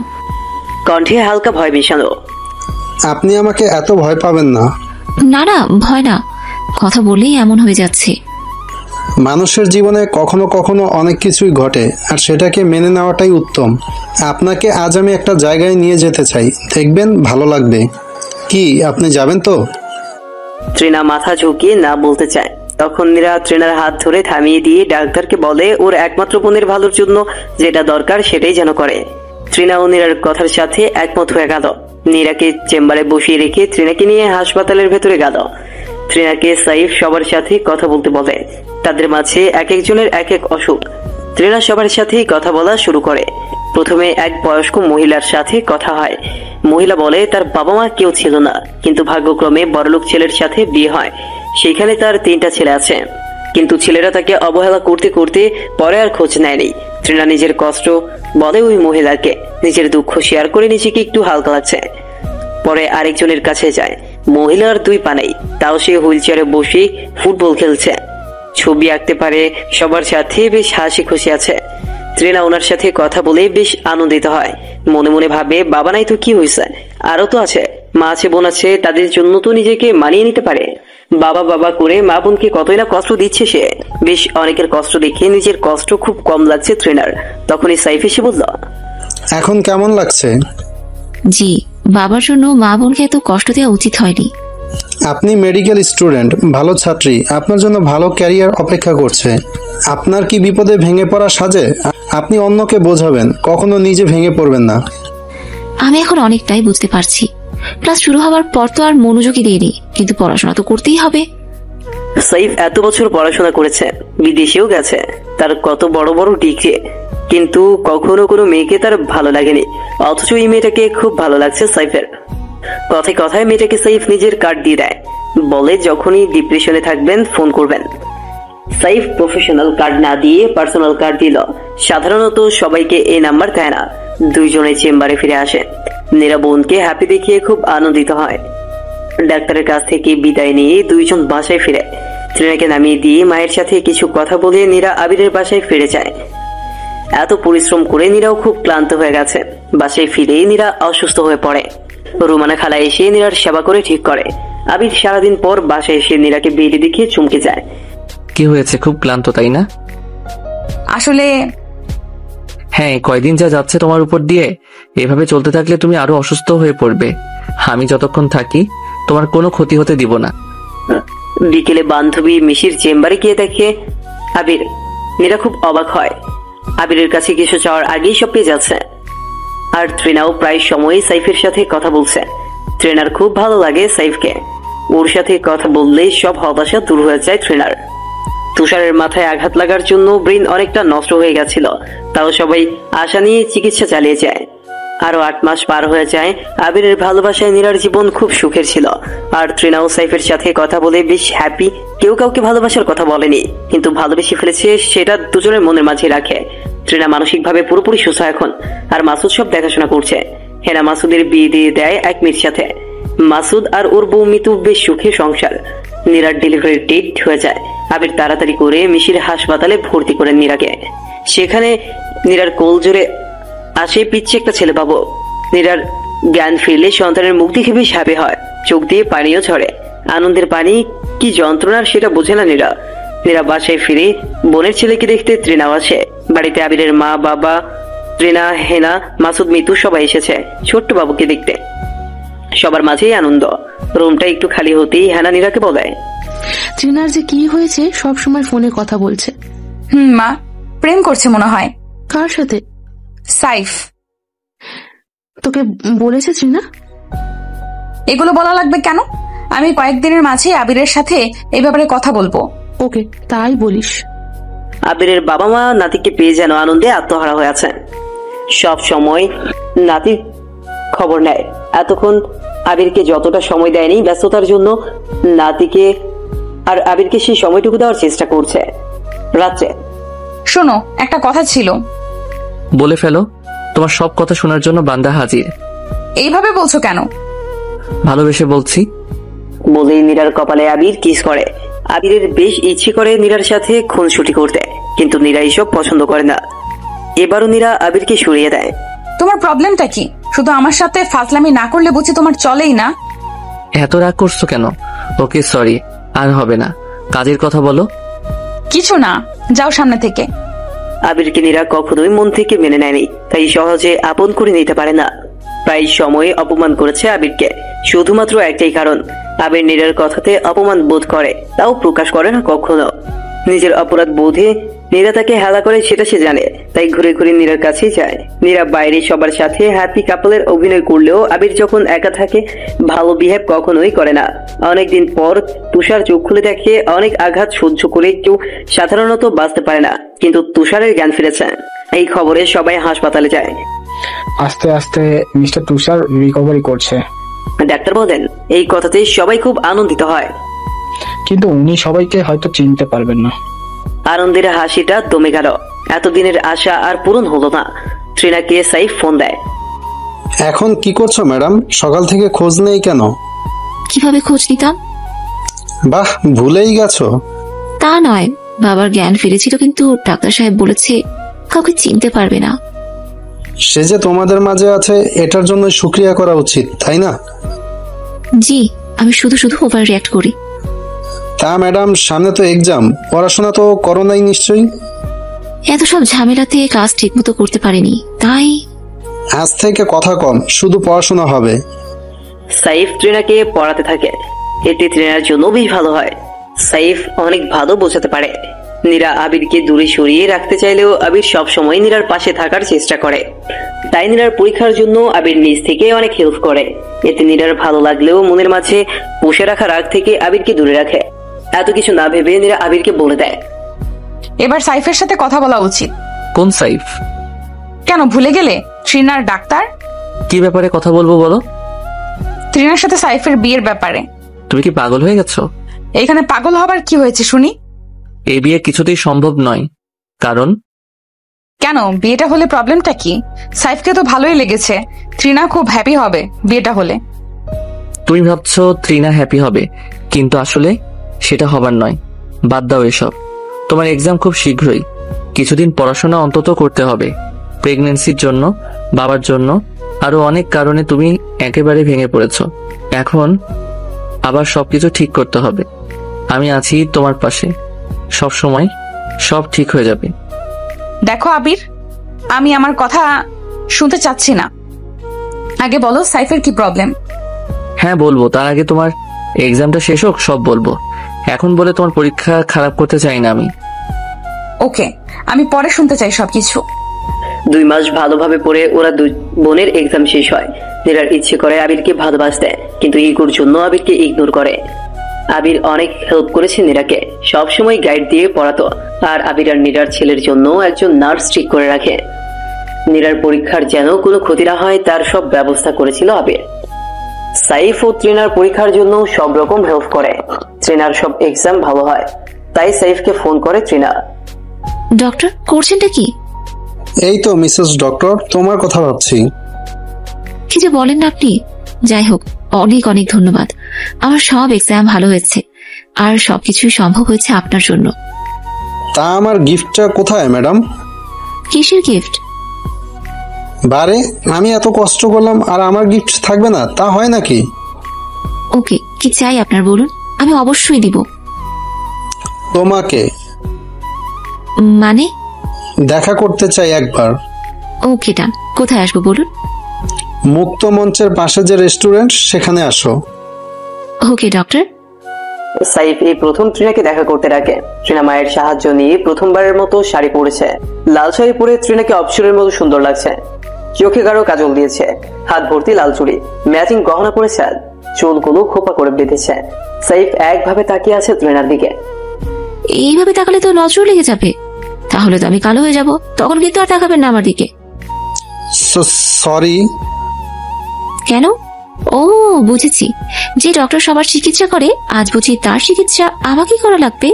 কণ্ঠে হালকা ভয় মিশানো। আপনি আমাকে এত ভয় পাবেন না। না না, ভয় না, কথা বললেই এমন হয়ে যাচ্ছে। মানুষের জীবনে কখনো কখনো অনেক কিছুই ঘটে, আর সেটাকে মেনে নেওয়াটাই উত্তম। আপনাকে আজ আমি একটা জায়গায় নিয়ে যেতে চাই, দেখবেন ভালো লাগবে। কি আপনি যাবেন তো? ট্রিনা মাথা ঝুঁকিয়ে না বলতে চায়। তখন নীরা ট্রিনার হাত ধরে থামিয়ে দিয়ে ডাক্তারকে বলে ওর একমাত্র বোনের ভালোর জন্য যেটা দরকার সেটাই যেন করে। ট্রিনা ও নীরার কথার সাথে একমত হয়ে গেল। নীরাকে চেম্বারে বসিয়ে রেখে ট্রিনাকে নিয়ে হাসপাতালের ভেতরে গেল। ট্রিনাকে সাইফ সবার সাথে কথা বলতে বলে। তাদের মাঝে এক একজনের এক এক অসুখ। ট্রিনা সবার সাথেই কথা বলা শুরু করে। প্রথমে এক বয়স্ক মহিলার সাথে কথা হয়। মহিলা বলে তার বাবা মা কেউ ছিল না, কিন্তু ভাগ্যক্রমে বড়লোক ছেলের সাথে বিয়ে হয়। সেখানে তার 3টা ছেলে আছে, কিন্তু ছেলেরা তাকে অবহেলা করতে করতে পরে আর খোঁজ নেয়নি। ট্রিনা নিজের কষ্ট বলে ওই মহিলাকে, নিজের দুঃখ শেয়ার করে নিজেকে একটু হালকা লাগছে। পরে আরেকজনের কাছে যায়। মহিলার 2 পা নেই, তাও সে হুইল চেয়ারে বসে ফুটবল খেলছে, ছবি আঁকতে পারে, সবার সাথে বেশ হাসি খুশি আছে। ত্রিনা ওনার সাথে কথা বলে বেশ আনন্দিত হয়। মনে মনে ভাবে বাবা নাই তো কি হয়েছে, আরো তো আছে, মা আছে, বোন আছে, তাদের জন্য তো নিজেকে মানিয়ে নিতে পারে। বাবা বাবা করে মা বোনকে কতই না কষ্ট দিচ্ছে সে। বেশ অনেকের কষ্ট দেখে নিজের কষ্ট খুব কম লাগছে ত্রিনার। তখনই সাইফ এসে বলল, এখন কেমন লাগছে? জি, বাবার জন্য মা বোনকে এত কষ্ট দেওয়া উচিত হয়নি। আপনি মেডিকেল স্টুডেন্ট, ভালো ছাত্রী, আপনার জন্য ভালো ক্যারিয়ার অপেক্ষা করছে। আপনার কি বিপদে ভেঙে পড়া সাজে? আপনি অন্যকে বোঝাবেন, কখনো নিজে ভেঙে পড়বেন না। আমি এখন অনেকটাই বুঝতে পারছি। ক্লাস শুরু হওয়ার পর তো আর মনোযোগই দিইনি, কিন্তু পড়াশোনা তো করতেই হবে। সাইফ এত বছর পড়াশোনা করেছে, বিদেশেও গেছে, তার কত বড় বড় ডিগ্রি, কিন্তু কখনো কোনো মেয়েকে তার ভালো লাগেনি। অথচ এই মেয়েটাকে খুব ভালো লাগছে সাইফের। কথায় কথায় মেয়েটাকে সাইফ নিজের কার্ড দিয়ে দেয়, বলে যখনই ডিপ্রেশনে থাকবেন ফোন করবেন। সাইফ প্রফেশনাল কার্ড না দিয়ে পার্সোনাল কার্ড দিল। সাধারণত সবাইকে এই নাম্বার দেয় না। দুইজনে চেম্বারে ফিরে আসে। নীরা বোনকে হ্যাপি দেখিয়ে খুব আনন্দিত হয়। ডাক্তারের কাছ থেকে বিদায় নিয়ে দুইজন বাসায় ফিরে। ত্রিনাকে নামিয়ে দিয়ে মায়ের সাথে কিছু কথা বলে নীরা আবিরের বাসায় ফিরে যায়। এত পরিশ্রম করে নীরাও খুব ক্লান্ত হয়ে গেছে। বাসায় ফিরে নীরা অসুস্থ হয়ে পড়ে। রুমানা খালা এসে নীরার সেবা করে ঠিক করে। আবির সারাদিন পর বাসায় এসে নীরাকে বেডে দেখিয়ে চমকে যায়। কি হয়েছে, খুব ক্লান্ত তাই না? আসলে হ্যাঁ, কয়দিন যা যাচ্ছে তোমার উপর দিয়ে, এভাবে চলতে থাকলে তুমি আরো অসুস্থ হয়ে পড়বে। আমি যতক্ষণ থাকি তোমার কোনো ক্ষতি হতে দিব না। বিকেলে বান্ধবী মিশির চেম্বারে গিয়ে দেখে আবির। নীরা খুব অবাক হয়। আবিরের কাছে কিছু চাওয়ার আগেই সব পেয়ে যাচ্ছে। আর ত্রিনাও প্রায় সময়ই সাইফের সাথে কথা বলছে। ত্রিনার খুব ভালো লাগে সাইফকে। ওর সাথে কথা বললেই সব হতাশা দূর হয়ে যায় ত্রিনার। তুষারের মাথায় আঘাত লাগার জন্য ব্রেন অনেকটা নষ্ট হয়ে গেছিল, তাও সবাই আশা নিয়ে চিকিৎসা চালিয়ে যায়। আরো 8 মাস পার হয়ে যায়। আবিরের ভালোবাসায় নীরার জীবন খুব সুখের ছিল। আর ত্রিনাও সাইফের সাথে কথা বলে বেশ হ্যাপি। কেউ কাউকে ভালোবাসার কথা বলেনি, কিন্তু ভালোবেসে ফেলেছে সেটা দুজনের মনের মাঝে রাখে। ত্রিনা মানসিকভাবে পুরোপুরি সুস্থ এখন। আর মাসুদ সব দেখাশোনা করছে। হেনা মাসুদের বিয়ে দিয়ে দেয় এক মেয়ের সাথে। মাসুদ আর ওর বউ মিতু বেশ সুখে সংসার। নীরার ডেলিভারির ডেট হয়ে যায়। আবির তাড়াতাড়ি করে মিশির হাসপাতালে ভর্তি করেন নীরাকে। সেখানে নীরার কোল জোরে আসে পিচ্ছে একটা ছেলে বাবু। নীরার জ্ঞান ফিরলে সন্তানের মুখ দেখে বেশ হ্যাপি হয়। চোখ দিয়ে পানিও ঝরে। আনন্দের পানি কি যন্ত্রণার সেটা বোঝে না নীরা। নীরা বাসায় ফিরে বোনের ছেলেকে দেখতে ত্রিনাও আসে। বাড়িতে আবিরের মা বাবা, ত্রিনা, হেনা, মাসুদ, মিতু সবাই এসেছে ছোট্ট বাবুকে দেখতে। সবার মাঝেই আনন্দ। রুমটা একটু খালি হতেই হেনা নীরাকে বলে, ত্রিনার যে কি হয়েছে সব সময় ফোনে কথা বলছে। মা, প্রেম করছে মনে হয়। কার সাথে? সাইফ। তোকে বলেছে ত্রিনা? এগুলো বলা লাগবে কেন? আমি কয়েকদিনের মাঝে আবিরের সাথে এই ব্যাপারে কথা বলবো। ওকে, তাই বলিস। আবিরের বাবা মা নাতিকে পেয়ে যেন আনন্দে আত্মহারা হয়ে আছে। সব সময় নাতির খবর নেয়। এতক্ষণ আবিরকে যতটা সময় দেয়নি ব্যস্ততার জন্য, নাতিকে আর আবিরকে সেই সময়টুকু দেওয়ার চেষ্টা করছে। রাত্রে, শোনো, একটা কথা ছিল। বলে ফেলো। তোমার সব কথা শোনার জন্য বান্দা হাজির। এইভাবে বলছো কেন? ভালোবেসে বলছি। বলেই নীরার কপালে আবির কিস করে। আবিরের বেশ ইচ্ছে করে নীরার সাথে খুনসুটি করতে, কিন্তু নীরা এইসব পছন্দ করে না। এবারও নীরা আবিরকে সরিয়ে দেয়। তোমার প্রবলেমটা কি? শুধু আমার সাথে ফাজলামি না করলে বুঝি তোমার চলেই না? এত রাগ করছো কেন? ওকে সরি, আর হবে না। কাজের কথা বলো। কিছু না, যাও সামনে থেকে। আবিরকে নীরা কখনোই মন থেকে মেনে নেয়নি, তাই সহজে আপন করে নিতে পারে না। প্রায় সময় অপমান করেছে আবিরকে, শুধুমাত্র একটাই কারণ, আবির নীরার কথাতে অপমান বোধ করে, তাও প্রকাশ করে না কখনো। নিজের অপরাধ বোধে নীরা তাকে হেলা করে সেটা সে জানে, তাই ঘুরে ঘুরে নীরার কাছেই যায়। নীরা বাইরে সবার সাথে হ্যাপি কাপলের অভিনয় করলেও আবির যখন একা থাকে ভালো বিহেভ কখনোই করে না। অনেকদিন পর তুষার চোখ খুলে দেখে অনেক আঘাত সহ্য করে কেউ সাধারণত বাঁচতে পারে না, কিন্তু তুষারের জ্ঞান ফিরেছে। এই খবরে সবাই হাসপাতালে যায়। আস্তে আস্তে মিস্টার তুষার রিকভারি করছে। ডাক্তার বলেন এই কথাতে সবাই খুব আনন্দিত হয়, কিন্তু উনি সবাইকে হয়তো চিনতে পারবেন না। আনন্দের হাসিটা দমে গেল। এতদিনের আশা আর পূরণ হলো না। ত্রিনাকে সাইফ ফোন দেয়। এখন কি করছো ম্যাডাম? সকাল থেকে খোঁজ নেই কেন? কিভাবে খোঁজ নিতাম? বাহ, ভুলেই গেছো। তা নয়, বাবার জ্ঞান ফিরেছিল, কিন্তু ডাক্তার সাহেব বলেছে কাউকে চিনতে পারবে না। সে যে তোমাদের মাঝে আছে এটার জন্য শুক্রিয়া করা উচিত, তাই না? জি, আমি শুধু শুধু ওভার রিয়াক্ট করি। তা ম্যাডাম, সামনে তো এক্সাম, পড়াশোনা তো করো নাই নিশ্চয়ই? এত সব ঝামেলাতে ক্লাস ঠিক মতো করতে পারিনি, তাই আজ থেকে কথা কম, শুধু পড়াশোনা হবে। সাইফ ত্রিনাকে পড়াতে থাকে, এতে ত্রিনার জন্য বেশ ভালো হয়। সাইফ অনেক ভালো বোঝাতে পারে। নীরা আবিরকে দূরে সরিয়ে রাখতে চাইলেও আবির সবসময় নীরার পাশে থাকার চেষ্টা করে। তাই নীরার পরীক্ষার জন্য আবির নিজ থেকে অনেক হেল্প করে। এতে নীরার ভালো লাগলেও মনের মাঝে পুষে রাখা রাগ থেকে আবিরকে দূরে রাখে। এত কিছু না ভেবে নীরা আবিরকে বলে দেয়, এবার সাইফের সাথে কথা বলা উচিত। কোন সাইফ? কেন ভুলে গেলে? Trainer doctor. কি ব্যাপারে কথা বলবো বলো? ট্রিনার সাথে সাইফের বিয়ের ব্যাপারে। তুমি কি পাগল হয়ে গেছো? এইখানে পাগল হবার কি হয়েছে শুনি? এই বিয়ে কিছুতেই সম্ভব নয়। কারণ? কেন, বিয়েটা হলে প্রবলেমটা কি? সাইফকে তো ভালোই লেগেছে, ট্রিনা খুব হ্যাপি হবে বিয়েটা হলে। তুমি ভাবছো ত্রিনা হ্যাপি হবে, কিন্তু আসলে সেটা হবার নয়। বাদ দাও এসব। তোমার এক্সাম খুব শীঘ্রই, কিছুদিন পড়াশোনা অন্তত করতে হবে। প্রেগন্যান্সির জন্য, বাবার জন্য, আরো অনেক কারণে তুমি একেবারে ভেঙে পড়েছো। এখন আবার সবকিছু ঠিক করতে হবে। আমি আছি তোমার পাশে সব সময়, সব ঠিক হয়ে যাবে। দেখো আবির, আমি আমার কথা শুনতে চাচ্ছি না। আগে বলো সাইফের কি প্রবলেম? হ্যাঁ বলবো, তার আগে তোমার এক্সামটা শেষ হোক, সব বলবো। এখন বলে তোমার পরীক্ষা খারাপ করতে চাই না আমি। ওকে, আমি পরে শুনতে চাই সবকিছু। 2 মাস ভালোভাবে পড়ে ওরা দুই বোনের এক্সাম শেষ হয়। নীরার ইচ্ছে করে আবিরকে ভালোবাসতে, কিন্তু ইগোর জন্য আবিরকে ইগনোর করে। আবির অনেক হেল্প করেছে নীরাকে, সবসময় গাইড দিয়ে পড়াতো। আর আবির আর নীরার ছেলের জন্য একজন নার্স ঠিক করে রাখে। নীরার পরীক্ষার যেন কোনো ক্ষতি না হয় তার সব ব্যবস্থা করেছিল আবির। সাইফ ও ত্রিনার পরীক্ষার জন্য সব রকম হেল্প করে। ত্রিনার সব এক্সাম ভালো হয়, তাই সাইফকে ফোন করে ত্রিনা। ডক্টর, করছেনটা কি? এই তো মিসেস ডক্টর, তোমার কথা ভাবছি। কি যে বলেন না আপনি। যাই হোক, অনেক অনেক ধন্যবাদ। আমার সব এক্সাম ভালো হয়েছে, আর সবকিছুই সম্ভব হয়েছে আপনার জন্য। তা আমার গিফটটা কোথায় ম্যাডাম? কিসের গিফট? বারে, আমি এত কষ্ট করলাম আর আমার গিফট থাকবে না, তা হয় নাকি? ওকে, কি চাই আপনার বলুন, আমি অবশ্যই দিব। তোমাকে মানে? দেখা করতে চাই একবার। ওকে ডান, কোথায় আসবো বলুন? মুক্ত মঞ্চের পাশে যে রেস্টুরেন্ট, সেখানে আসো। ওকে ডক্টর। সাইফ এই প্রথম ত্রিনাকে দেখা করতে ডাকে। ত্রিনা মায়ের সাহায্য নিয়ে প্রথমবারের মতো শাড়ি পরেছে। লাল শাড়ি পরে ত্রিনাকে অপসরের মতো সুন্দর লাগছে। চোখে গাঢ় কাজল দিয়েছে, হাত ভর্তি লাল চুড়ি, ম্যাচিং গহনা পরেছে, চুলগুলো খোপা করে বেঁধেছে। সাইফ একভাবে তাকিয়ে আছে ত্রিনার দিকে। এইভাবে তাকালে তো নজর লেগে যাবে, তাহলে তো আমি কালো হয়ে যাব, তখন কিন্তু আর তাকাবেন না আমার দিকে। সরি। কেন? ও বুঝেছি, যে ডক্টর সবার চিকিৎসা করে, আজ বুঝি তার চিকিৎসা আমাকে করা লাগবে।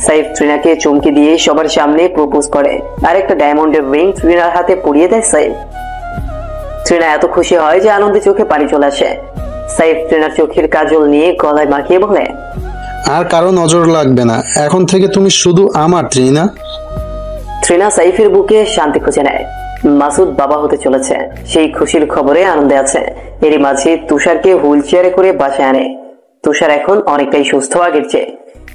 সাইফ ত্রিনাকে চমকে দিয়ে সবার সামনে প্রপোজ করে, আর একটা ডায়মন্ডের রিং ত্রিনার হাতে পরিয়ে দেয় সাইফ। ত্রিনা এত খুশি হয় যে আনন্দে চোখে পানি চলে আসে। সাইফ ত্রিনার চোখের কাজল নিয়ে গলায় মাখিয়ে বলে, আর কারো নজর লাগবে না, এখন থেকে তুমি শুধু আমার ত্রিনা। ত্রিনা সাইফের বুকে শান্তি খুঁজে নেয়। মাসুদ বাবা হতে চলেছে, সেই খুশির খবরে আনন্দে আছে। এরই মাঝে তুষারকে হুইল চেয়ারে করে বাসায় আনে। তুষার এখন অনেকটাই সুস্থ আগের চেয়ে।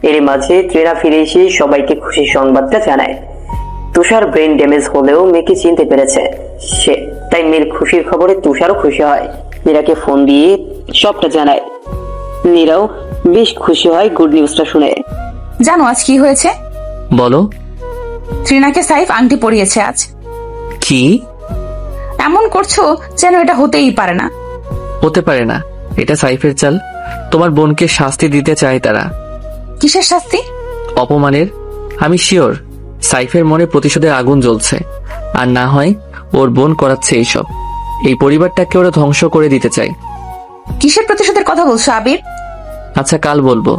এরই মাঝে ত্রিনা ফিরে এসে সবাইকে খুশির সংবাদটা জানায়। তুষার ব্রেন ড্যামেজ হলেও মেয়েকে চিনতে পেরেছে সে, তাই মেয়ের খুশির খবরে তুষারও খুশি হয়। মীরাকে ফোন দিয়ে সবটা জানায়। মীরাও বেশ খুশি হয় গুড নিউজটা শুনে। জানো আজ কি হয়েছে? বলো। ত্রিনাকে সাইফ আংটি পরিয়েছে আজ। কি এমন করছো যেন এটা হতেই পারে না। হতে পারে না, এটা সাইফের চাল। তোমার বোনকে শাস্তি দিতে চায় তারা। কিসের শাস্তি? অপমানের। আমি শিওর সাইফের মনে প্রতিশোধের আগুন জ্বলছে, আর না হয় ওর বোন করাচ্ছে এইসব। এই পরিবারটাকে ওরা ধ্বংস করে দিতে চায়। কিসের প্রতিশোধের কথা বলছো আবির? আচ্ছা কাল বলবো।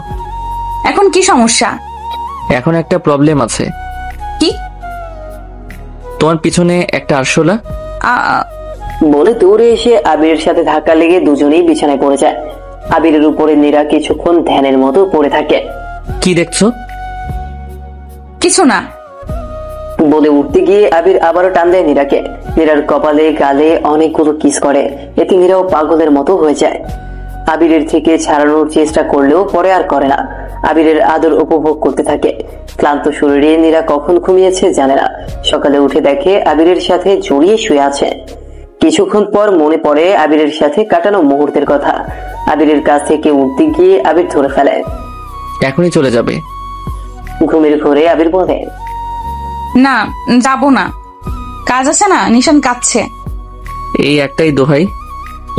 এখন কি সমস্যা? এখন একটা প্রবলেম আছে। কি? তোমার পিছনে একটা আরশোলা। বলে দৌড়ে এসে আবিরের সাথে ধাক্কা লেগে দুজনেই বিছানায় পড়ে যায়। আবিরের উপরে নীরা কিছুক্ষণ ধ্যানের মতো পড়ে থাকে। কি দেখছো? কিছু না। বলে উঠতে গিয়ে আবির আবারও টান দেয় নীরাকে। নীরার কপালে গালে অনেকগুলো কিস করে, এতে নীরাও পাগলের মতো হয়ে যায়। আবিরের থেকে ছাড়ানোর চেষ্টা করলেও পরে আর করে না, আবিরের আদর উপভোগ করতে থাকে। ক্লান্ত শরীরে নীরা কখন ঘুমিয়েছে জানে না। সকালে উঠে দেখে আবিরের সাথে জড়িয়ে শুয়ে আছে। কিছুক্ষণ পর মনে পড়ে আবিরের সাথে কাটানো মুহূর্তের কথা। আবিরের কাছ থেকে উঠতে গিয়ে আবির ধরে ফেলে। এখনই চলে যাবে? ঘুমের ঘোরে আবির বলে, না যাব না, কাজ আছে না, নিশান কাঁদছে। এই একটাই দোহাই,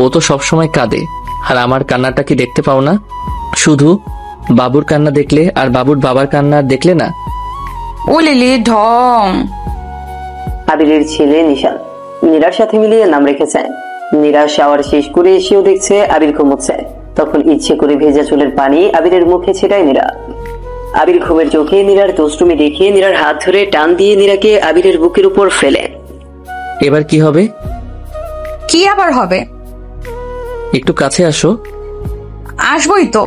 ও তো সবসময় কাঁদে, আর আমার কান্নাটা কি দেখতে পাও না? শুধু বাবুর কান্না দেখলে আর বাবুর বাবার কান্না দেখলে না? ও লেলে ঢং। আবিরের ছেলে নিশান নীরার সাথে মিলিয়ে নাম রেখেছে। নীরা শাওয়ার শেষ করে এসেও দেখছে আবির ঘুমোচ্ছে। তখন ইচ্ছে করে ভেজা চুলের পানি আবিরের মুখে ছেটায় নীরা। আবির ঘুমের চোখে নীরার দুষ্টুমি দেখে নীরার হাত ধরে টান দিয়ে নীরাকে আবিরের বুকের উপর ফেলে। এবার কি হবে? কি আবার হবে? একটু কাছে আসো। আসবোই তো।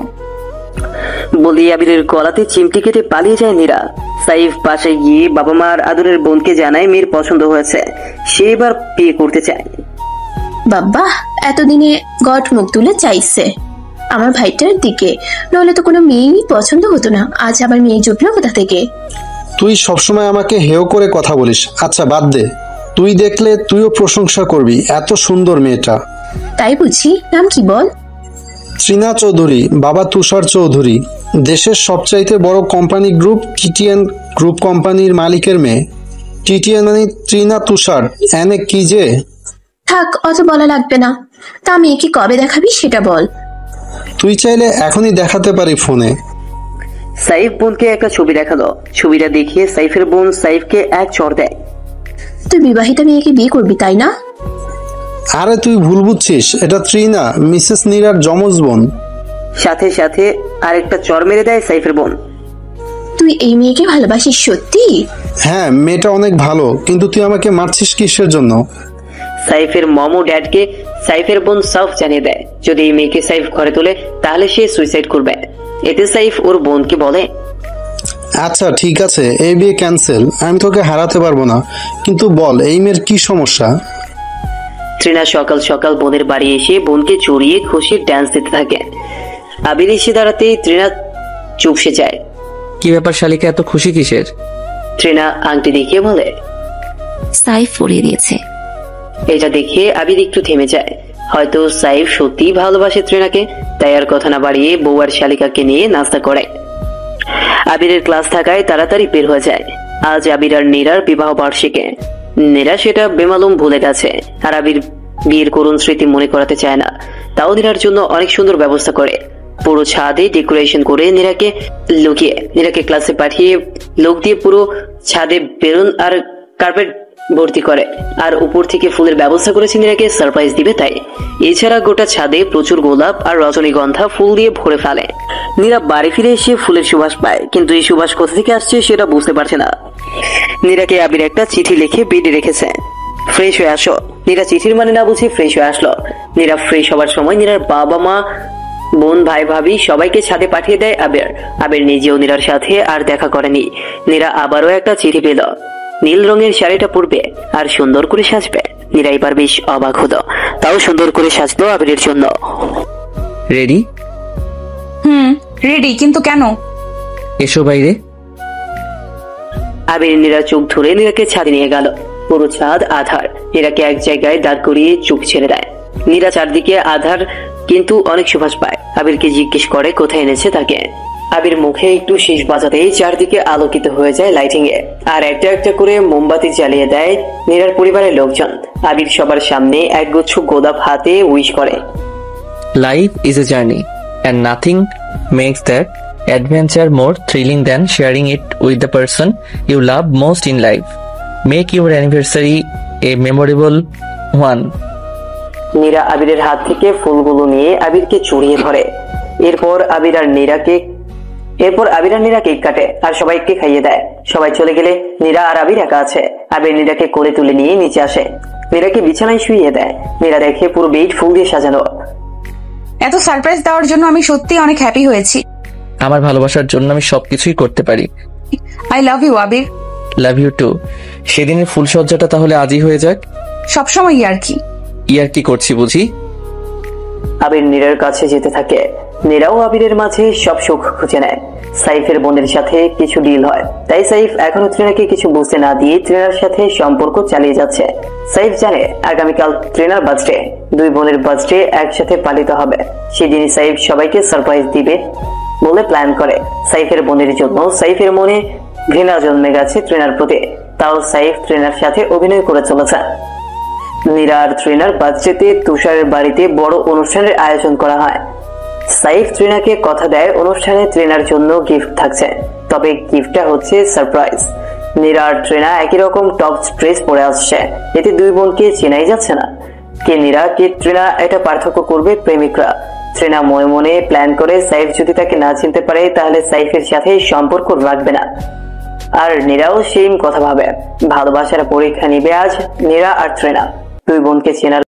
বলি আবিরের গলাতে চিমটি কেটে পালিয়ে যায় নীরা। সাইফ পাশে গিয়ে বাবা মার আদরের বোনকে জানায় মেয়ের পছন্দ হয়েছে, সে এবার বিয়ে করতে চায়। বাবা এতদিনে গট মুখ তুলে চাইছে আমার ভাইটার দিকে, নইলে তো কোনো মেয়েই পছন্দ হতো না। আজ আবার মেয়ে জুটলো কোথা থেকে? তুই সবসময় আমাকে হেয় করে কথা বলিস। আচ্ছা বাদ দে, তুই দেখলে তুইও প্রশংসা করবি, এত সুন্দর মেয়েটা। তাই বুঝি? নাম কি বল? ত্রিনা চৌধুরী, বাবা তুষার চৌধুরী। দেশের সবচাইতে বড় কোম্পানি গ্রুপ টিটিএন গ্রুপ কোম্পানির মালিকের মেয়ে। টিটিএন মানে ত্রিনা তুষার, এনে কি যে। থাক, অত বলা লাগবে না। তা মেয়েকে কবে দেখাবি সেটা বল। তুই চাইলে এখনই দেখাতে পারি ফোনে। সাইফ বোনকে একটা ছবি দেখালো। ছবিটা দেখিয়ে সাইফের বোন সাইফকে এক চড় দেয়। তুই বিবাহিতা মেয়েকে বিয়ে করবি তাই না? আরে তুই ভুল বুঝছিস, এটা ত্রিনা, মিসেস নীরার যমজ বোন। সাথে সাথে আরেকটা চড় মেরে দেয় সাইফের বোন। তুই এই মেয়েকে ভালোবাসিস সত্যি? হ্যাঁ, মেয়েটা অনেক ভালো, কিন্তু তুই আমাকে মারছিস কিসের জন্য? সাইফের মম ও ড্যাডকে সাইফের বোন সাফ জানিয়ে দেয় যদি এই মেয়েকে সাইফ ঘরে তোলে তাহলে সে সুইসাইড করবে। এতে সাইফ ওর বোনকে বলে, আচ্ছা ঠিক আছে, এই বিয়ে ক্যান্সেল, আমি তোকে হারাতে পারবো না, কিন্তু বল এই মেয়ের কি সমস্যা? ত্রিনা সকাল সকাল বোনের বাড়ি এসে বোনকে জড়িয়ে খুশির ডান্স দিতে থাকে। আবির এসে দাঁড়াতেই ত্রিনা চুপসে যায়। কি ব্যাপার শালিকা, এত খুশি কিসের? ত্রিনা আংটি দেখিয়ে বলে, সাইফ পরিয়ে দিয়েছে। এটা দেখে আবির একটু থেমে যায়। হয়তো সাইফ সত্যিই ভালোবাসে ত্রিনাকে, তাই আর কথা না বাড়িয়ে বউ আর শালিকাকে নিয়ে নাস্তা করে। আবিরের ক্লাস থাকায় তাড়াতাড়ি বের হয়ে যায়। আজ আবির আর নীরার বিবাহ বার্ষিকী। নীরা সেটা বেমালুম ভুলে গেছে, আর আবির বিয়ের করুণ স্মৃতি মনে করাতে চায় না। তাও নীরার জন্য অনেক সুন্দর ব্যবস্থা করে। পুরো ছাদে ডেকোরেশন করে নীরাকে ক্লাসে পাঠিয়ে লোক দিয়ে পুরো ছাদে বেলুন আর কার্পেট ভর্তি করে, আর উপর থেকে ফুলের ব্যবস্থা করেছে নীরাকে সারপ্রাইজ দিবে তাই। এছাড়া গোটা ছাদে প্রচুর গোলাপ আর রজনীগন্ধা ফুল দিয়ে ভরে ফেলে। নীরা বাড়ি ফিরে এসে ফুলের সুবাস পায়, কিন্তু এই সুবাস কোথা থেকে আসছে সেটা বুঝতে পারছে না। নীরাকে আবির একটা চিঠি লিখে বেডে রেখেছে। ফ্রেশ হয়ে আসো। নীরা চিঠির মানে না বুঝে ফ্রেশ হয়ে আসলো। নীরা ফ্রেশ হওয়ার সময় নীরার বাবা মা বোন ভাই ভাবি সবাইকে ছাদে পাঠিয়ে দেয় আবির। আবির নিজেও নীরার সাথে আর দেখা করেনি। নীরা আবারও একটা চিঠি পেল। নীল রঙের শাড়িটা পরবে আর সুন্দর করে সাজবে। নীরা এবার বেশ অবাক হলো, তাও সুন্দর করে সাজলো আবিরের জন্য। রেডি? রেডি, কিন্তু কেন? এসো বাইরে। আবির নীরা চোখ ধরে নীরাকে ছাদে নিয়ে গেল। পুরো ছাদ আধার। নীরাকে এক জায়গায় দাঁড় করিয়ে চোখ ছেড়ে দেয়। নীরা চারদিকে আধার, কিন্তু অনেক সুবাস পায়। আবিরকে জিজ্ঞেস করে কোথায় এনেছে তাকে। আবির মুখে একটু শীষ বাজাতেই চারদিকে আলোকিত হয়ে যায় লাইটিং এ, আর একটা একটা করে মোমবাতি জ্বালিয়ে দেয় নীরার পরিবারের লোকজন। আবির সবার সামনে একগুচ্ছ গোলাপ হাতে উইশ করে। Life is a journey and nothing makes that adventure more thrilling than sharing it with the person you love most in life. Make your anniversary a memorable one. Nira আবিরের হাত থেকে ফুলগুলো নিয়ে আবিরকে জড়িয়ে ধরে। এরপর আবির আর নীরা কেক কাটে আর সবাইকে খাইয়ে দেয়। সবাই চলে গেলে নীরা আর আবির একা আছে। আবির নীরাকে কোলে তুলে নিয়ে নিচে আসে, নীরাকে বিছানায় শুইয়ে দেয়। নীরা দেখে পুরো বেড ফুল দিয়ে সাজানো। এত সারপ্রাইজ দেওয়ার জন্য আমি সত্যি অনেক হ্যাপি হয়েছি। আমার ভালোবাসার জন্য আমি সবকিছুই করতে পারি। I love you Abir. Love you too. সেদিনের ফুলসজ্জাটা তাহলে আজই হয়ে যাক। সবসময় আর কি ইয়ার কি করছি বুঝি। আবির নীরার কাছে যেতে থাকে। নীরাও আবিরের মাঝে সব সুখ খুঁজে নেয়। সাইফের বোনের সাথে কিছু ডিল হয়, তাই সাইফ এখনো ত্রিনাকে কিছু বুঝতে না দিয়ে ত্রিনার সাথে সম্পর্ক চালিয়ে যাচ্ছে। সাইফ জানে আগামীকাল ত্রিনার বার্থডে, দুই বোনের বার্থডে একসাথে পালিত হবে। সেদিনই সাইফ সবাইকে সারপ্রাইজ দিবে বলে প্ল্যান করে। সাইফের বোনের জন্য সাইফের মনে ঘৃণা জন্মে গেছে ত্রিনার প্রতি, তাও সাইফ ত্রিনার সাথে অভিনয় করে চলেছে। নীরা আর ত্রিনার বার্থডেতে তুষারের বাড়িতে বড় অনুষ্ঠানের আয়োজন করা হয়। সাইফ ত্রিনাকে কথা দেয় অনুষ্ঠানে ত্রিনার জন্য গিফট থাকছে, তবে গিফটটা হচ্ছে সারপ্রাইজ। নীরা আর ত্রিনা একই রকম টপ ড্রেস পরে আসছে, এতে দুই বোনকে চেনাই যাচ্ছে না কে নীরা কে ত্রিনা। এটা পার্থক্য করবে প্রেমিকরা। ত্রিনা মনে মনে প্ল্যান করে সাইফ যদি তাকে না চিনতে পারে তাহলে সাইফের সাথে সম্পর্ক রাখবে না। আর নীরাও সেম কথা ভাবে। ভালোবাসার পরীক্ষা নিবে আজ নীরা আর ত্রিনা। দুই বোনকে চেনার